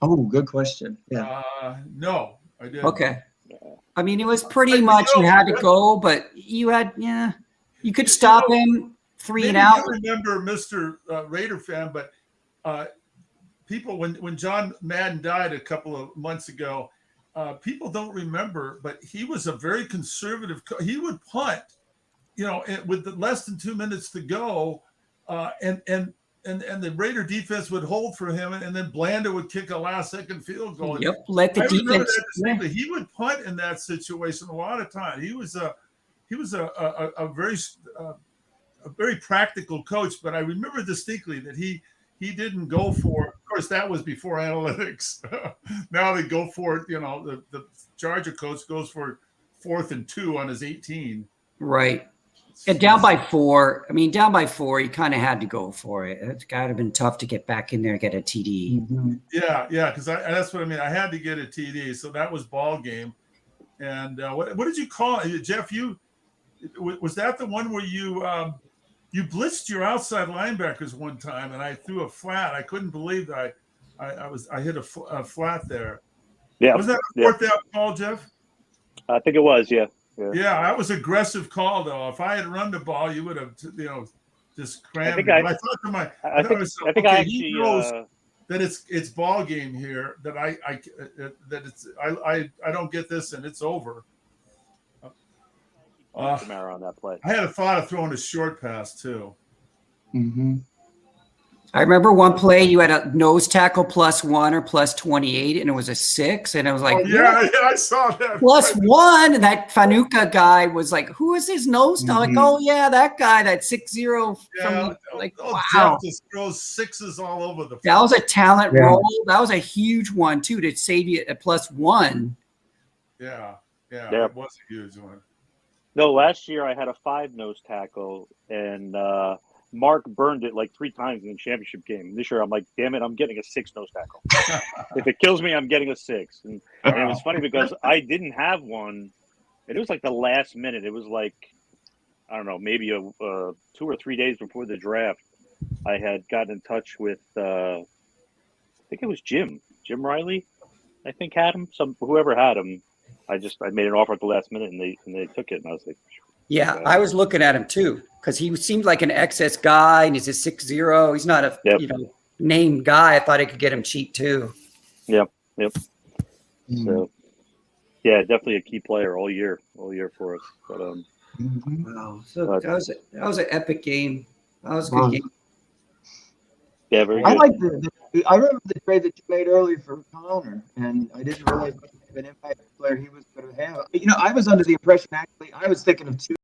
Oh, good question. Yeah. No, I didn't. Okay. I mean, it was pretty much you had to go, but you could stop him 3 and Maybe out. you remember Mr. Raider fan, but people when John Madden died a couple of months ago, people don't remember, but he was a very conservative. He would punt, with less than 2 minutes to go, and the Raider defense would hold for him, and then Blanda would kick a last-second field goal. Yep, let the I remember defense. that distinctly. He would punt in that situation a lot of time. He was a very practical coach, but I remember distinctly that he didn't go for. Of course, that was before analytics. Now they go for it. The Charger coach goes for 4th and 2 on his 18. Right. And down by 4. I mean, down by 4, you kind of had to go for it. It's got to have been tough to get back in there and get a TD. Mm-hmm. Yeah, because that's what I mean. I had to get a TD, so that was ball game. And what did you call it, Jeff? Was that the one where you blitzed your outside linebackers one time, and I threw a flat. I couldn't believe that I hit a flat there. Yeah. Was that a 4th out call, Jeff? I think it was. Yeah. Yeah, that was aggressive call though. If I had run the ball, you would have, just crammed. I think it. But I thought to myself, I think I actually he knows that it's ball game here. That I don't get this and it's over. Kamara on that play. I had a thought of throwing a short pass too. Mm-hmm. I remember one play you had a nose tackle +1 or +28, and it was a 6, and I was like, Yeah, I saw that. +1, and that Fanuca guy was like, who is his nose? I'm like, oh yeah, that guy, that 6'0". Yeah, Wow, Jeff just throws 6s all over the. that was a talent roll. That was a huge one too to save you at +1. Yeah, Yeah. it was a huge one. No, last year I had a 5 nose tackle, and Mark burned it like 3 times in the championship game. This year I'm like, damn it, I'm getting a 6 nose tackle. If it kills me, I'm getting a 6. And it was funny because I didn't have one, and it was like the last minute. It was like, I don't know, maybe 2 or 3 days before the draft. I had gotten in touch with, I think it was Jim Riley. I think had him. Whoever had him. I made an offer at the last minute, and they took it, and I was like, Yeah, I was looking at him too because he seemed like an excess guy, and he's a 6'0". He's not a named guy. I thought I could get him cheap too. Yep. So, yeah, definitely a key player all year for us. But Wow, so that was an epic game. That was a good game. yeah, very I good. like I remember the trade that you made earlier for Connor, and I didn't realize much of an impact player he was going to have. I was under the impression, actually, I was thinking of two